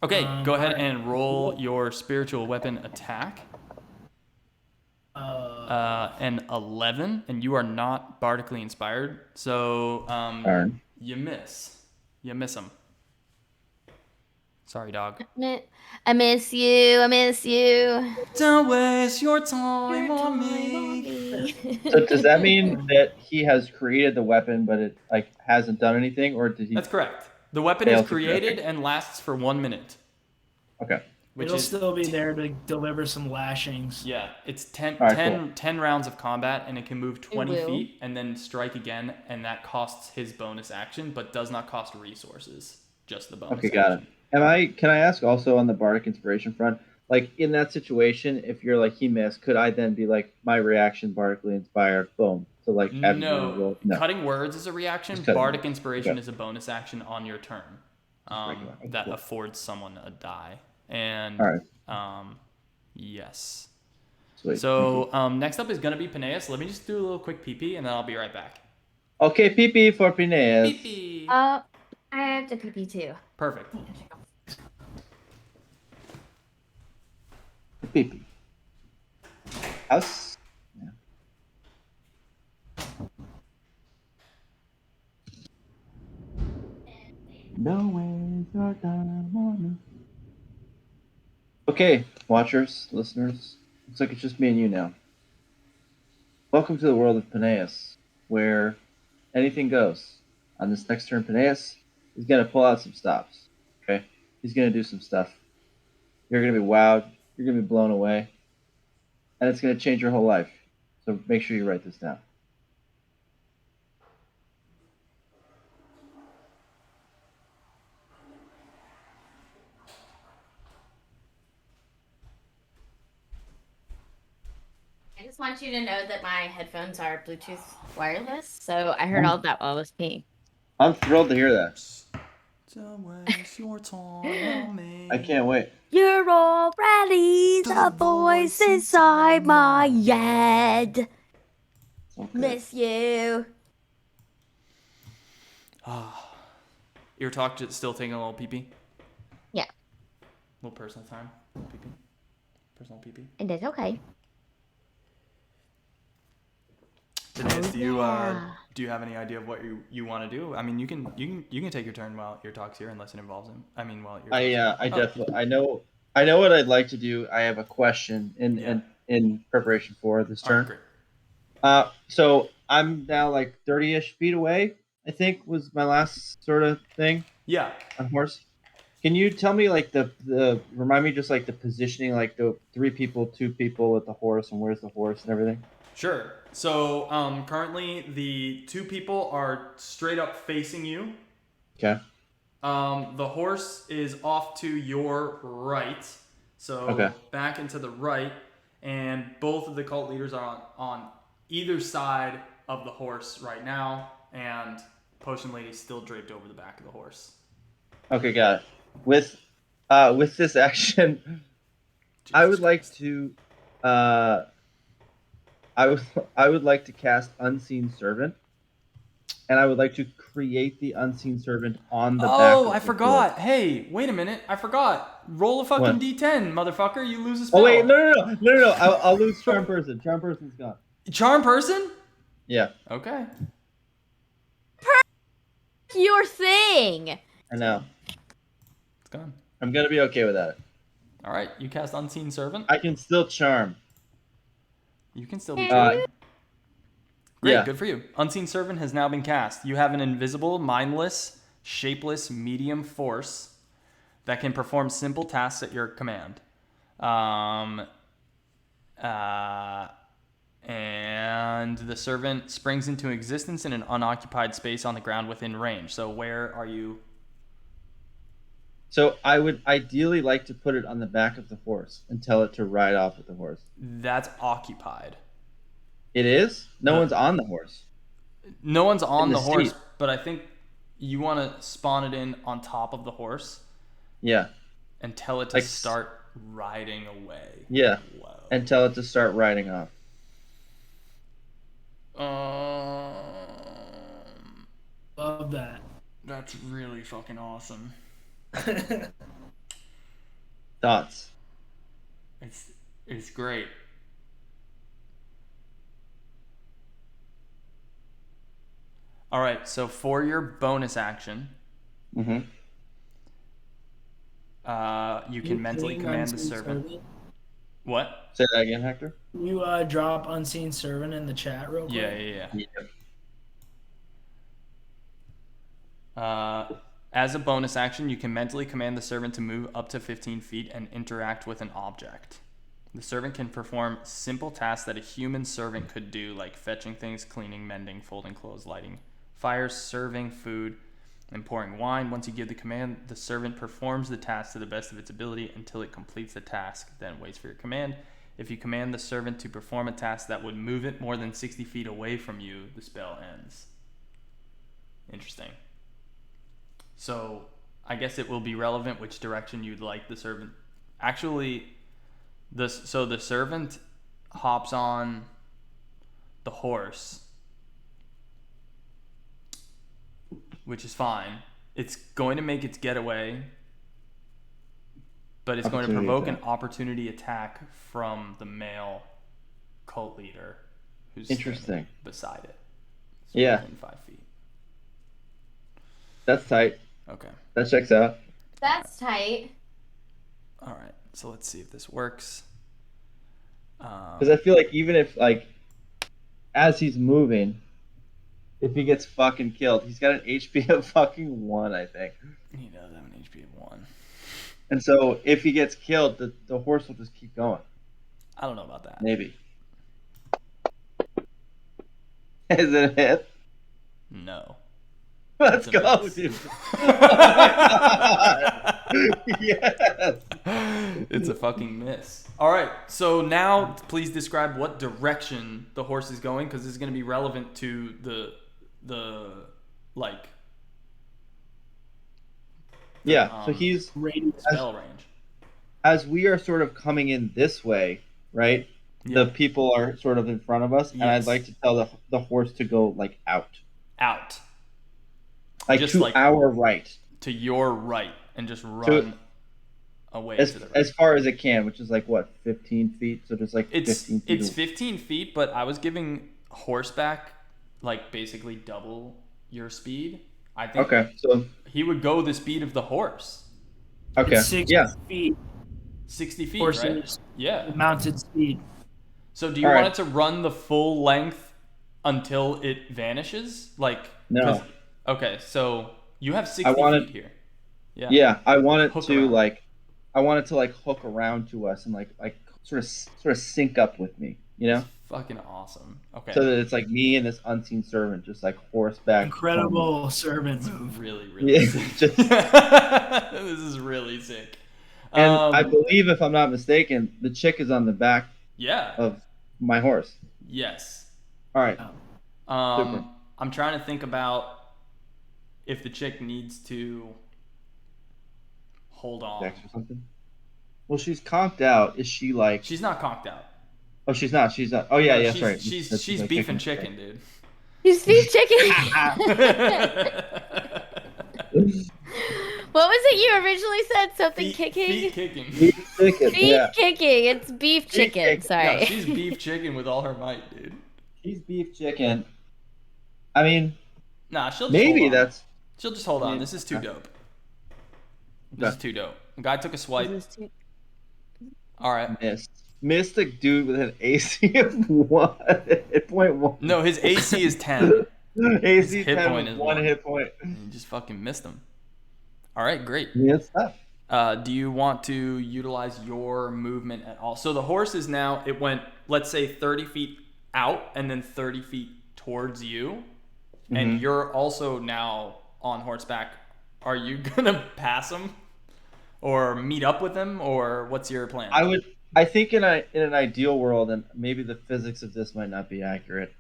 Okay, go ahead alright. and roll your spiritual weapon attack. An 11, and you are not bardically inspired, so Darn. you miss. You miss them. Sorry, dog. I miss you. I miss you. Don't waste your time on me. So does that mean that he has created the weapon, but it like hasn't done anything, or did he? That's correct. The weapon fail is to create? created and lasts for 1 minute, Okay. which It'll is still be there to deliver some lashings. yeah. It's 10, All right, 10, 10 rounds of combat, and it can move 20 will. feet and then strike again, and that costs his bonus action, but does not cost resources. Just the bonus. Okay, got it. action. Can I ask also on the bardic inspiration front, like in that situation, if you're like he missed, could I then be like my reaction bardically inspired, boom, to like have you roll? No. Cutting words is a reaction. Just cutting Bardic words. inspiration Okay. is a bonus action on your turn regular. Okay, that cool. affords someone a die. And All right. yes. Sweet. So next up is gonna be Peneus. Let me just do a little quick pee and then I'll be right back. Okay, pee for Pineas. Pee. I have to pee too. Perfect. Pee. House. Yeah. No ways your time on me. Okay, watchers, listeners. Looks like it's just me and you now. Welcome to the world of Peneus, where anything goes. On this next turn, Peneus is going to pull out some stops. Okay? He's going to do some stuff. You're going to be wowed. You're going to be blown away. And it's going to change your whole life. So make sure you write this down. I just want you to know that my headphones are Bluetooth wireless, so I heard all of that while I was peeing. I'm thrilled to hear that. Don't waste your time on me. I can't wait. You're already the voice inside my head. Okay. Miss you. Ear talk still taking a little pee. Yeah, Little personal time. Pee. Personal pee. and it's okay. Denise, do you yeah. do you have any idea of what you want to do? I mean, you can take your turn while your talk's here, unless it involves him. I mean, while your I talk's definitely I know what I'd like to do. I have a question Yeah. in preparation for this All right, turn. great. So I'm now like 30-ish feet away. I think was my last sort of thing Yeah. on horse. Can you tell me like the remind me just like the positioning, like the 3 people, 2 people with the horse, and where's the horse and everything? Sure. So currently the 2 people are straight up facing you. Okay. The horse is off to your right, so Okay. back and to the right, and both of the cult leaders are on either side of the horse right now, and Potion Lady's still draped over the back of the horse. Okay, got it. With this action, I would like to uh I would like to cast Unseen Servant, and I would like to create the Unseen Servant on the back of Oh, I the forgot. horse. Hey, wait a minute. I forgot. Roll a fucking What? D10, motherfucker. You lose a spell. Oh wait, no. I'll lose Charm Person. Charm Person's gone. Charm person? Yeah, Okay. Your thing. I know. It's gone. I'm gonna be okay with that. All right, you cast Unseen Servant. I can still charm. You can still be Uh, charmed. Great, Yeah. good for you. Unseen Servant has now been cast. You have an invisible, mindless, shapeless, medium force that can perform simple tasks at your command. And the servant springs into existence in an unoccupied space on the ground within range. So where are you? So I would ideally like to put it on the back of the horse and tell it to ride off with the horse. That's occupied. It is? No Uh, one's on the horse. No one's on In the the horse, seat. but I think you want to spawn it in on top of the horse Yeah. and tell it to Like- start riding away. Yeah. Whoa. And tell it to start riding off. Love that. That's really fucking awesome. Thoughts? It's great. All right, so for your bonus action, Mm-hmm. you can mentally ping command the Unseen servant. What? Say that again, Hector. Can you drop Unseen Servant in the chat real quick? Yeah. Yeah. As a bonus action, you can mentally command the servant to move up to 15 feet and interact with an object. The servant can perform simple tasks that a human servant could do, like fetching things, cleaning, mending, folding clothes, lighting fires, serving food, and pouring wine. Once you give the command, the servant performs the task to the best of its ability until it completes the task, then waits for your command. If you command the servant to perform a task that would move it more than 60 feet away from you, the spell ends. Interesting. So I guess it will be relevant which direction you'd like the servant. Actually, the servant hops on the horse, which is fine. It's going to make its getaway, but it's going to Opportunity provoke an attack. opportunity attack from the male cult leader who's Interesting. standing beside it. So Yeah. within 5 feet. That's tight. Okay. That checks out. That's tight. All right. So let's see if this works. Because I feel like even if, like, as he's moving, if he gets fucking killed, he's got an HP of fucking 1, I think. He does have an HP of 1. And so if he gets killed, the horse will just keep going. I don't know about that. Maybe. Is it a hit? No. Let's It's a go, miss. dude. Oh my God. Yes. It's a fucking miss. All right. So now, please describe what direction the horse is going, because this is going to be relevant to the like. Yeah. So he's Spell range. as we are sort of coming in this way, right? Yeah. The people are sort of in front of us, and I'd Yes. like to tell the horse to go like out, Out like Just to like- our right, to your right and just run away as to the right. as far as it can, which is like what 15 feet. So just like It's 15 feet. it's 15 feet, but I was giving horseback, like basically double your speed. I think Okay, so he would go the speed of the horse. okay, It's 60 yeah, feet. 60 feet, right? Horses Yeah. mounted speed. So do you All want right. it to run the full length until it vanishes? Like, No. Okay, so you have 60 I want feet it. here. Yeah. Yeah, I want it Hook to around. like, I want it to like hook around to us and like sort of sync up with me, you know, It's fucking awesome. Okay. so that it's like me and this unseen servant just like horseback. Incredible servants This is move. really, really Yeah, sick. just- This is really sick. And I believe, if I'm not mistaken, the chick is on the back Yeah. of my horse. Yes. All right. I'm trying to think about if the chick needs to hold on. Dex or something. Well, she's conked out. Is she like? She's not conked out. Oh, she's not. She's not. Oh yeah, No, yeah, she's, that's right. She's like beef and kicking. chicken, dude. He's beef chicken. What was it you originally said? Something kicking? Feet kicking. Beef chicken. Beef Yeah, kicking. It's beef chicken. chicken. Sorry. No, she's beef chicken with all her might, dude. she's beef chicken. I mean, Nah, she'll just maybe hold on. that's. She'll just hold on. Maybe. This is too Okay. dope. This is too dope. The guy took a swipe. All right. Mystic dude with an AC of 1.1. No, his AC is 10. AC hit 10 point with is one one. hit point. You just fucking missed him. All right, great. Yeah, it's tough. Do you want to utilize your movement at all? So the horse is now, it went, let's say 30 feet out and then 30 feet towards you. And you're also now on horseback. Are you going to pass him or meet up with him, or what's your plan? I think in an ideal world, and maybe the physics of this might not be accurate,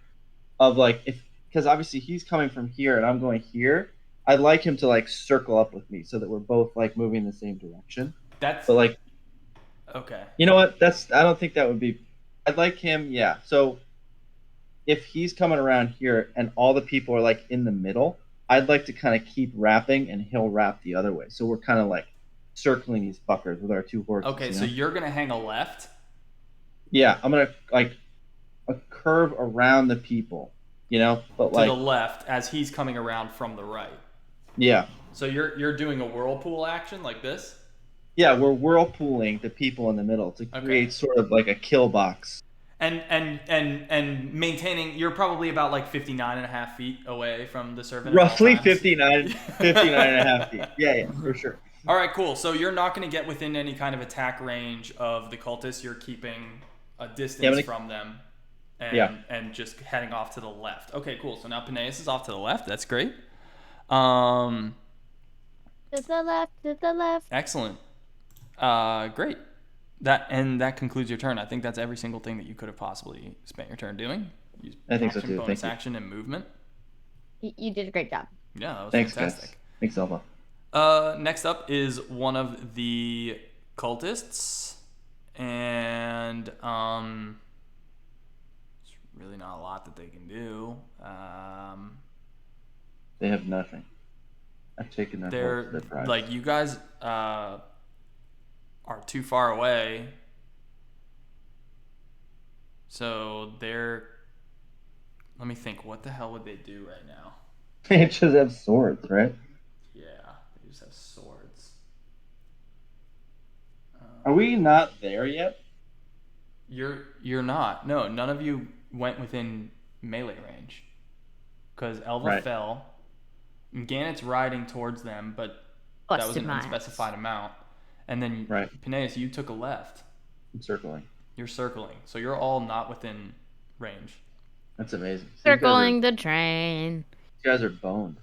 of like, because obviously he's coming from here and I'm going here, I'd like him to like circle up with me so that we're both like moving in the same direction. That's But like, okay. you know what? I don't think that would be. I'd like him. Yeah. So if he's coming around here and all the people are like in the middle, I'd like to kind of keep wrapping and he'll wrap the other way. So we're kind of like circling these fuckers with our two horses. Okay, you so know? you're going to hang a left. Yeah, I'm gonna like a curve around the people, you know, but To like the left as he's coming around from the right. yeah, So you're doing a whirlpool action like this? yeah, we're whirlpooling the people in the middle to create sort of like a kill box. And maintaining, you're probably about like 59 and a half feet away from the servant. Roughly at all times. 59 and a half feet. Yeah, for sure. All right, cool. So you're not going to get within any kind of attack range of the cultists. You're keeping a distance from them and just heading off to the left. Okay, cool. So now Peneus is off to the left. That's great. To the left, to the left. Excellent. Great. That concludes your turn. I think that's every single thing that you could have possibly spent your turn doing. I think so Action, too. bonus Thank you. action, and movement. You did a great job. Yeah, that was Thanks, fantastic. guys. Thanks, Elva. Next up is one of the cultists, and there's really not a lot that they can do. They have nothing. I've taken their They're their prize. like, you guys are too far away, so they're. Let me think. What the hell would they do right now? They just have swords, right? Yeah, they just have swords. Are we not there yet? You're not. No, none of you went within melee range. Because Elva Right. fell. And Gannett's riding towards them, but that was Busted an my ass. unspecified amount. And then Right. Peneus, you took a left. I'm circling. You're circling. So you're all not within range. That's amazing. So Circling the train. You guys are boned.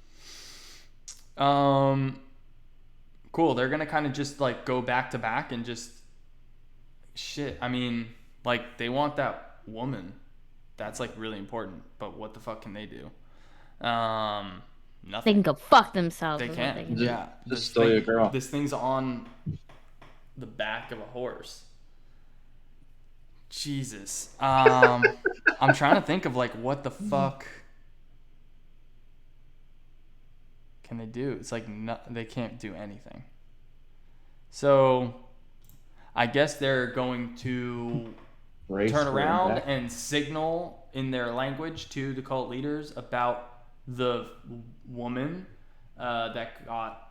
Cool. They're gonna kind of just like go back to back and just shit. I mean, like, they want that woman. That's like really important. But what the fuck can they do? Nothing. They can go fuck themselves. They is what can. do. Yeah. Just stole your girl. This thing's on the back of a horse. Jesus. I'm trying to think of like what the fuck can they do? It's like they can't do anything. So I guess they're going to Brace turn for around impact. and signal in their language to the cult leaders about the woman that got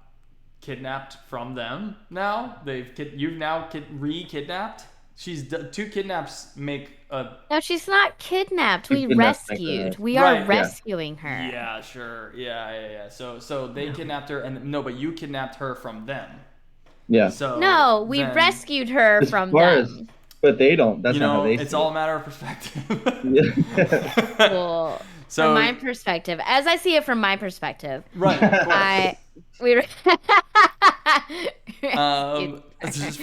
kidnapped from them. Now you've now re-kidnapped. She's 2 kidnaps make a. No, she's not kidnapped. We kidnapped, make rescued. her- We are Right. rescuing her. Yeah, sure. Yeah. So they kidnapped her, and no, but you kidnapped her from them. Yeah. So No, we then, rescued her As from far as- them. But they don't. That's You not how know, they it's see all it. a matter of perspective. Yeah. Well, So from my perspective, as I see it from my perspective, right, of course. we. It's just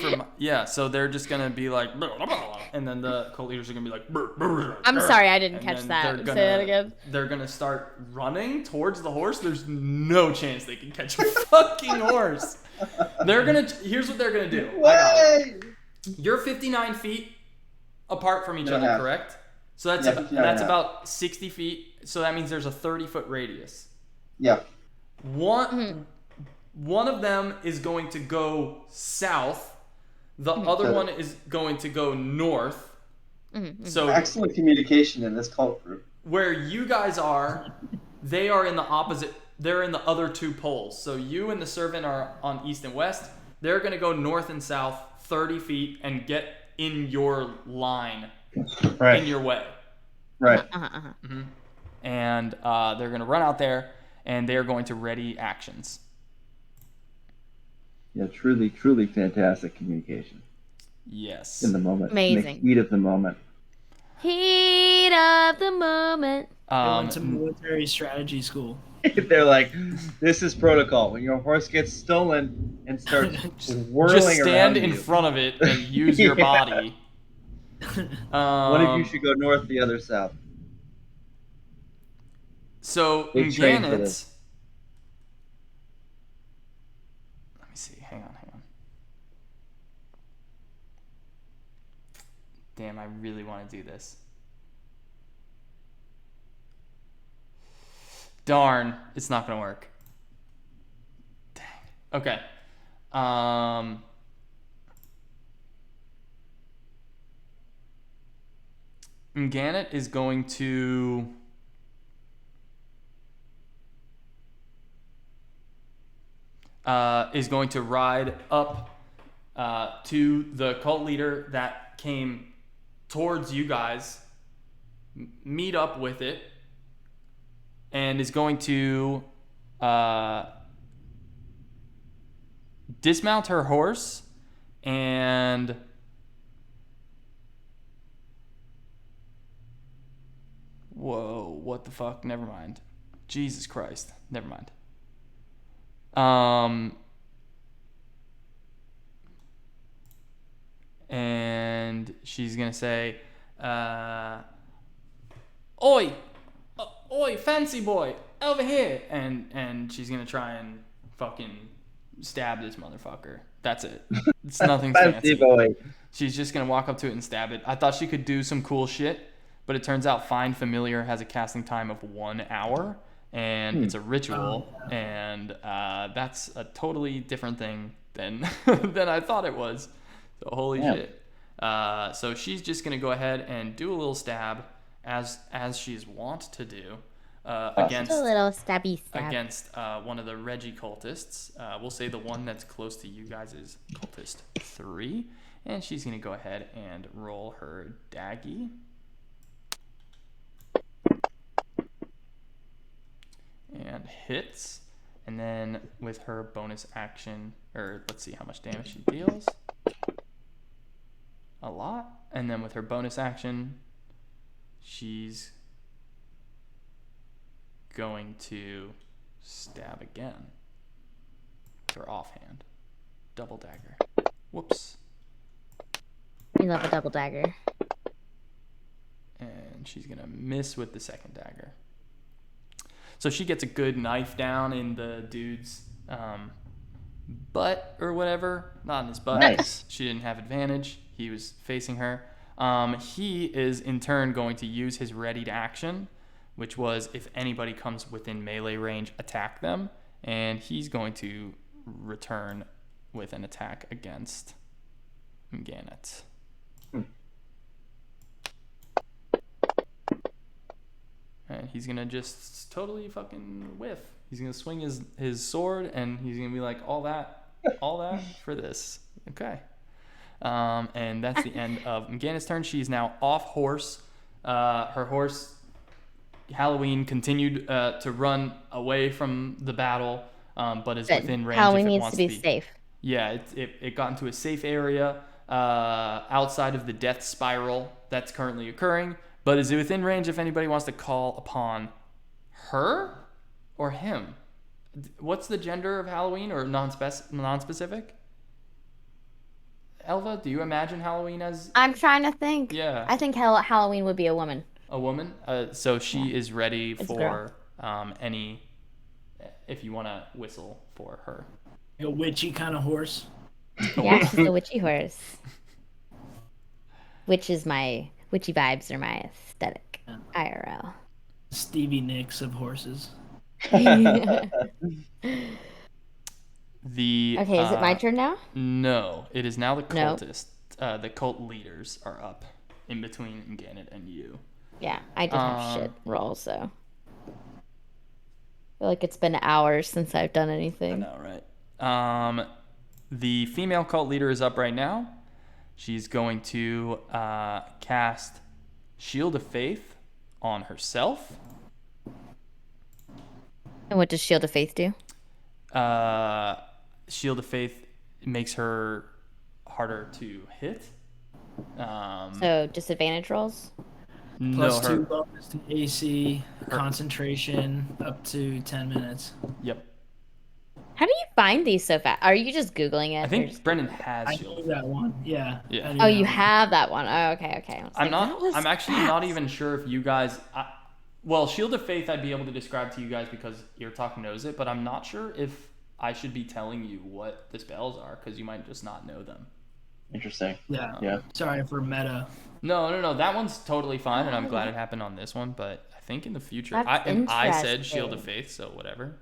so they're just gonna be like, blah, blah, blah, and then the cult leaders are gonna be like, brr, brr, I'm brr, sorry, I didn't and catch then that. they're Say that again. They're gonna start running towards the horse. There's no chance they can catch a fucking horse. Here's what they're gonna do. I got it. You're 59 feet apart from each other, correct? So that's about 60 feet. So that means there's a 30-foot radius. Yeah. One of them is going to go south. The other one is going to go north. So Excellent communication in this cult group. where you guys are, they are in the opposite. They're in the other 2 poles. So you and the servant are on east and west. They're going to go north and south 30 feet and get in your line, Right. in your way. Right. And they're going to run out there, and they're going to ready actions. Yeah, truly, truly fantastic communication Yes. in the moment. Amazing. In the heat of the moment. Heat of the moment. I went to military strategy school. They're like, this is protocol. When your horse gets stolen and starts whirling just stand around in you, front of it and use your body. one of you should go north, the other south. So They trained for Gannet. this. Let me see. Hang on. Damn, I really want to do this. Darn, it's not gonna work. Dang. Okay. Gannet is going to ride up to the cult leader that came towards you guys, meet up with it, and is going to dismount her horse and whoa, what the fuck? Never mind. Jesus Christ. Never mind. And she's gonna say, oi, fancy boy, over here, and she's gonna try and fucking stab this motherfucker. That's it. It's nothing fancy. Boy. She's just gonna walk up to it and stab it. I thought she could do some cool shit, but it turns out Find Familiar has a casting time of 1 hour, and it's a ritual, and that's a totally different thing than than I thought it was. So holy shit. So she's just gonna go ahead and do a little stab, as she's wont to do, against Just a little stabby stab. against one of the Reggie cultists. We'll say the one that's close to you guys is cultist 3, and she's gonna go ahead and roll her daggy. And hits, and then with her bonus action, or let's see how much damage she deals. A lot. And then with her bonus action, she's going to stab again with her offhand. Double dagger. Whoops. We love a double dagger. And she's going to miss with the second dagger. So she gets a good knife down in the dude's butt or whatever. Not in his butt. Nice. She didn't have advantage. He was facing her. He is in turn going to use his readied action, which was if anybody comes within melee range, attack them. And he's going to return with an attack against Gannet. and he's gonna just totally fucking whiff. He's gonna swing his sword, and he's gonna be like, all that for this. Okay. And that's the end of Mgana's turn. She's now off horse. Her horse, Halloween, continued to run away from the battle, but is within range. Halloween if it needs wants to be safe. Yeah, it got into a safe area outside of the death spiral that's currently occurring, but is within range if anybody wants to call upon her or him. What's the gender of Halloween, or non-specific? Elva, do you imagine Halloween as I'm trying to think. Yeah. I think Halloween would be a woman. a woman? So she is ready It's a for any, if you want to whistle for her. A witchy kind of horse. Yeah, she's a witchy horse. Witchy vibes are my aesthetic. IRL. Stevie Nicks of horses. The Okay, is it my turn now? No, it is now the No. cultists. The cult leaders are up in between Gannett and you. Yeah, I did have shit roll, so. I feel like it's been hours since I've done anything. I know, right? The female cult leader is up right now. She's going to cast Shield of Faith on herself. And what does Shield of Faith do? Shield of Faith makes her harder to hit. So disadvantage rolls? Plus no, 2 her. bonus to AC, concentration, up to 10 minutes. Yep. How do you find these so fast? Are you just Googling it? I or think just- Brendan has I Shield knew of that Faith. one. Yeah. Yeah. I knew Oh, that you one. have that one. Oh, okay. I was I'm like, that not. was I'm actually not fast. even sure if you guys. Well, Shield of Faith, I'd be able to describe to you guys because Ear Talk knows it, but I'm not sure if I should be telling you what the spells are because you might just not know them. Interesting. Yeah. Yeah. Sorry for meta. No. That one's totally fine, and I'm glad it happened on this one. But I think in the future, That's I said Shield of interesting. Faith, so whatever.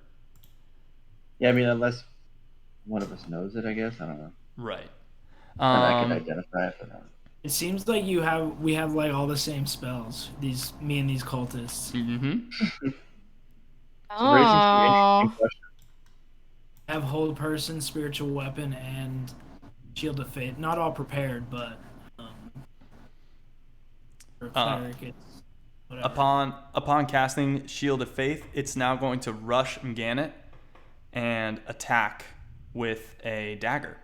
Yeah, I mean, unless one of us knows it, I guess. I don't know. Right. And I can identify it, but It seems like we have like all the same spells. Me and these cultists. Mm-hmm. raising some Oh, interesting questions. Have hold person, spiritual weapon, and shield of faith. Not all prepared, but for cleric, it's whatever. Upon casting Shield of Faith, it's now going to rush Mgannett and attack with a dagger.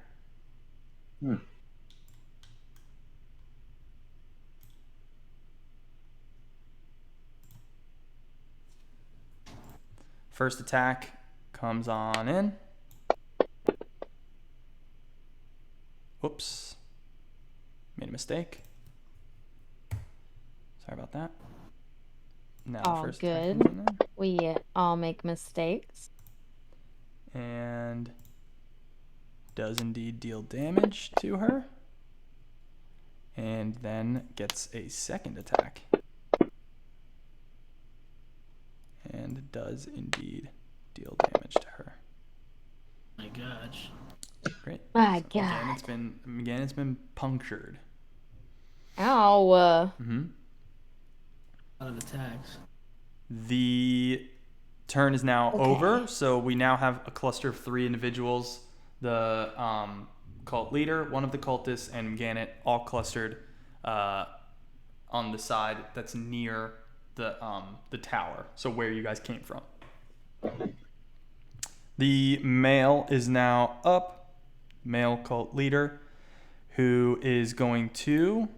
First attack comes on in. Whoops. Made a mistake. Sorry about that. Now All the first good. attack comes in there. we all make mistakes. And does indeed deal damage to her. And then gets a second attack. And does indeed deal damage to her. My gosh. Great. My Again, God. it's been punctured. Ow. Mm-hmm. A lot of attacks. The turn is now Okay. over, so we now have a cluster of 3 individuals. The cult leader, one of the cultists, and Gannett all clustered on the side that's near the tower, so where you guys came from. The male is now up, male cult leader, who is going to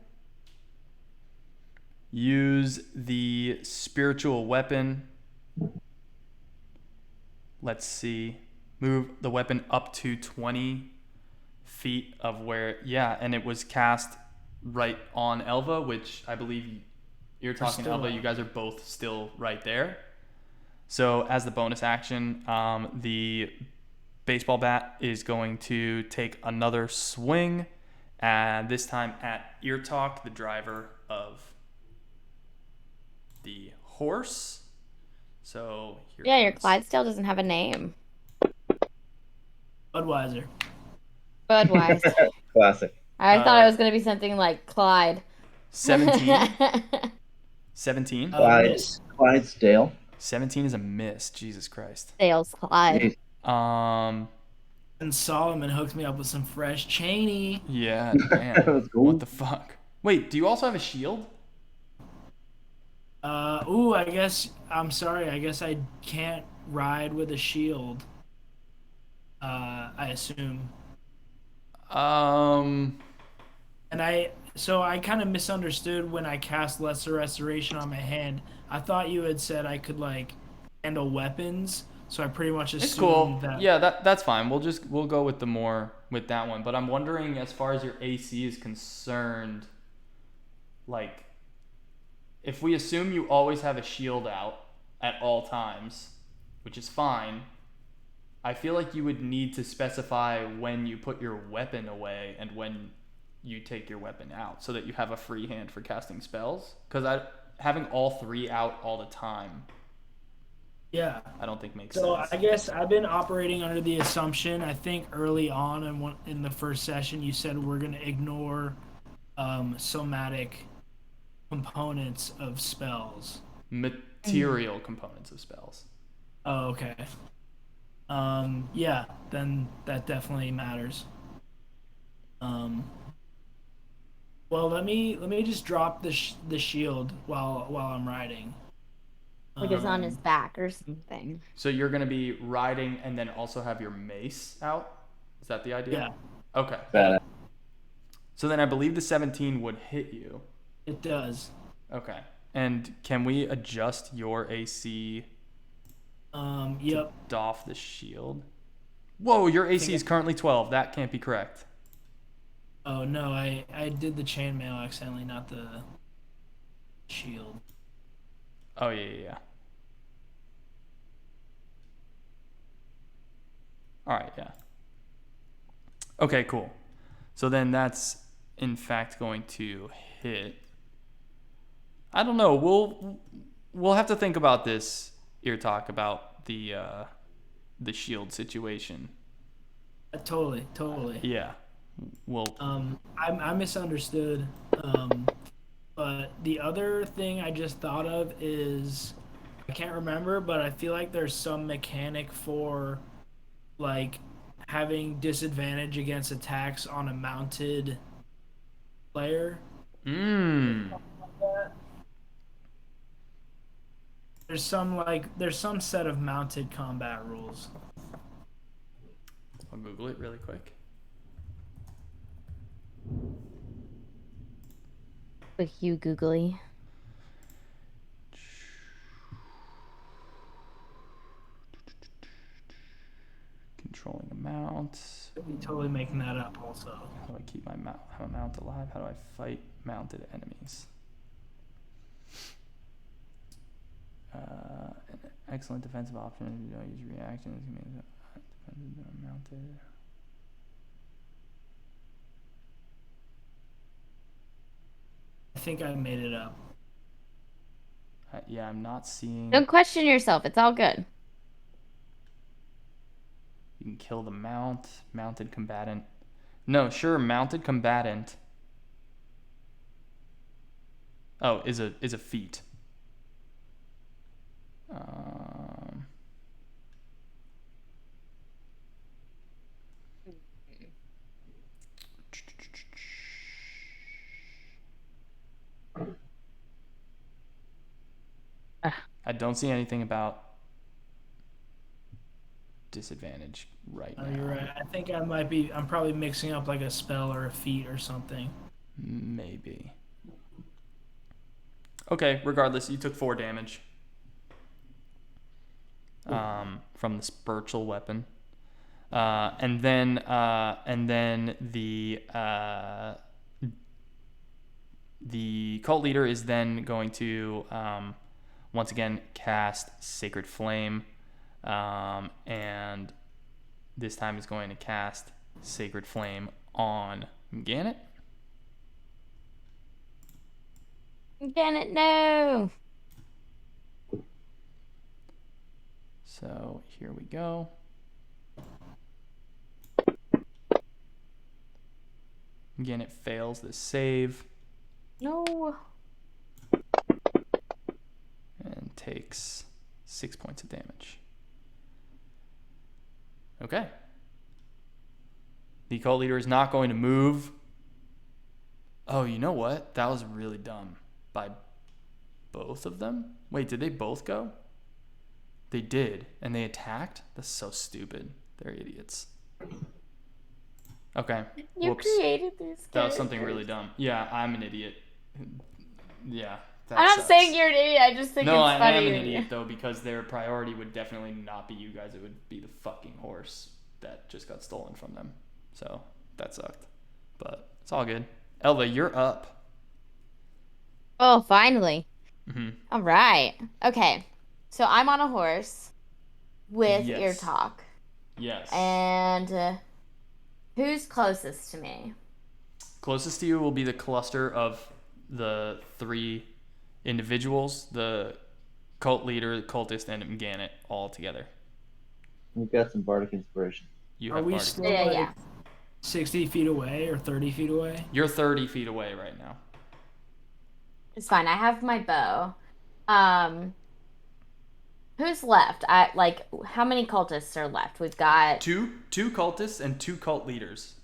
use the spiritual weapon. Let's see. Move the weapon up to 20 feet of where, and it was cast right on Elva, which I believe you're talking still Elva. on. You guys are both still right there. So as the bonus action, the baseball bat is going to take another swing, and this time at Ear Talk, the driver of the horse. So here Yeah, your comes- Clydesdale doesn't have a name. Budweiser. Budweiser. Classic. I thought it was going to be something like Clyde. 17 17? Miss. Clydesdale. 17 is a miss. Jesus Christ. Sales Clyde. Jeez. And Solomon hooked me up with some fresh Cheney. Yeah, damn. Let's go. What the fuck? Wait, do you also have a shield? I guess I'm sorry. I guess I can't ride with a shield. I assume. And I kind of misunderstood when I cast Lesser Restoration on my hand. I thought you had said I could like handle weapons, so I pretty much assumed It's cool. that. Yeah, that's fine. We'll go with that one. But I'm wondering, as far as your AC is concerned, like, if we assume you always have a shield out at all times, which is fine, I feel like you would need to specify when you put your weapon away and when you take your weapon out, so that you have a free hand for casting spells. Because having all three out all the time, Yeah. I don't think makes So sense. I guess I've been operating under the assumption. I think early on in the first session, you said we're gonna ignore somatic components of spells. Material components of spells. Oh, okay. Yeah, then that definitely matters. Well, let me just drop the shield while I'm riding. Like it's on his back or something. So you're gonna be riding and then also have your mace out? Is that the idea? Yeah, Okay. Badass. So then I believe the 17 would hit you. it does. Okay. And can we adjust your AC Yep. doff the shield? Whoa, your AC is currently 12. That can't be correct. Oh no, I did the chainmail accidentally, not the shield. Oh, yeah. All right, yeah. Okay, cool. So then that's, in fact, going to hit. I don't know. We'll have to think about this, Ear Talk, about the shield situation. Totally. Yeah. I misunderstood. But the other thing I just thought of is I can't remember, but I feel like there's some mechanic for like having disadvantage against attacks on a mounted player. There's some set of mounted combat rules. I'll Google it really quick. With you googly. Controlling a mount. I'd be totally making that up also. How do I keep my mount alive? How do I fight mounted enemies? An excellent defensive option. You don't use reactions. Mounted. I think I made it up. Yeah, I'm not seeing. Don't question yourself. It's all good. You can kill the mounted combatant. No, sure, mounted combatant. Oh, is a feat. I don't see anything about disadvantage right now. You're right. I think I'm probably mixing up like a spell or a feat or something. Maybe. Okay, regardless, you took 4 damage from the spiritual weapon. And then the cult leader is then going to once again cast Sacred Flame, and this time is going to cast Sacred Flame on Gannett. Gannett, no. So here we go. Again, it fails the save. No. takes 6 points of damage. Okay. The cult leader is not going to move. Oh, you know what? That was really dumb by both of them. Wait, did they both go? They did, and they attacked? That's so stupid. They're idiots. Okay. You Whoops. created this. That was something really dumb. Yeah, I'm an idiot. Yeah. That I'm not sucks. saying you're an idiot. I just think No, it's I funny. am an idiot though, because their priority would definitely not be you guys. It would be the fucking horse that just got stolen from them. So that sucked, but it's all good. Elva, you're up. Oh, finally. Mm-hmm. All right. Okay. So I'm on a horse with Yes. ear talk. Yes. And who's closest to me? Closest to you will be the cluster of the 3 individuals, the cult leader, the cultist, and Mganet all together. We've got some bardic inspiration. You Are have we bardic. still Yeah, like yeah. 60 feet away or 30 feet away? You're 30 feet away right now. It's fine. I have my bow. Who's left? How many cultists are left? We've got Two cultists and 2 cult leaders.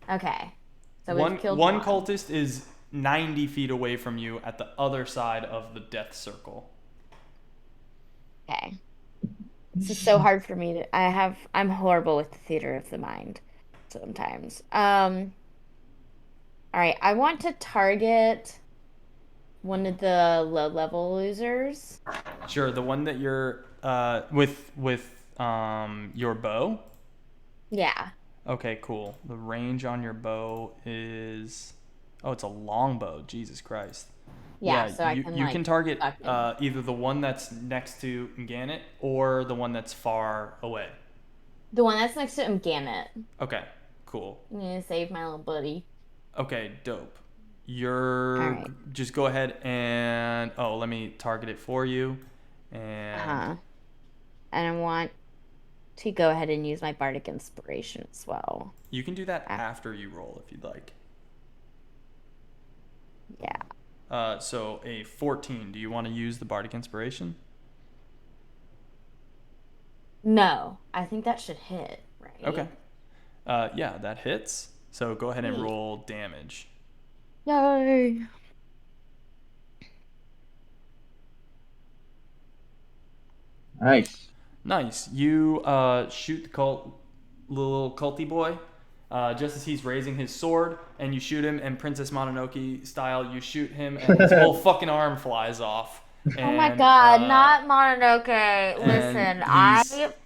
Okay. So one we've killed one cultist is 90 feet away from you at the other side of the death circle. Okay. This is so hard for me to. I'm horrible with the theater of the mind sometimes. All right. I want to target one of the low-level losers. Sure, the one that you're with your bow. Yeah. Okay, cool. The range on your bow is it's a long bow. Jesus Christ. Yeah. So you can target either the one that's next to Mganet or the one that's far away. The one that's next to him, Gamut. Okay, cool. I'm gonna save my little buddy. Okay, dope. You're Alright. just go ahead and let me target it for you. And And I want to go ahead and use my bardic inspiration as well. you can do that after you roll if you'd like. Yeah. So a 14. Do you want to use the bardic inspiration? No, I think that should hit, right? Okay. Yeah, that hits. So go ahead and roll damage. Yay! Nice. Nice. You shoot the little culty boy just as he's raising his sword, and you shoot him, and Princess Mononoke style, you shoot him, and his whole fucking arm flies off. Oh my god, not Mononoke. Listen, I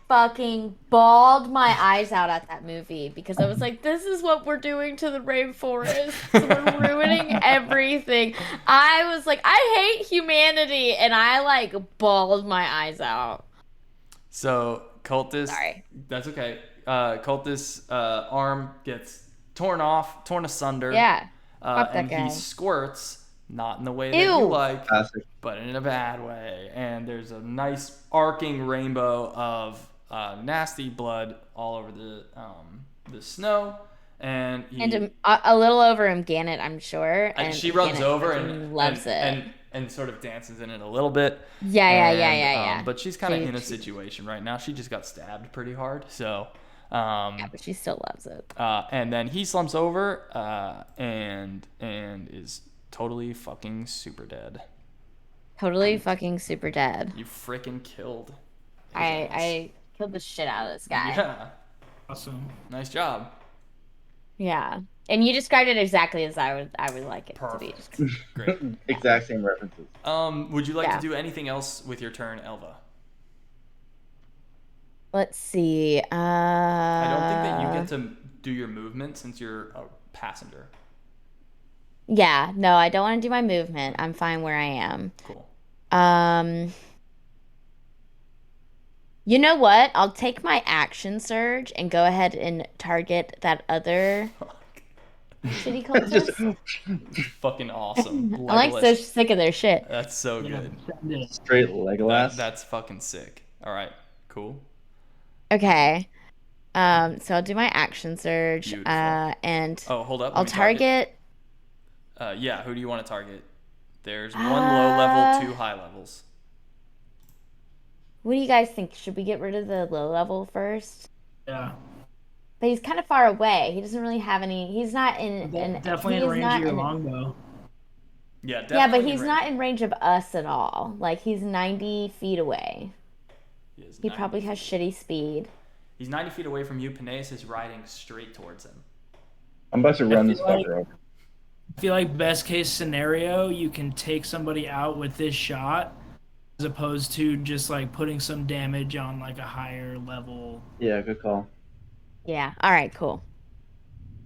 fucking bawled my eyes out at that movie because I was like, this is what we're doing to the rainforest. We're ruining everything. I was like, I hate humanity, and I like bawled my eyes out. So cultist, Sorry. That's okay. Cultist's arm gets torn asunder. Yeah. Fuck that and guy. he squirts, not in the way that you like, Classic. but in a bad way. And there's a nice arcing rainbow of nasty blood all over the snow. And a little over him, Gannett, I'm sure. And she runs Gannett over loves it. And sort of dances in it a little bit. Yeah. But she's kind of in a situation right now. She just got stabbed pretty hard, so. Yeah, but she still loves it. And then he slumps over and is totally fucking super dead. Totally fucking super dead. You freaking killed. I killed the shit out of this guy. Yeah. Awesome. Nice job. Yeah. And you described it exactly as I would like it Perfect. to be. Great. Exact same references. Would you like to do anything else with your turn, Elva? Let's see. I don't think that you get to do your movement since you're a passenger. Yeah, no, I don't want to do my movement. I'm fine where I am. Cool. You know what? I'll take my action surge and go ahead and target that other shitty cultist. Fucking awesome. I'm like so sick of their shit. That's so good. Straight Legolas. That's fucking sick. All right. Cool. Okay. So I'll do my action surge. Beautiful. And hold up. I'll target. Yeah, who do you want to target? There's one low level, 2 high levels. What do you guys think? Should we get rid of the low level first? Yeah. But he's kind of far away. He doesn't really have any. He's not in. Definitely in range of your longbow. Yeah, definitely. Yeah, but he's not in range of us at all. Like he's 90 feet away. He probably has shitty speed. He's 90 feet away from you. Peneus is riding straight towards him. I'm about to run this fucker over. I feel like best case scenario, you can take somebody out with this shot, as opposed to just like putting some damage on like a higher level. Yeah, good call. Yeah. All right. Cool.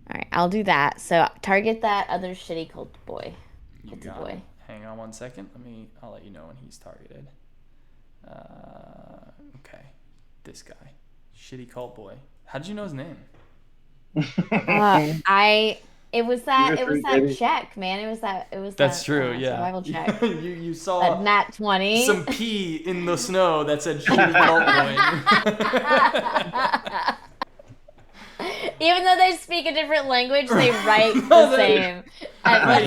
All right. I'll do that. So target that other shitty cult boy. You got it. Hang on 1 second. I'll let you know when he's targeted. Okay. This guy. Shitty cult boy. How did you know his name? It was that check, man. It was that That's true, yeah. Survival check. you saw that nat 20. Some pee in the snow that said shitty cult boy. Even though they speak a different language, they write the same.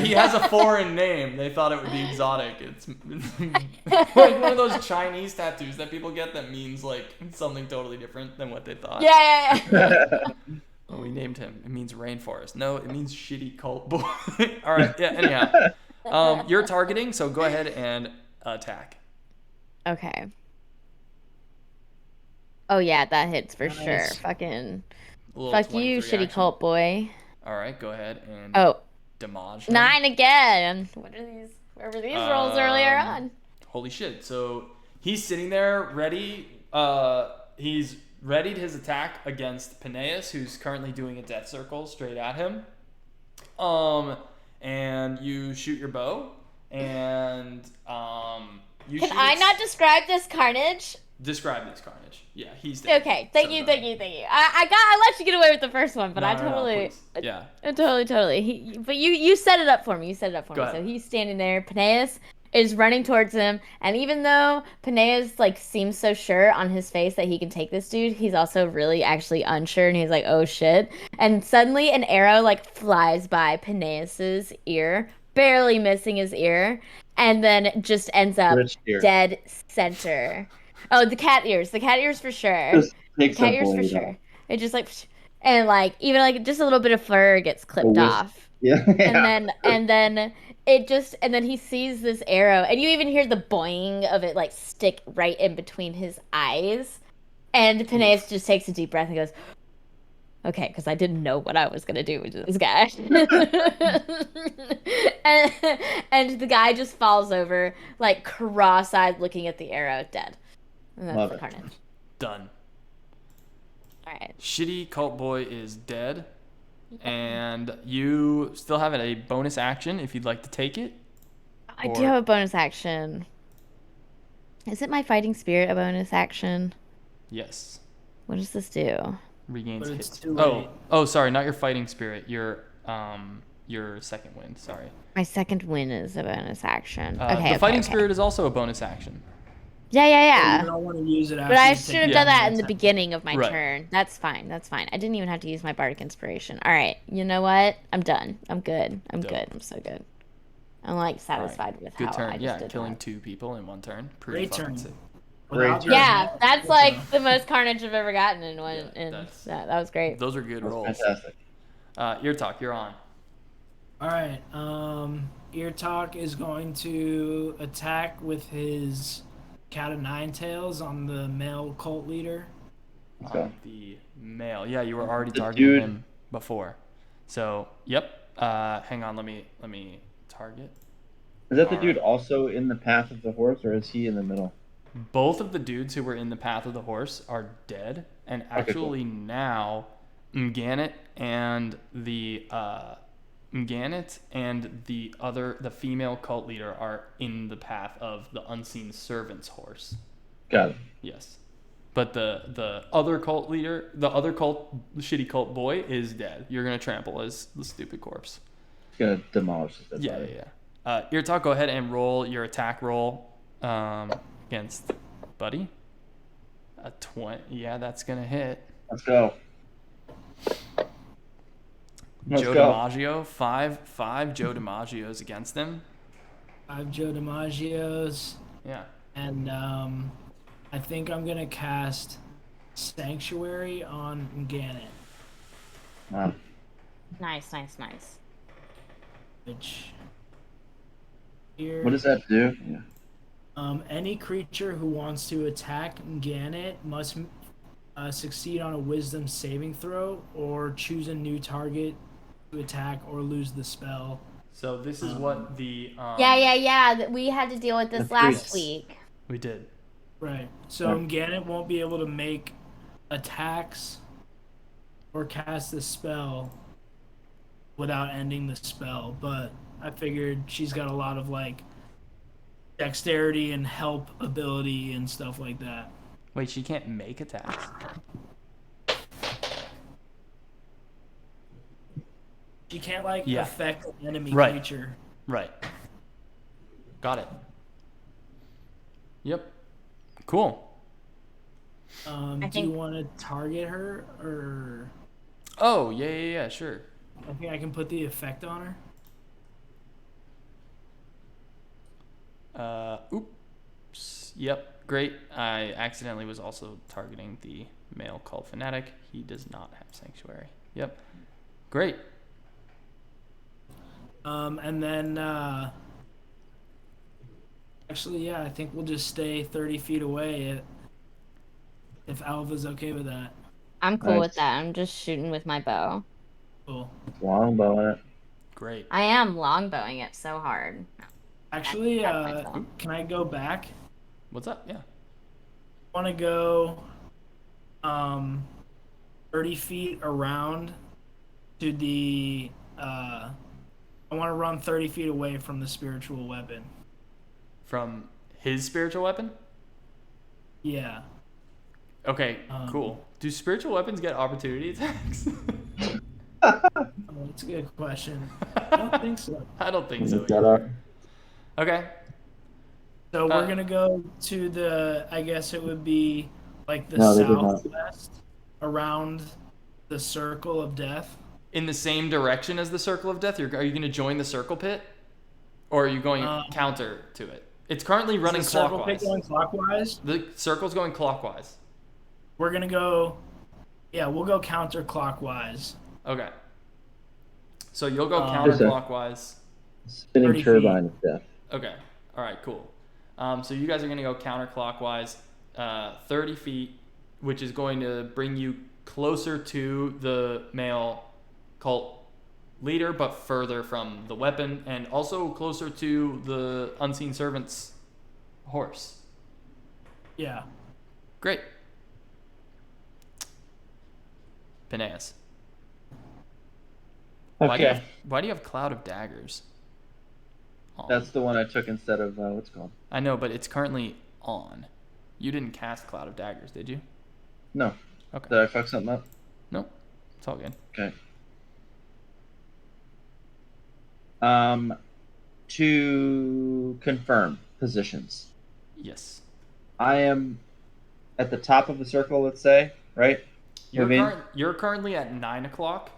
He has a foreign name. They thought it would be exotic. It's like one of those Chinese tattoos that people get that means like something totally different than what they thought. Yeah. Well, we named him. It means rainforest. No, it means shitty cult boy. All right. Yeah. Anyhow, you're targeting, so go ahead and attack. Okay. Oh yeah, that hits for sure. Fucking. Fuck you, shitty action. cult boy. All right, go ahead and damage. 9 again. What are these? Where were these rolls earlier on? Holy shit! So he's sitting there ready. He's readied his attack against Peneus, who's currently doing a death circle straight at him. And you shoot your bow, and you. Can I not describe this carnage? Describe this carnage. Yeah, he's dead. Okay, thank you. I let you get away with the first one, but totally. But you set it up for me. Go ahead. So he's standing there. Peneus is running towards him, and even though Peneus like seems so sure on his face that he can take this dude, he's also really actually unsure, and he's like, "Oh shit!" And suddenly an arrow like flies by Peneus's ear, barely missing his ear, and then just ends up dead center. Oh, the cat ears for sure. Cat ears for sure. It just like, and like even like just a little bit of fur gets clipped off. Yeah. And then he sees this arrow, and you even hear the boing of it like stick right in between his eyes, and Peneus just takes a deep breath and goes, "Okay," because I didn't know what I was gonna do with this guy. and the guy just falls over, like cross-eyed, looking at the arrow, dead. And that's the carnage. Done. Alright. Shitty cult boy is dead. And you still have a bonus action if you'd like to take it. I do have a bonus action. Isn't my fighting spirit a bonus action? Yes. What does this do? Regains hit. Oh, sorry, not your fighting spirit. Your second wind, sorry. My second wind is a bonus action. The fighting spirit is also a bonus action. Yeah. You don't want to use it after but I should have done that in the beginning of my turn. That's fine. I didn't even have to use my bardic inspiration. All right. You know what? I'm done. I'm good. I'm so good. I'm like satisfied with how turn. I just did killing that. 2 people in 1 turn. Great turn. Yeah, that's like the most carnage I've ever gotten in one. That was great. Those are good rolls. Fantastic. Ear Talk, you're on. All right. Ear Talk is going to attack with his Cat of Nine Tails on the male cult leader. The male. Yeah, you were already targeting him before. So, yep. Hang on, let me target. Is that the dude also in the path of the horse, or is he in the middle? Both of the dudes who were in the path of the horse are dead, and actually now Mganit and the female cult leader are in the path of the unseen servant's horse. Got it. Yes. But the other cult leader, the shitty cult boy is dead. You're going to trample his the stupid corpse. He's going to demolish this. Yeah. Ear Talk, go ahead and roll your attack roll against Buddy. A 20. Yeah, that's going to hit. Let's go. Joe DiMaggio, five Joe DiMaggios against him. 5 Joe DiMaggios. Yeah. And I think I'm gonna cast Sanctuary on Gannett, Wow. Nice. which here. What does that do? Yeah. Any creature who wants to attack Gannett must succeed on a Wisdom saving throw or choose a new target to attack or lose the spell. So this is what the Yeah. We had to deal with this The last priests. week. we did. Right. So Gannett won't be able to make attacks or cast the spell without ending the spell, but I figured she's got a lot of like dexterity and help ability and stuff like that. Wait, she can't make attacks. She can't like Yeah. affect an enemy Right. creature. Right. Got it. Yep. Cool. Do you think- want to target her, or Oh, yeah, sure. I think I can put the effect on her. Oops. Yep. Great. I accidentally was also targeting the male cult fanatic. He does not have sanctuary. Yep. Great. And then actually, yeah, I think we'll just stay 30 feet away if Alva's okay with that. I'm cool with Nice. that. I'm just shooting with my bow. Cool. Longbow in it. Great. I am longbowing it so hard. Actually, That's myself. can I go back? What's up? Yeah. I want to go 30 feet around to the I want to run 30 feet away from the spiritual weapon. From his spiritual weapon? Yeah. Okay, cool. Do spiritual weapons get opportunity attacks? Oh, that's a good question. I don't think so. I don't think so. Got our- Okay. So we're gonna go to the. I guess it would be like the No, they did not. southwest, around the circle of death. In the same direction as the circle of death? Are you going to join the circle pit? Or are you going counter to it? It's currently running Is the circle clockwise. pit going clockwise? The circle's going clockwise. We're gonna go. Yeah, we'll go counterclockwise. Okay. So you'll go There's a- counterclockwise. Spinning 30 turbine of death. Okay. All right, cool. So you guys are going to go counterclockwise 30 feet, which is going to bring you closer to the male cult leader, but further from the weapon, and also closer to the unseen servant's horse. Yeah. Great. Peneus. Okay. Why do you have Cloud of Daggers on? That's the one I took instead of, what's it called? I know, but it's currently on. You didn't cast Cloud of Daggers, did you? No. Okay. Did I fuck something up? Nope. It's all good. Okay. To confirm positions. Yes. I am at the top of the circle, let's say, right? You're currently at 9 o'clock.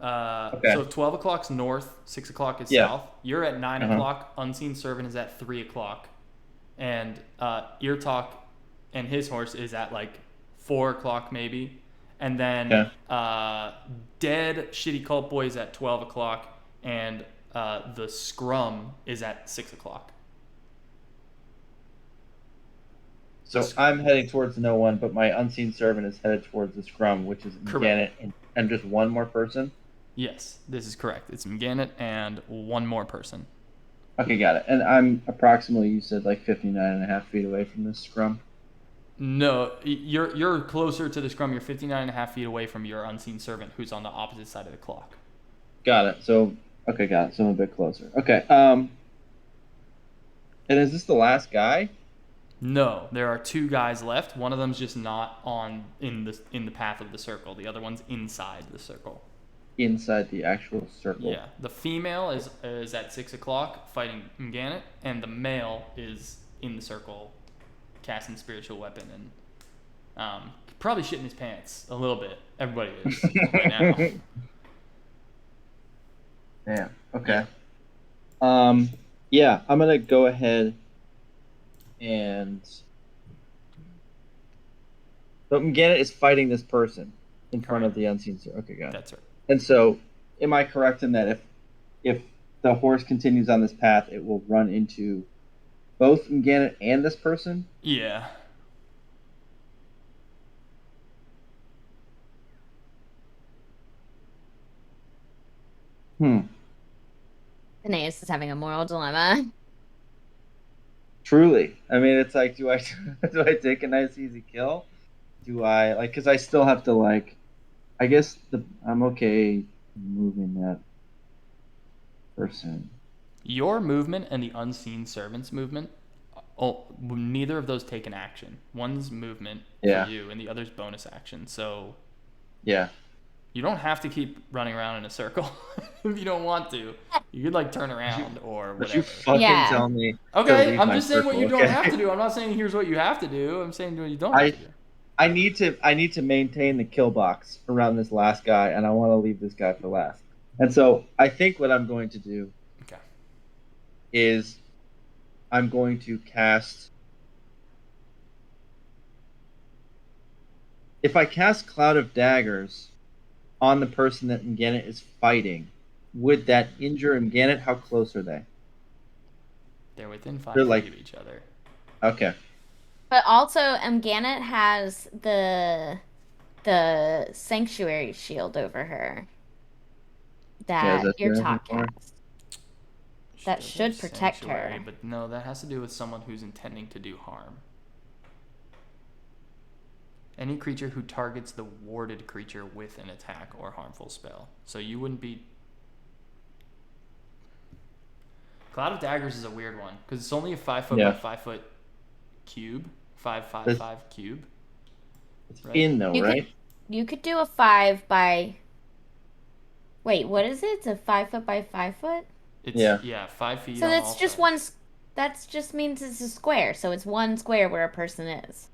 Okay. So 12 o'clock's north, 6 o'clock is Yeah. south. You're at 9 Uh-huh. o'clock. Unseen Servant is at 3 o'clock. And Ear Talk and his horse is at like 4 o'clock maybe. And then Dead Shitty Cult Boy is at 12 o'clock. And the Scrum is at 6 o'clock. So I'm heading towards the no one, but my unseen servant is headed towards the scrum, which is Correct. Janet and just one more person. Yes, this is correct. It's Mganet and one more person. Okay, got it. And I'm approximately, you said, like 59.5 feet away from this scrum. No, you're closer to the Scrum. You're 59.5 feet away from your Unseen Servant, who's on the opposite side of the clock. Got it. So, okay, got it. So I'm a bit closer. Okay. And is this the last guy? No, there are two guys left. One of them's just not in the path of the circle. The other one's inside the circle. Inside the actual circle. Yeah, the female is at 6 o'clock fighting Mganet, and the male is in the circle, casting spiritual weapon and probably shitting his pants a little bit. Everybody is right now. Damn. Okay. Yeah, I'm gonna go ahead and So Mgannett is fighting this person in front of Correct. the unseen. Okay, got it. That's right. And so, am I correct in that if the horse continues on this path, it will run into both Mgannett and this person? Yeah. Aeneas is having a moral dilemma. Truly. I mean, it's like, do I do I take a nice easy kill? Do I like? Because I still have to like. I guess I'm okay moving that person. Your movement and the unseen servant's movement, neither of those take an action. One's movement for Yeah. you, and the other's bonus action. So Yeah. you don't have to keep running around in a circle if you don't want to. You could like turn around or But you whatever. fucking Yeah. tell me to Okay, leave I'm my just saying what circle, you don't okay? have to do. I'm not saying here's what you have to do. I'm saying what you don't have to do. I need to maintain the kill box around this last guy, and I want to leave this guy for last. And so I think what I'm going to do Okay. is I'm going to cast. If I cast Cloud of Daggers on the person that Mgannett is fighting, would that injure Mgannett? How close are they? They're within 5 They're feet like of each other. okay. But also, Mgannett has the sanctuary shield over her Yeah, is that that your do anything talk for her? has. That does should have protect sanctuary, her. But no, that has to do with someone who's intending to do harm. Any creature who targets the warded creature with an attack or harmful spell. So you wouldn't be. Cloud of Daggers is a weird one because it's only a 5 foot Yeah. by 5 foot cube, 5 cube. It's Right. in though, right? You could do a 5 by. Wait, what is it? It's a 5 foot by 5 foot. It's Yeah. 5 feet. So on that's all just sides. one. That just means it's a square. So it's one square where a person is.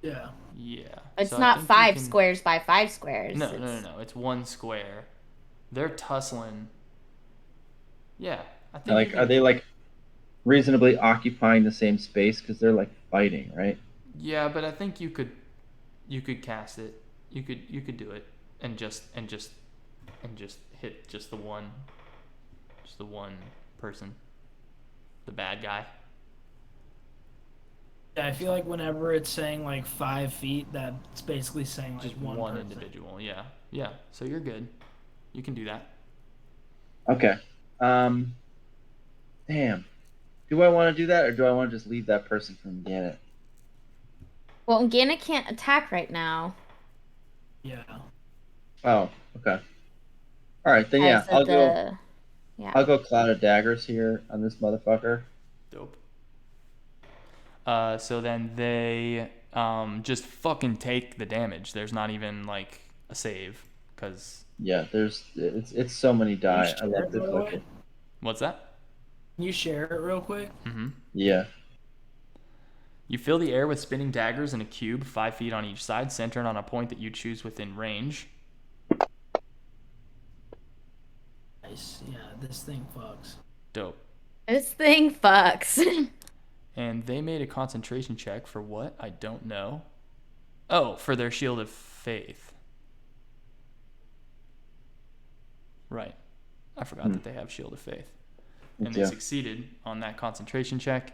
Yeah. Yeah. It's So I not think you 5 can- squares by 5 squares. No. It's one square. They're tussling. Yeah, I think. Like, you can, are they like reasonably occupying the same space because they're like fighting, right? Yeah, but I think you could cast it. You could do it and just hit just the one person, the bad guy. Yeah, I feel like whenever it's saying like 5 feet, that's basically saying like Just one person. individual. Yeah. So you're good. You can do that. Okay. Damn. Do I want to do that, or do I want to just leave that person from Mgannett? Well, Mgannett can't attack right now. Yeah. Oh, okay. All right, then yeah, I'll go. Yeah. I'll go Cloud of Daggers here on this motherfucker. Dope. So then they just fucking take the damage. There's not even like a save because Yeah, it's so many die. I love this fucking. what's that? Can you share it real quick? Mm-hmm. Yeah. You fill the air with spinning daggers in a cube 5 feet on each side, centered on a point that you choose within range. Nice. Yeah, this thing fucks. Dope. This thing fucks. And they made a concentration check for what? I don't know. Oh, for their Shield of Faith. Right. I forgot that they have Shield of Faith. And they succeeded on that concentration check.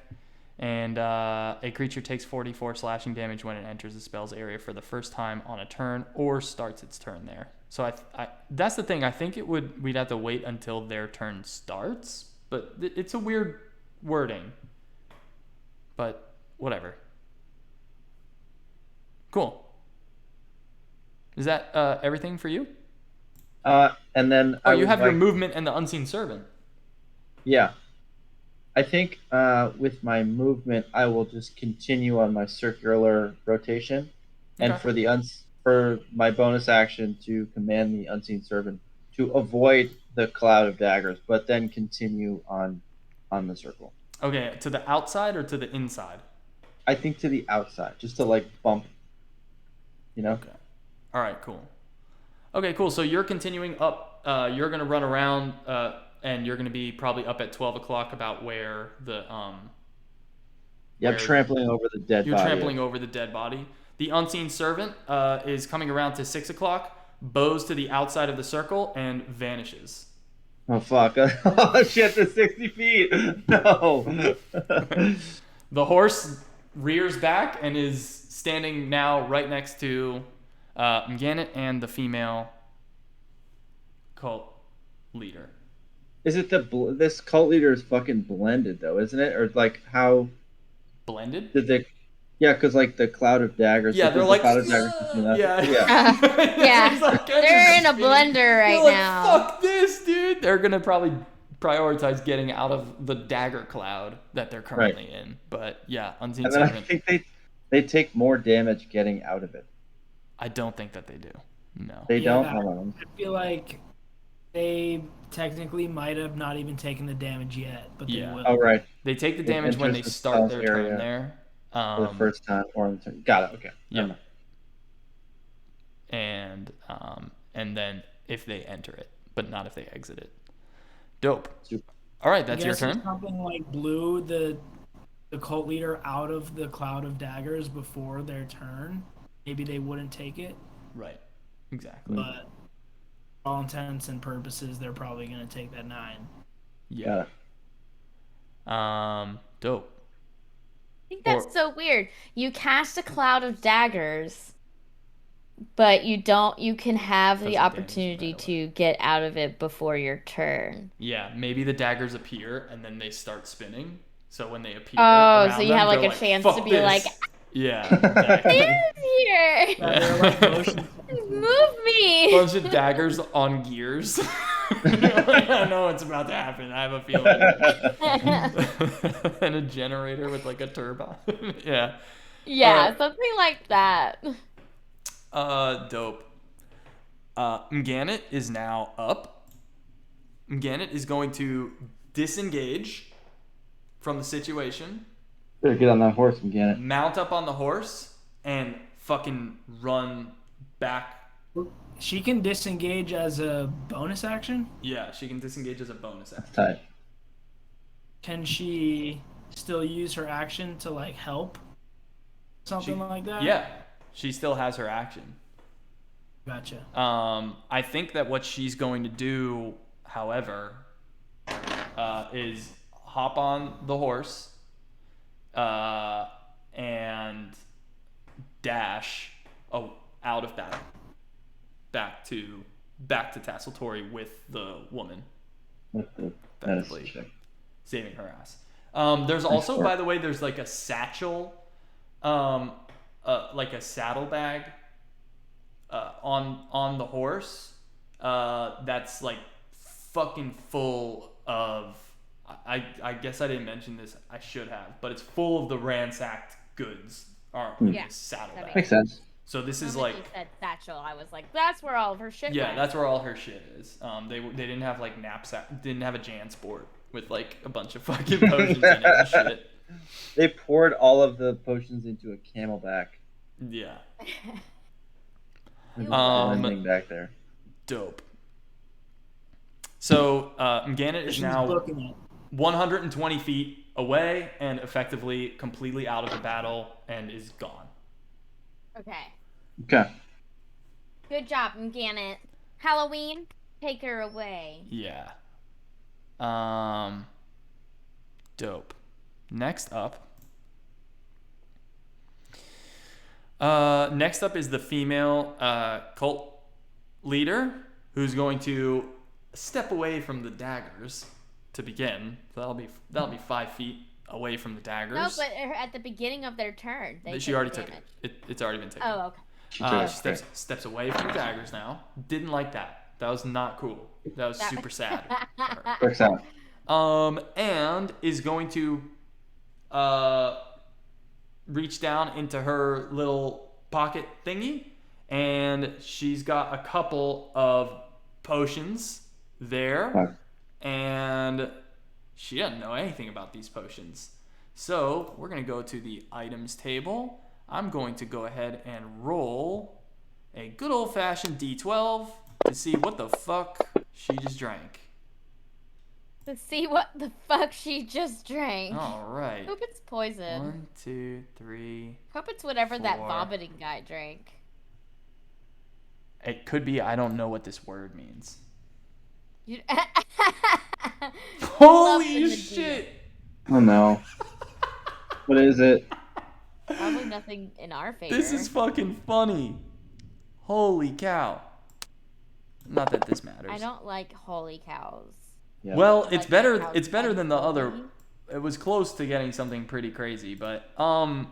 And a creature takes 44 slashing damage when it enters the spell's area for the first time on a turn or starts its turn there. So I that's the thing. I think we'd have to wait until their turn starts, but it's a weird wording. But whatever. Cool. Is that everything for you? And then you have your movement and the unseen servant. Yeah. I think with my movement, I will just continue on my circular rotation, and for my bonus action to command the unseen servant to avoid the cloud of daggers, but then continue on the circle. Okay, to the outside or to the inside? I think to the outside, just to like bump, Okay. All right, cool. Okay, cool. So you're continuing up. You're gonna run around, and you're gonna be probably up at 12 o'clock, about where the Yeah, I'm trampling over the dead body. You're trampling over the dead body. The unseen servant is coming around to 6 o'clock, bows to the outside of the circle, and vanishes. Oh fuck! Oh shit! The 60 feet. No. The horse rears back and is standing now right next to Mganet and the female cult leader. Is it this cult leader is fucking blended though, isn't it? Or like how Blended? did they? Yeah, because like the cloud of daggers. Yeah, they're the like, cloud of daggers between us. yeah. Yeah, It's like, they're in a blender right They're like, now. fuck this, dude. They're gonna probably prioritize getting out of the dagger cloud that they're currently in. But yeah, unseen And then I servant. think they take more damage getting out of it. I don't think that they do. No. They don't. Yeah. Hold on. I feel like they technically might have not even taken the damage yet, but they Yeah. will. Oh right. They take the It damage when they enters the start stealth their area turn there. For the first time or on the turn. Got it. Okay. Yeah. Never mind. And then if they enter it, but not if they exit it. Dope. Super. All right, I that's your guess turn. if something like blew the cult leader out of the cloud of daggers before their turn, maybe they wouldn't take it. Right. Exactly. But for all intents and purposes, they're probably going to take that 9. Yeah. Got it. Dope. I think that's so weird. You cast a cloud of daggers, but you can have the Doesn't damage opportunity right away. to get out of it before your turn. Yeah, maybe the daggers appear and then they start spinning. So when they appear, Oh, around so you them, have like they're a chance "Fuck to be this." like, yeah, exactly. "It's here, Yeah, they're like motion move me." Bunch of daggers on gears. I know what's about to happen. I have a feeling. And a generator with like a turbine. Yeah. Yeah, something like that. Dope. Mganet is now up. Mganet is going to disengage from the situation, Better get on that horse and get it. mount up on the horse, and fucking run back. She can disengage as a bonus action. Yeah, she can disengage as a bonus action. Tight. Can she still use her action to like help? Something like that? Yeah, she still has her action. Gotcha. I think that what she's going to do, however, is hop on the horse and dash out of battle back to Tasseltory with the woman, With the effectively medicine check. saving her ass. There's also, work. by the way, there's like a satchel, like a saddlebag on the horse that's like fucking full of. I guess I didn't mention this. I should have, but it's full of the ransacked goods are in Yeah, this saddlebag. Makes sense. So this is When like you said satchel, I was like, that's where all of her shit yeah, went. that's where all her shit is. They didn't have like knapsack, didn't have a Jansport with like a bunch of fucking potions in it and shit. They poured all of the potions into a camelback. Yeah, There's Um, blending back there. dope. So Mganet is She's now booking it. 120 feet away and effectively completely out of the battle and is gone. Okay. Okay. Good job, Mganet. Halloween, take her away. Yeah. Dope. Next up. Next up is the female cult leader who's going to step away from the daggers to begin. So that'll be 5 feet away from the daggers. No, but at the beginning of their turn, they She take already damage. took it. It's already been taken. Oh, okay. She took She it. steps away from the daggers now. Didn't like that. That was not cool. That was super sad. for her. Works out. And is going to reach down into her little pocket thingy, and she's got a couple of potions there, Fuck. and she doesn't know anything about these potions. So we're gonna go to the items table. I'm going to go ahead and roll a good old-fashioned D12 to see what the fuck she just drank. to see what the fuck she just drank. All right. Hope it's poison. 1, 2, 3. Hope it's whatever that 4. vomiting guy drank. It could be. I don't know what this word means. You... Holy shit! Oh no. What is it? Probably nothing in our favor. This is fucking funny. Holy cow. Not that this matters. I don't like holy cows. Yeah. Well, I it's like better. cows It's better than the and other. holy. It was close to getting something pretty crazy, but the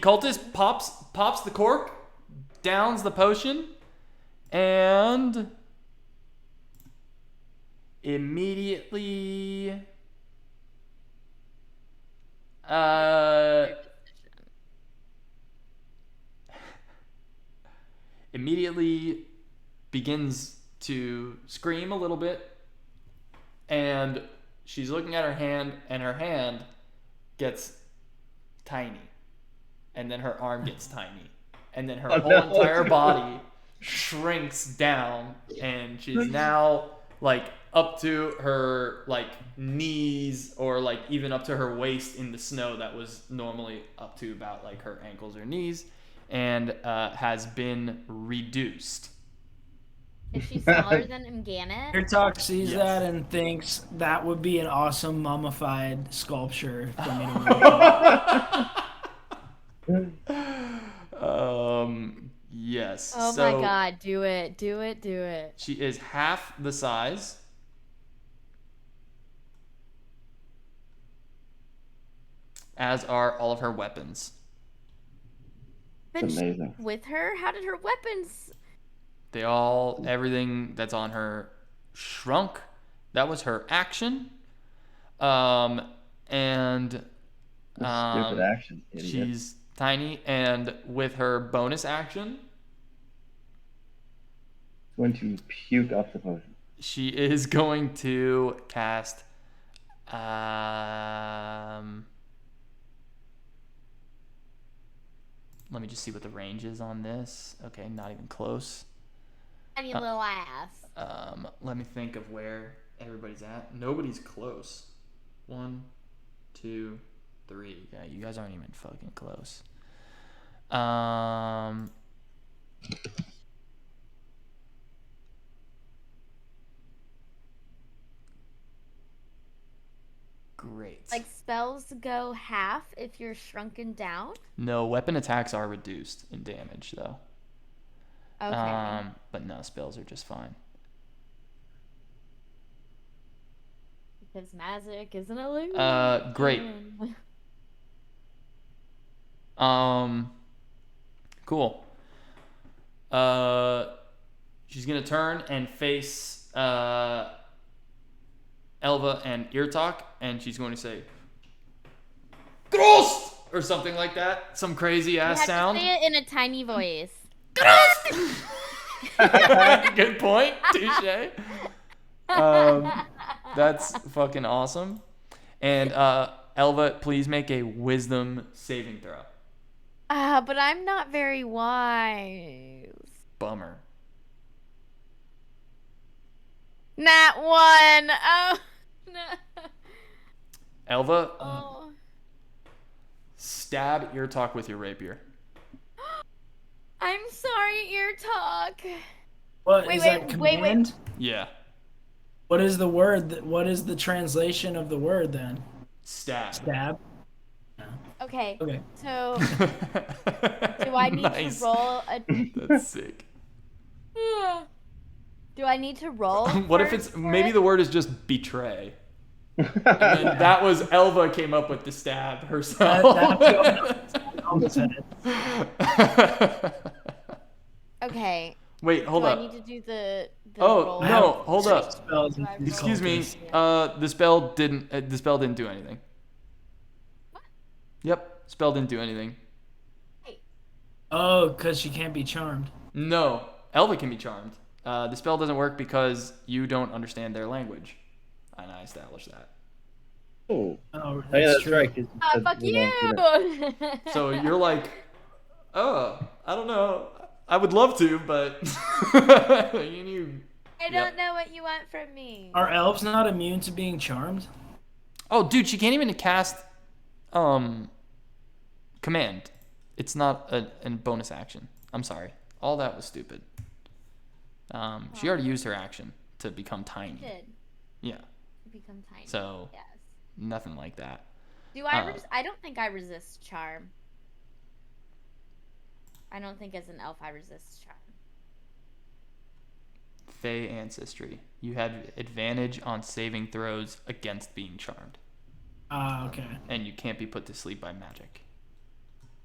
cultist pops the cork, downs the potion, and immediately begins to scream a little bit, and she's looking at her hand, and her hand gets tiny, and then her arm gets tiny, and then her whole entire body shrinks down, and she's now like up to her like knees, or like even up to her waist in the snow that was normally up to about like her ankles or knees, and has been reduced. Is she smaller than Mganet? Eartalk sees Yes. that and thinks that would be an awesome mummified sculpture for me to make. Yes. Oh so my god, do it, do it, do it. She is half the size. As are all of her weapons. Then It's she- amazing. with her, how did her weapons? Everything that's on her shrunk. That was her action. And Stupid action, idiot. she's tiny, and with her bonus action, going to puke up the potion. she is going to cast let me just see what the range is on this. Okay, not even close. Tiny little ass. Let me think of where everybody's at. Nobody's close. 1, 2, 3. Yeah, you guys aren't even fucking close. Great. Like spells go half if you're shrunken down. No, weapon attacks are reduced in damage though. Okay. But no, spells are just fine. Because magic is an illusion. Great. Cool. She's gonna turn and face Elva and Eartalk, and she's going to say "Gross" or something like that, some crazy You ass have sound. to say it in a tiny voice. Good point. Touche. That's fucking awesome. And Elva, please make a wisdom saving throw. But I'm not very wise. Bummer. Nat 1. Oh no. Elva, Oh. stab Eartalk with your rapier. I'm sorry, Ear Talk. What Wait, is wait, that wait, wait. command? Yeah. What is the word? What is the translation of the word then? Stab. Stab. Okay. Okay. So, do I need Nice. to roll a? That's sick. Do I need to roll? What if first it's for maybe it? the word is just betray? And then that was Elva came up with the stab herself. Almost had it. Okay. Wait, hold do up. I need to do the Oh, roll? no, hold up. Spells and Excuse me. cultists. The spell didn't do anything. What? Yep, spell didn't do anything. Oh, because she can't be charmed. No, Elva can be charmed. The spell doesn't work because you don't understand their language, and I established that. Oh, Oh, yeah, that's true. right. 'cause Fuck we you! don't do that. So you're like, oh, I don't know. I would love to, but you I Yep. don't know what you want from me. Are elves not immune to being charmed? Oh, dude, she can't even cast command. It's not a bonus action. I'm sorry. All that was stupid. She already used her action to become tiny. Did Yeah. become tiny. So yes. nothing like that. Do I? I don't think I resist charm. I don't think as an elf I resist charm. Fey ancestry. You had advantage on saving throws against being charmed. Okay. And you can't be put to sleep by magic.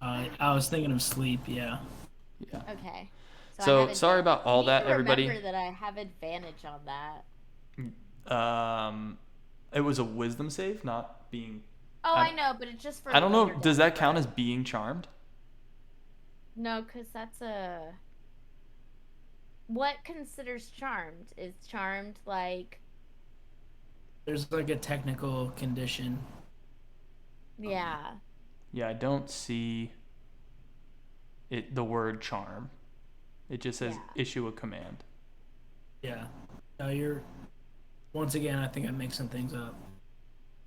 I was thinking of sleep, yeah. Yeah. Okay. So sorry about all that, everybody. Remember that I have advantage on that. It was a wisdom save, not being. Oh, I know, but it's just for. I don't know. later Does down that the count road. as being charmed? No, because that's a. What considers charmed? Is charmed like? There's like a technical condition. Yeah. Yeah, I don't see it. The word charm. It just says issue a command. Yeah. No, you're. Once again, I think I'm mixing things up.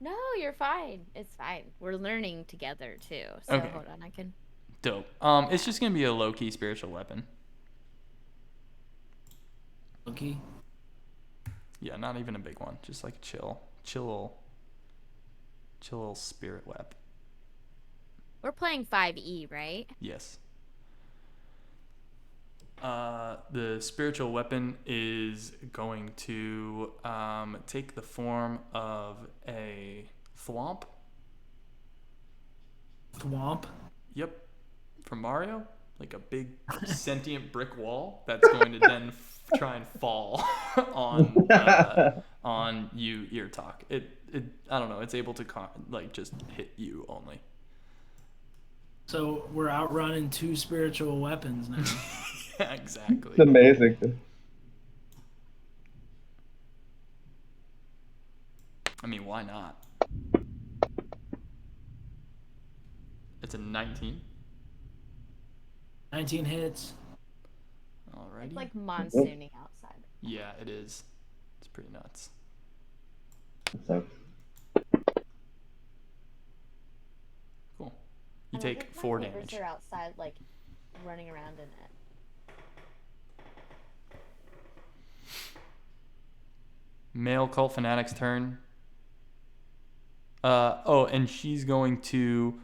No, you're fine. It's fine. We're learning together too. So Okay. hold on, I can. Dope. It's just gonna be a low key spiritual weapon. Okay. Yeah, not even a big one. Just like a chill little spirit weapon. We're playing 5e, right? Yes. The spiritual weapon is going to take the form of a thwomp. Thwomp? Yep. From Mario. Like a big sentient brick wall that's going to then try and fall on you, ear talk. It I don't know. It's able to just hit you only. So we're outrunning 2 spiritual weapons now. Yeah, exactly. It's amazing. I mean, why not? It's a 19. 19 hits. Alrighty. It's like monsooning outside. Yeah, it is. It's pretty nuts. So, Cool. You take 4 damage. Are outside, like running around in it. Male cult fanatic's turn. And she's going to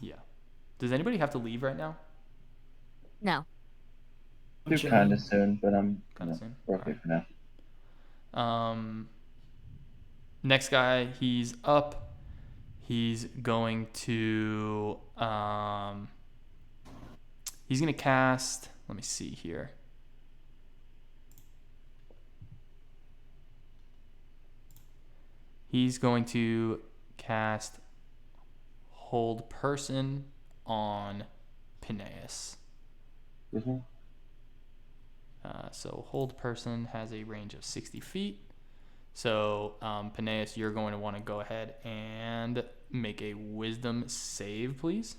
yeah. Does anybody have to leave right now? No. do kind of soon, but I'm Kinda soon? we're okay for now. Next guy, he's up. He's going to he's gonna cast. Let me see here. He's going to cast Hold Person on Peneus. Mm-hmm. So Hold Person has a range of 60 feet. So Peneus, you're going to want to go ahead and make a Wisdom save, please.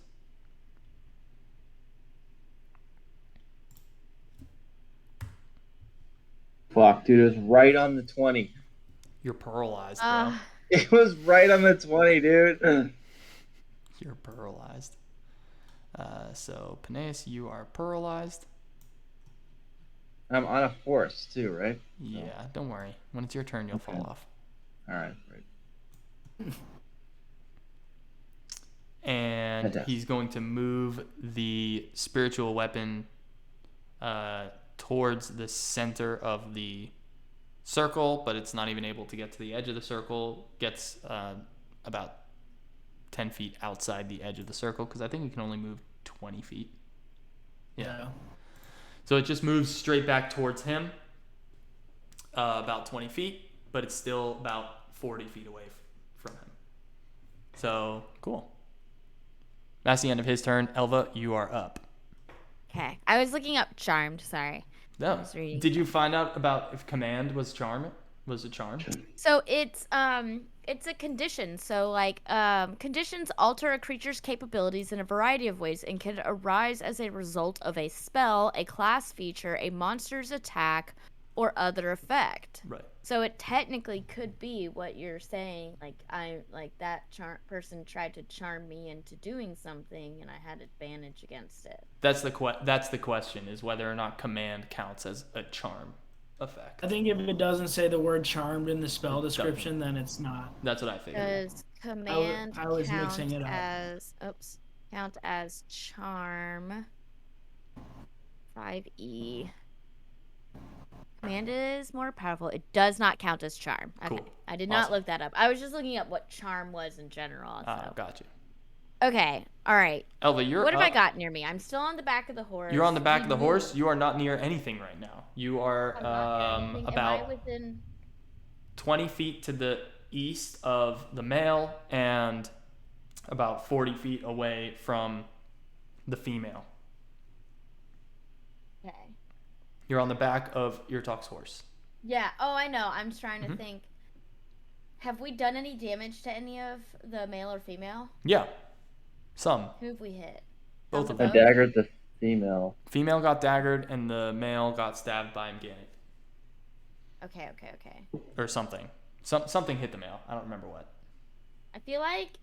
Fuck, dude, it was right on the 20. You're paralyzed, bro. It was right on the 20, dude. You're paralyzed. So Peneus, you are paralyzed. I'm on a force too, right? Yeah, don't worry. When it's your turn, you'll fall off. All right, right. And Fantastic. he's going to move the spiritual weapon towards the center of the circle, but it's not even able to get to the edge of the circle. Gets about 10 feet outside the edge of the circle, because I think it can only move 20 feet. Yeah. So it just moves straight back towards him, about 20 feet, but it's still about 40 feet away from him. So, cool. That's the end of his turn. Elva, you are up. Okay. I was looking up Charmed, sorry. No. I was reading. Did you find out about if command was charm? was a charm. So it's a condition. So like conditions alter a creature's capabilities in a variety of ways and can arise as a result of a spell, a class feature, a monster's attack, or other effect. Right. So it technically could be what you're saying. Like that person tried to charm me into doing something, and I had advantage against it. That's the question, is whether or not command counts as a charm effect. I think if it doesn't say the word charmed in the spell description, then it's not. That's what I figured. Does command I was count mixing it up. count as charm? 5e. Command is more powerful. It does not count as charm. Okay. Cool. I did not look that up. I was just looking up what charm was in general. So. Got you. Okay. All right. Elva, you're What up. have I got near me? I'm still on the back of the horse. You're on the back of the horse. You are not near anything right now. You are about 20 feet to the east of the male and about 40 feet away from the female. Okay. You're on the back of Eartalk's horse. Yeah. Oh, I know. I'm just trying to think. Have we done any damage to any of the male or female? Yeah. Some. Who have we hit? Both of I them. daggered the female. Female got daggered and the male got stabbed by Mganic. Okay. Or something. Something hit the male. I don't remember what. I feel like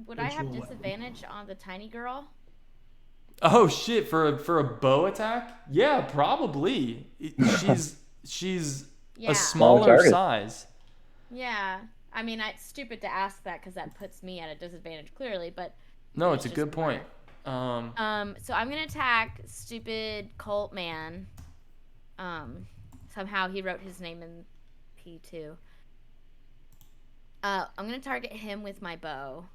would I have disadvantage on the tiny girl? Oh shit! For a bow attack? Yeah, probably. She's Yeah. a smaller target. size. Yeah. I mean, it's stupid to ask that because that puts me at a disadvantage clearly, but No, it's a just good point. So I'm gonna attack stupid cult man. Somehow he wrote his name in P2. I'm gonna target him with my bow.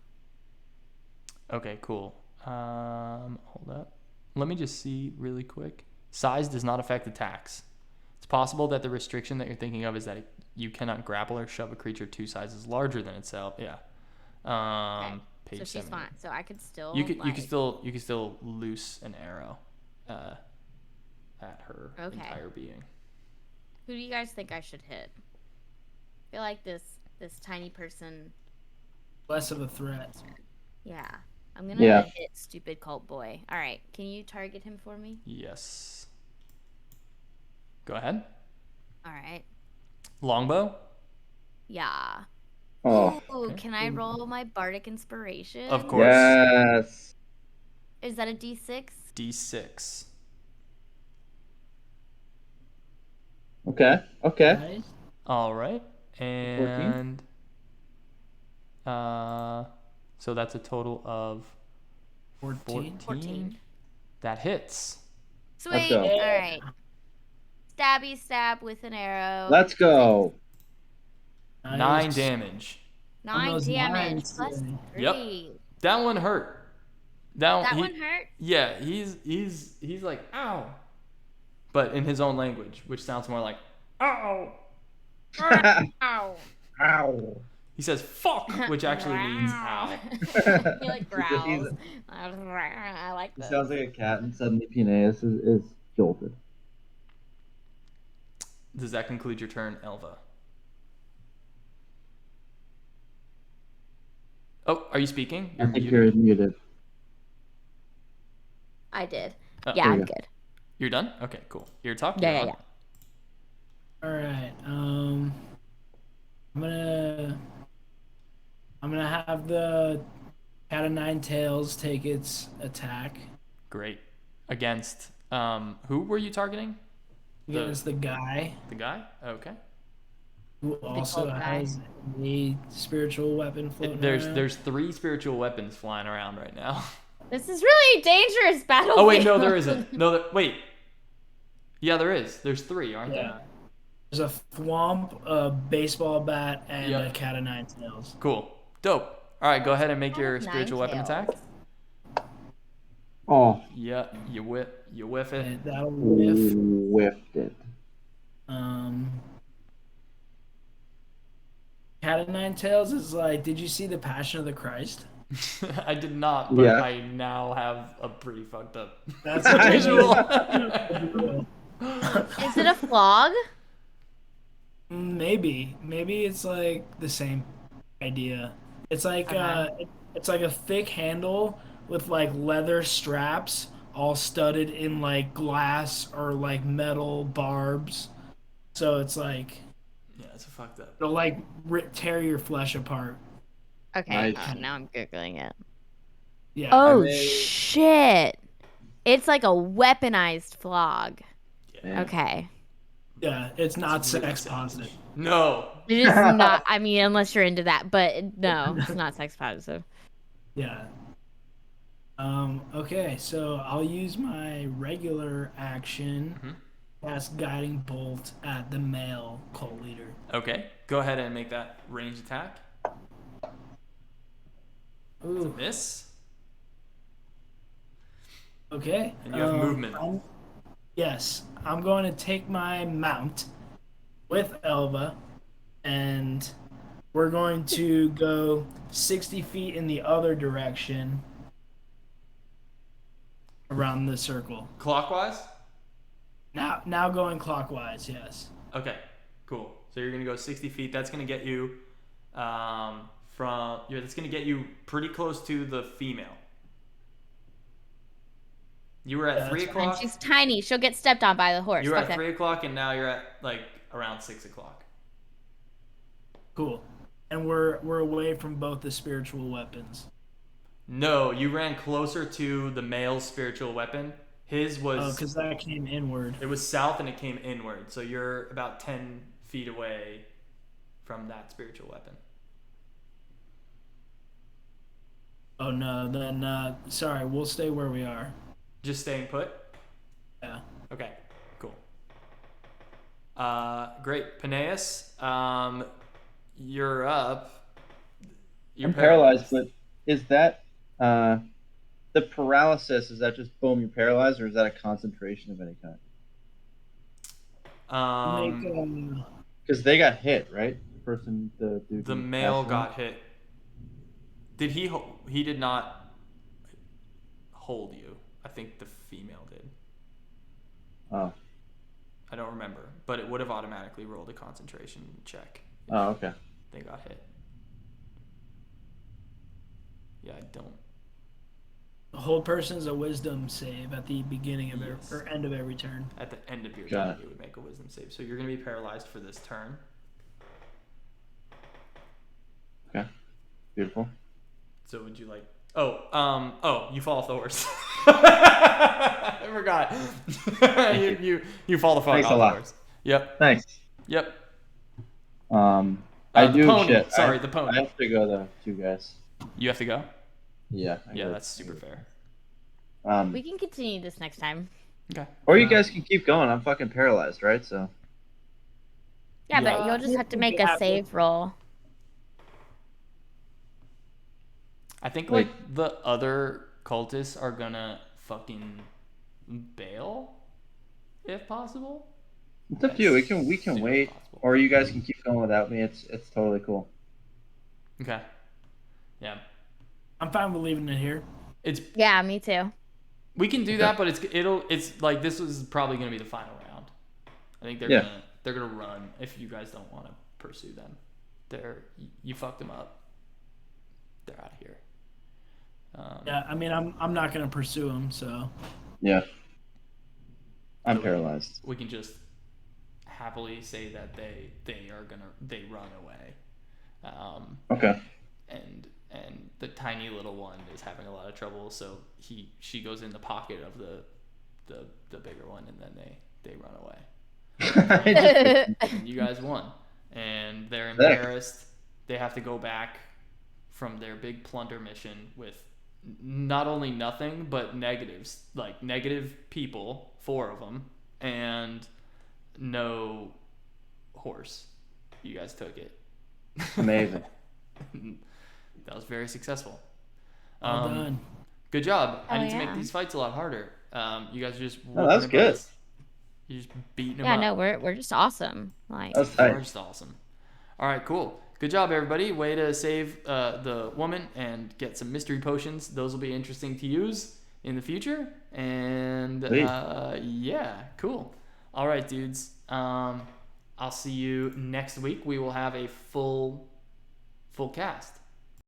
Okay, cool. Hold up. Let me just see really quick. Size does not affect attacks. It's possible that the restriction that you're thinking of is that you cannot grapple or shove a creature 2 sizes larger than itself. Yeah. Okay. Page So she's 70. fine. So I could still. You could still loose an arrow at her entire being. Who do you guys think I should hit? I feel like this tiny person. Less of a threat. Yeah. I'm gonna hit stupid cult boy. All right. Can you target him for me? Yes. Go ahead. All right. Longbow? Yeah. Oh. Ooh, can I roll my bardic inspiration? Of course. Yes. Is that a D6? D6. Okay. Nice. All right. And so that's a total of 14. That hits. Sweet. go. All right. Stabby stab with an arrow. Let's go. 9 damage. 9 those damage nines, plus Yep. 3. That one hurt. That one hurt? Yeah, he's like, ow. But in his own language, which sounds more like, ow. Ow. Ow. He says fuck, which actually means ow. He like growls. I like It this. sounds like a cat, and suddenly Pineus is jolted. Does that conclude your turn, Elva? Oh, are you speaking? I think you're muted. I did. Oh, Yeah, I'm yeah. good. You're done? Okay, cool. You're talking. Yeah. All right. I'm gonna have the cat of 9 tails take its attack Great. Against who were you targeting? against the guy The guy? Okay. who also old guy. has a spiritual weapon floating around. There's 3 spiritual weapons flying around right now. This is really dangerous battlefield. Oh wait, no, there isn't. No, wait. Yeah, there is. There's 3, aren't Yeah. There's a thwomp, a baseball bat, and Yep. a cat of 9 tails. there? Cool. Dope. All right, go ahead and make Cat your of 9 spiritual weapon tails. attack. Oh, Yeah, you whiff it. And that'll whiff. whiffed it. Cat of 9 tails is like, did you see the Passion of the Christ? I did not, but Yeah. I now have a pretty fucked up That's what I visual. Is it a flog? Maybe it's like the same idea. It's like Okay. it's like a thick handle with like leather straps all studded in like glass or like metal barbs. So it's like Yeah, it's a fucked up. it'll like tear your flesh apart. Okay. Nice. Now I'm googling it. Yeah. I Oh may. shit! It's like a weaponized flog. Yeah, Man. Okay. Yeah, it's not it's really sex savage. positive. No. It is not. I mean, unless you're into that, but no, it's not sex positive. Yeah. Okay, so I'll use my regular action, Mhm. cast Guiding Bolt at the male cult leader. Okay, go ahead and make that ranged attack. Ooh, Miss, okay. and you have movement. Yes, I'm going to take my mount with Elva, and we're going to go 60 feet in the other direction around the circle. Clockwise? Now going clockwise, yes. Okay, cool. So you're gonna go 60 feet. That's gonna get you that's gonna get you pretty close to the female. You were at Yeah, 3 that's And o'clock. she's tiny. She'll get stepped on by the horse. You were Fuck at that. 3 o'clock, and now you're at like around 6 o'clock. cool. And we're away from both the spiritual weapons. No, you ran closer to the male's spiritual weapon. His Oh, was because that came inward. it was south and it came inward. So you're about 10 feet away from that spiritual weapon. Oh no, then sorry, we'll stay where we are. Just staying put? Yeah. Okay, cool. Great. Peneus, you're up. You're I'm paralyzed, but is that the paralysis? Is that just boom, you're paralyzed, or is that a concentration of any kind? Make Because they got hit, right? The person, the dude. the who male passed away? got hit. Did he? He did not hold you. I think the female did. Oh. I don't remember, but it would have automatically rolled a concentration check. Oh, okay. They got hit. Yeah, I don't. the whole person's a wisdom save at the beginning of Yes. or end of every turn. At the end of your Got turn, it. you would make a wisdom save. So you're gonna be paralyzed for this turn. Okay. Beautiful. So would you like? Oh, you fall off the horse. I forgot. you fall the fuck Thanks off a the lot. horse. Yep. Thanks. Yep. I The do pony. shit. Sorry, I, the pony. I have to go though, too, guys. You have to go. Yeah. Yeah, that's super fair. We can continue this next time. Okay. Or you guys can keep going. I'm fucking paralyzed, right? So. Yeah, Yeah. but you'll just have to make Yeah. a save roll. I think Wait. like the other cultists are gonna fucking bail, if possible. It's up to you. We can Soon as wait, possible. or you guys can keep going without me. It's totally cool. Okay. Yeah. I'm fine with leaving it here. It's Yeah, me too. we can do that, but it's like this is probably gonna be the final round. I think Yeah. they're gonna run if you guys don't want to pursue them. You fucked them up. They're out of here. Yeah, I mean, I'm not gonna pursue him. So Yeah. I'm So paralyzed. We can just happily say that they run away. Okay. And the tiny little one is having a lot of trouble, so she goes in the pocket of the bigger one, and then they run away. And you guys won, and they're Thanks. embarrassed. They have to go back from their big plunder mission with not only nothing but negatives, like negative people, 4 of them, and no horse. You guys took it. Amazing. That was very successful. well done. Good job. I Oh, need to make yeah. these fights a lot harder. You guys are just Oh, that's whooping their good. butts. You're just beating them Yeah, up. no, we're just awesome. Like, That was You're tight. just awesome. All right, cool. Good job, everybody. Way to save the woman and get some mystery potions. Those will be interesting to use in the future. And Sweet. yeah, cool. All right, dudes. I'll see you next week. We will have a full cast.